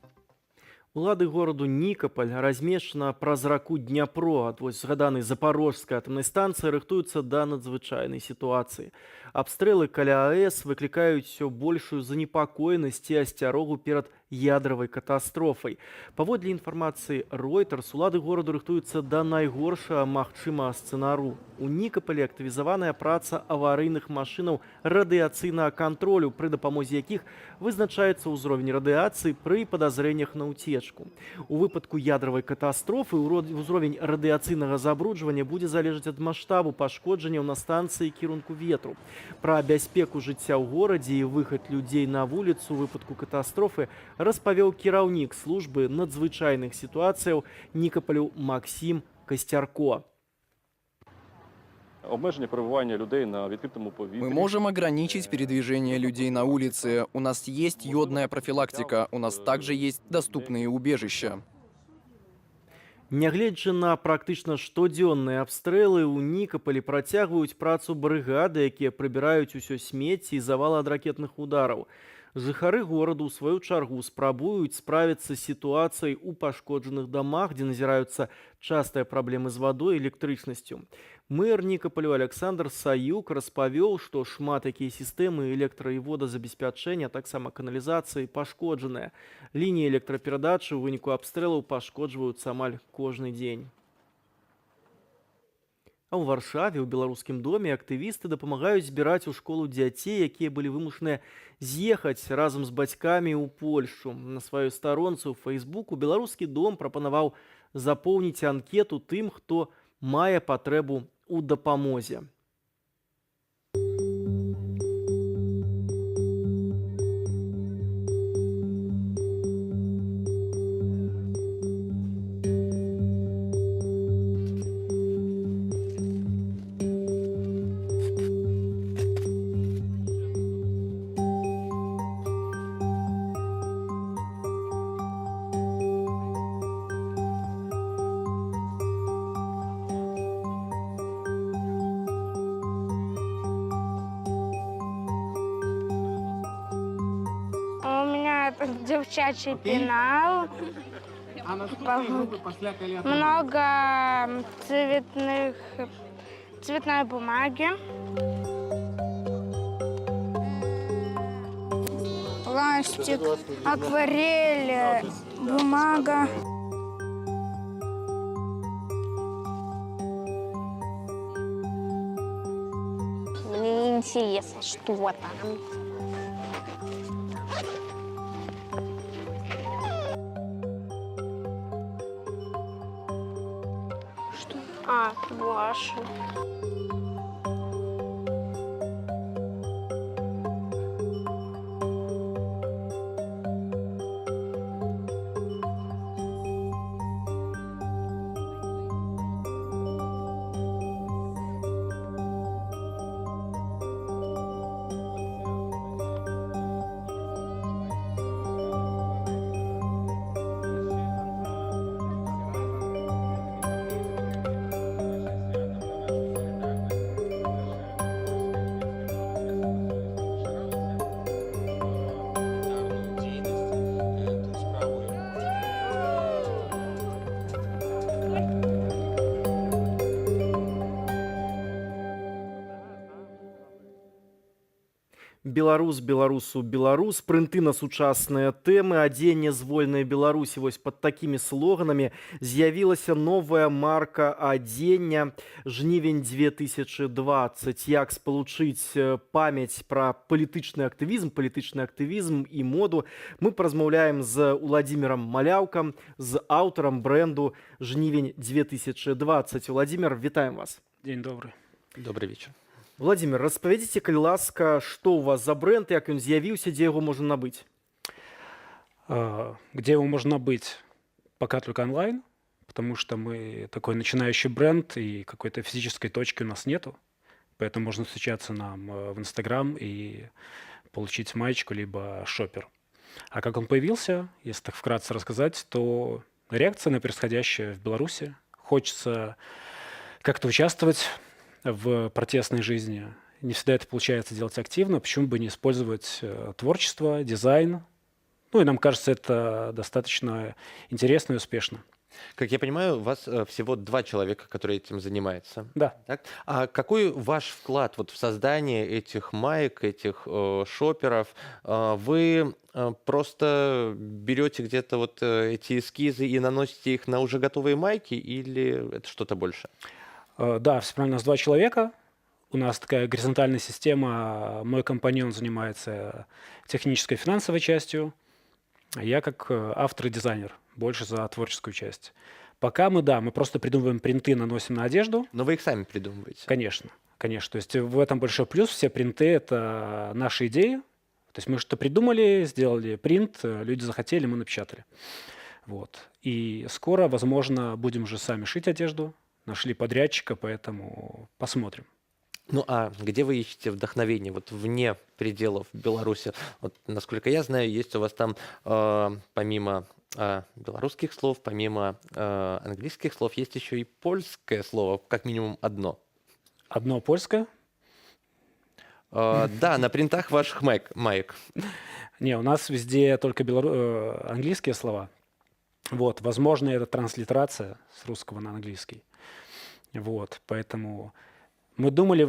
Улады гораду Нікапаль размешчана праз раку Дняпро. Ад вось згаданай запорожскай атамнай станцыі рыхтуюцца да надзвычайнай сітуацыі. Абстрэлы каля АЭС выклікаюць усё большую занепакоенасць і асцярогу перад ядравай катастрофай. Паводле інфармацыі Reuters, улады гораду рыхтуюцца да найгоршага магчымага сцэнару. У Нікапалі актывізаваная праца аварыйных машынаў радыяцыйнага кантролю, пры дапамозе якіх вызначаецца ўзровень радыяцыі пры падазрэннях на ўцечку. У выпадку ядравай катастрофы ўзровень радыяцыйнага забруджвання будзе залежаць ад маштабу пашкоджанняў на станцыі кірунку ветру. Пра бяспеку жыцця ў горадзе і выхад людзей на вуліцу ў выпадку катастрофы распавёў кіраўнік службы надзвычайных сітуацыяў Нікапалю Максім Касцярко. Обмеження перебування людей на відкритому повітрі. Мы можем ограничить передвижение людей на улице. У нас есть йодная профилактика. У нас также есть доступные убежища. Нягледзячы на практычна штодзённыя абстрэлы, у Нікапалі працягваюць працу брыгады, якія прыбіраюць усё смецце і завалы ад ракетных удараў. Жыхары гораду, у сваю чаргу, спрабуюць справіцца з сітуацыяй у пашкоджаных дамах, дзе назіраюцца частыя праблемы з вадой і электрычнасцю. Мэр Нікапалю Александр Саюк распавёў, што шмат якія сістэмы электра- і водазабеспячэння, таксама каналізацыі, пашкоджаныя. Лініі электраперадачы ў выніку абстрэлаў пашкоджваюцца амаль кожны дзень. А ў Варшаве, у беларускім доме, актывісты дапамагаюць збіраць у школу дзяцей, якія былі вымушаныя з'ехаць разам з бацькамі ў Польшчу. На сваёй старонцы ў Фейсбуку беларускі дом прапанаваў запоўніць анкету тым, хто мае патрэбу ў дапамозе. девчачий пенал, много цветной бумаги, пластик, акварель, бумага. Мне интересно, что там. Что? А, ваши. Беларус беларусу беларус, прынты на сучасныя тэмы, адзенне з вольнай Беларусі. Вось пад такімі слоганамі з'явілася новая марка адзення жнівень 2020. Як спалучыць памяць пра палітычны актывізм і моду, мы паразмаўляем з Уладзімірам Маляўкам, з аўтарам бренду жнівень 2020. Владимир, вітаем вас. День добрый. Добрый вечер. Владимир, распавядзіце, калі ласка, што ў вас за бренд, як ён з'явіўся, дзе яго можна набыць? Где его можно набыть? Пока только онлайн, потому что мы такой начинающий бренд, и какой-то физической точки у нас нету. Поэтому можно встречаться нам в Инстаграм и получить маечку, либо шопер. А как он появился, если так вкратце рассказать, то реакция на происходящее в Беларуси. Хочется как-то участвовать в протестной жизни. Не всегда это получается делать активно. Почему бы не использовать творчество, дизайн? Ну и нам кажется, это достаточно интересно и успешно. Как я понимаю, у вас всего 2 человека, которые этим занимаются. Да. Так? А какой ваш вклад вот в создание этих маек, этих шоперов? Вы просто берете где-то вот эти эскизы и наносите их на уже готовые майки, или это что-то больше? Да, все правильно, у нас 2 человека. У нас такая горизонтальная система. Мой компаньон занимается технической и финансовой частью, а я как автор и дизайнер, больше за творческую часть. Пока мы просто придумываем принты, наносим на одежду. Но вы их сами придумываете? Конечно, конечно. То есть в этом большой плюс. Все принты — это наши идеи. То есть мы что-то придумали, сделали принт, люди захотели, мы напечатали. Вот. И скоро, возможно, будем уже сами шить одежду. Нашли подрядчика, поэтому посмотрим. Ну а где вы ищете вдохновение вот вне пределов Беларуси? Вот, насколько я знаю, есть у вас там помимо белорусских слов, помимо английских слов, есть еще и польское слово, как минимум одно. Одно польское? Да, на принтах ваших маек. Не, у нас везде только английские слова. Вот, возможно, это транслитерация с русского на английский. Вот, поэтому мы думали,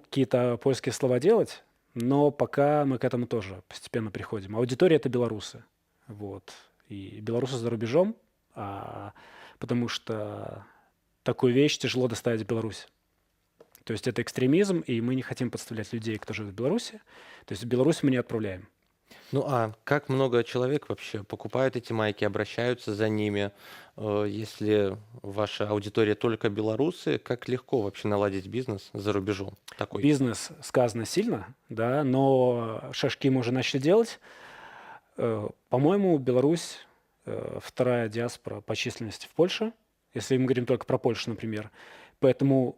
какие-то польские слова делать, но пока мы к этому тоже постепенно приходим. Аудитория — это белорусы. Вот. И белорусы за рубежом, потому что такую вещь тяжело доставить в Беларусь. То есть это экстремизм, и мы не хотим подставлять людей, кто живет в Беларуси. То есть в Беларусь мы не отправляем. Ну а как много человек вообще покупают эти майки, обращаются за ними? Если ваша аудитория только белорусы, как легко вообще наладить бизнес за рубежом? Такой? Бизнес сказано сильно, да, но шажки мы уже начали делать. По-моему, Беларусь вторая диаспора по численности в Польше, если мы говорим только про Польшу, например. Поэтому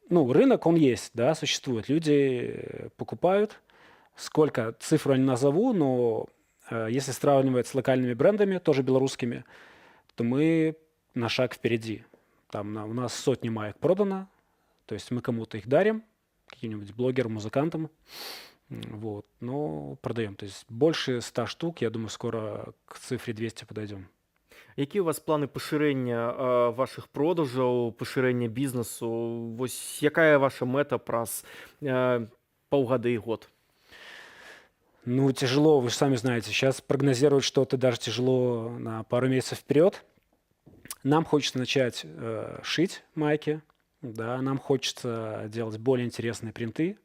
рынок, он есть, да, существует. Люди покупают. Сколько, цифру не назову, но если сравнивать с локальными брендами, тоже белорусскими, то мы на шаг впереди. Там у нас сотни маек продано, то есть мы кому-то их дарим, каким-нибудь блогерам, музыкантам. Вот, но продаем. То есть больше 100 штук, я думаю, скоро к цифре 200 подойдем. Які у вас планы пашырэння вашых продажаў, пашырэння бізнесу? Вось якая ваша мэта праз паўгады і год? Ну, тяжело, вы же сами знаете. Сейчас прогнозировать что-то даже тяжело на пару месяцев вперед. Нам хочется начать шить майки, да, нам хочется делать более интересные принты,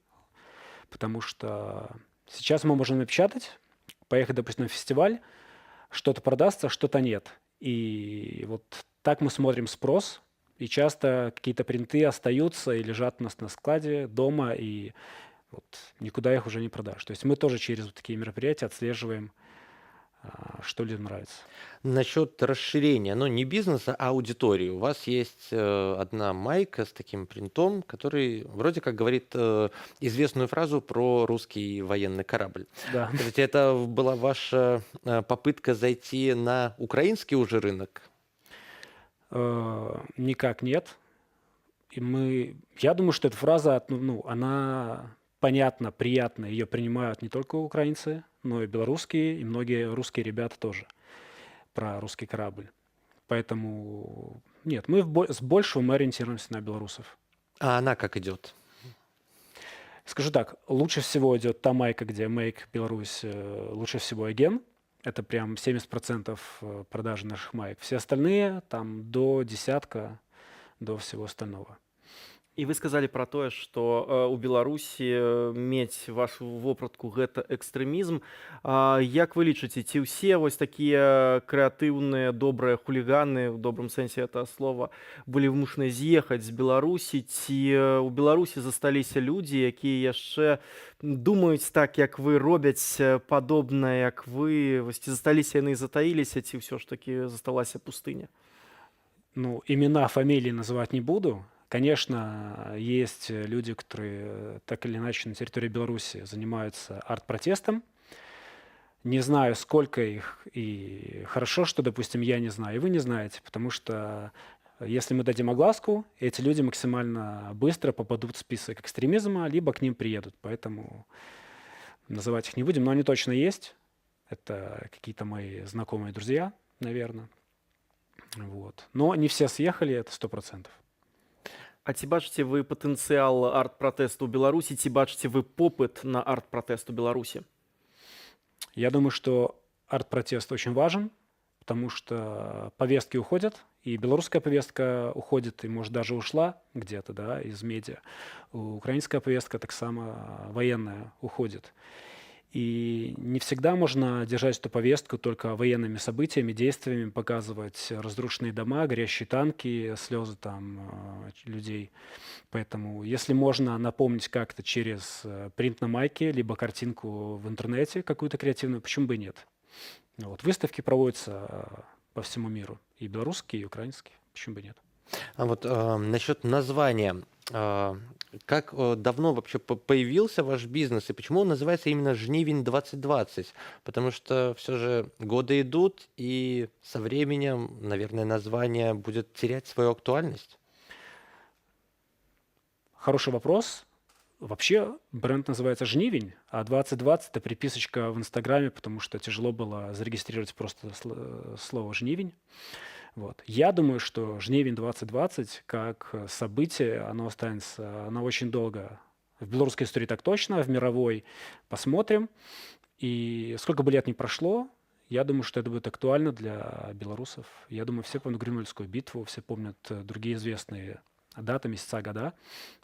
потому что сейчас мы можем напечатать, поехать, допустим, на фестиваль, что-то продастся, что-то нет. И вот так мы смотрим спрос, и часто какие-то принты остаются и лежат у нас на складе дома, и вот никуда их уже не продашь. То есть мы тоже через вот такие мероприятия отслеживаем, что людям нравится. Насчет расширения, но не бизнеса, а аудитории. У вас есть одна майка с таким принтом, который вроде как говорит известную фразу про русский военный корабль. Да. Скажите, это была ваша попытка зайти на украинский уже рынок? Никак нет. Я думаю, что эта фраза, она понятна, приятна. Ее принимают не только украинцы, но и белорусские, и многие русские ребята тоже про русский корабль. Поэтому нет, мы с большего мы ориентируемся на белорусов. А она как идет? Скажу так, лучше всего идет та майка, где Make Беларусь, лучше всего Again. Это прям 70% продажи наших маек. Все остальные там до десятка, до всего остального. І вы сказалі пра тое, што у Беларусі мець вашу вопратку гэта экстрэмізм. Як вы лічыце, ці ўсе вось такія крэатыўныя добрыя хуліганы, у добрым сэнсе этого слова, былі вымушаны з'ехаць з Беларусі, ці у Беларусі засталіся людзі, якія яшчэ думаюць так, як вы, робяць падобна, як вы, вось ці засталіся яны і затаіліся, ці ўсё ж такі засталася пустыня? Ну, имена, фамилии называть не буду. Конечно, есть люди, которые так или иначе на территории Беларуси занимаются арт-протестом. Не знаю, сколько их, и хорошо, что, допустим, я не знаю, и вы не знаете, потому что если мы дадим огласку, эти люди максимально быстро попадут в список экстремизма, либо к ним приедут. Поэтому называть их не будем, но они точно есть. Это какие-то мои знакомые друзья, наверное. Вот. Но не все съехали, это 100%. А ці бачыце вы патэнцыял арт-пратэсту ў Беларусі, ці бачыце вы попыт на арт-пратэст у Беларуси? Я думаю, что арт-протест очень важен, потому что повестки уходят, и белорусская повестка уходит, и, может, даже ушла где-то, да, из медиа. Украинская повестка так само военная уходит. И не всегда можно держать эту повестку только военными событиями, действиями, показывать разрушенные дома, горящие танки, слезы там людей. Поэтому, если можно напомнить как-то через принт на майке, либо картинку в интернете какую-то креативную, почему бы и нет? Вот. Выставки проводятся по всему миру, и белорусские, и украинские, почему бы и нет? А вот насчет названия. Как давно вообще появился ваш бизнес и почему он называется именно «Жнивень 2020»? Потому что все же годы идут, и со временем, наверное, название будет терять свою актуальность. Хороший вопрос. Вообще бренд называется «Жнивень», а 2020 — это приписочка в Инстаграме, потому что тяжело было зарегистрировать просто слово «Жнивень». Вот. Я думаю, что «Жнивень 2020» как событие, оно останется, оно очень долго. В белорусской истории так точно, в мировой посмотрим. И сколько бы лет ни прошло, я думаю, что это будет актуально для белорусов. Я думаю, все помнят Грюнвальдскую битву, все помнят другие известные даты, месяца, года.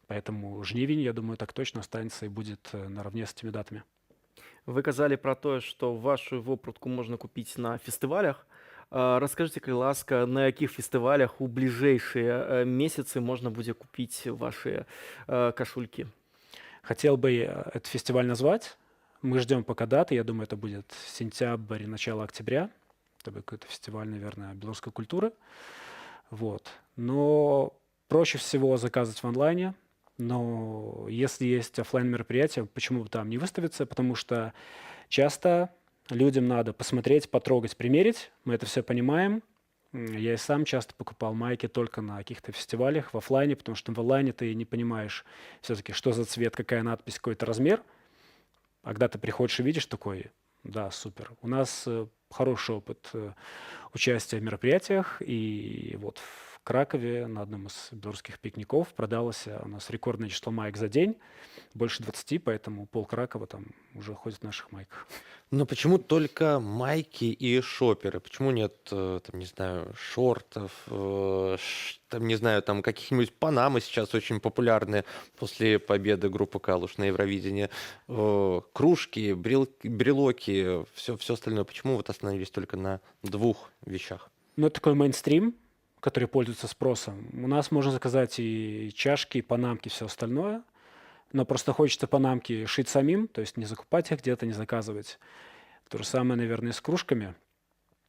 Поэтому «Жнивень», я думаю, так точно останется и будет наравне с этими датами. Вы казали про то, что вашу вопратку можно купить на фестивалях. Расскажите, калі ласка, на якіх фестивалях у ближайшие месяцы можно будет купить ваши кошельки? Хотел бы этот фестиваль назвать. Мы ждем пока даты. Я думаю, это будет сентябрь, начало октября. Это будет какой-то фестиваль, наверное, белорусской культуры. Вот. Но проще всего заказывать в онлайне. Но если есть офлайн мероприятие, почему бы там не выставиться? Потому что часто людям надо посмотреть, потрогать, примерить. Мы это все понимаем. Я и сам часто покупал майки только на каких-то фестивалях в офлайне, потому что в онлайне ты не понимаешь все-таки, что за цвет, какая надпись, какой-то размер. А когда ты приходишь и видишь такой, да, супер. У нас хороший опыт участия в мероприятиях, и вот в Кракове на одном из белорусских пикников продалось у нас рекордное число маек за день, больше 20, поэтому пол Кракова там уже ходит в наших майках. Но почему только майки и шоперы? Почему нет, там, не знаю, шортов, там, не знаю, там каких-нибудь панамы сейчас очень популярны после победы группы «Калуш» на Евровидении, кружки, брелоки, все остальное. Почему вот остановились только на 2 вещах? Ну, это такой мейнстрим, который пользуется спросом. У нас можно заказать и чашки, и панамки, все остальное. Но просто хочется панамки шить самим, то есть не закупать их где-то, не заказывать. То же самое, наверное, с кружками.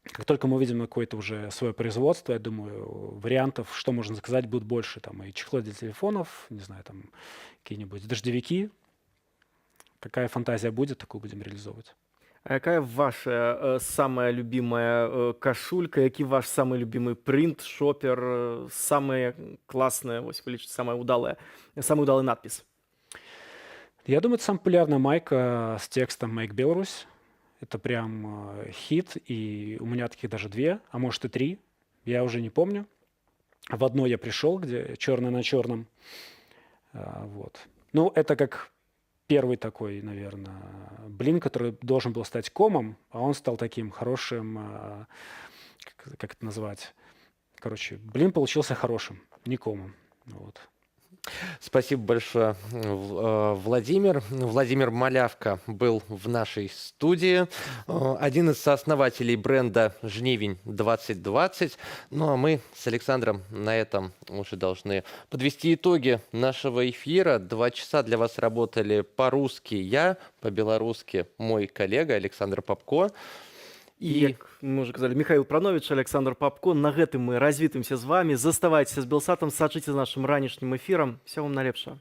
Как только мы увидим какое-то уже свое производство, я думаю, вариантов, что можно заказать, будет больше. Там и чехлы для телефонов, не знаю, там какие-нибудь дождевики. Какая фантазия будет, такую будем реализовывать. А какая ваша самая любимая кашулька, який ваш самый любимый принт, шопер, самое классное, самое удалый надпись? Я думаю, это самая популярная майка с текстом «Make Belarus». Это прям хит, и у меня таких даже 2, а может и 3. Я уже не помню. В одной я пришел, где черное на черном. Вот. Ну, это как первый такой, наверное, блин, который должен был стать комом, а он стал таким хорошим, как это назвать? Короче, блин получился хорошим, не комом. Вот. Спасибо большое, Владимир. Владимир Малявка был в нашей студии, один из сооснователей бренда «Жнивень 2020». Ну а мы с Александром на этом уже должны подвести итоги нашего эфира. 2 часа для вас работали по-русски я, по-белорусски мой коллега Александр Попко. І, як мы уже казали, Михаил Пранович, Александр Попко. На гэтым мы развітымся з вами. Заставайтеся з Белсатом, сачыце за нашим ранішнім эфірам. Всего вам найлепшага.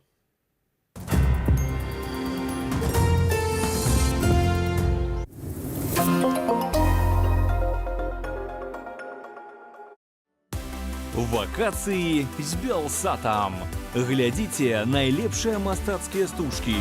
Вакацыі з Белсатам. Глядзіце найлепшыя мастацкія стужкі.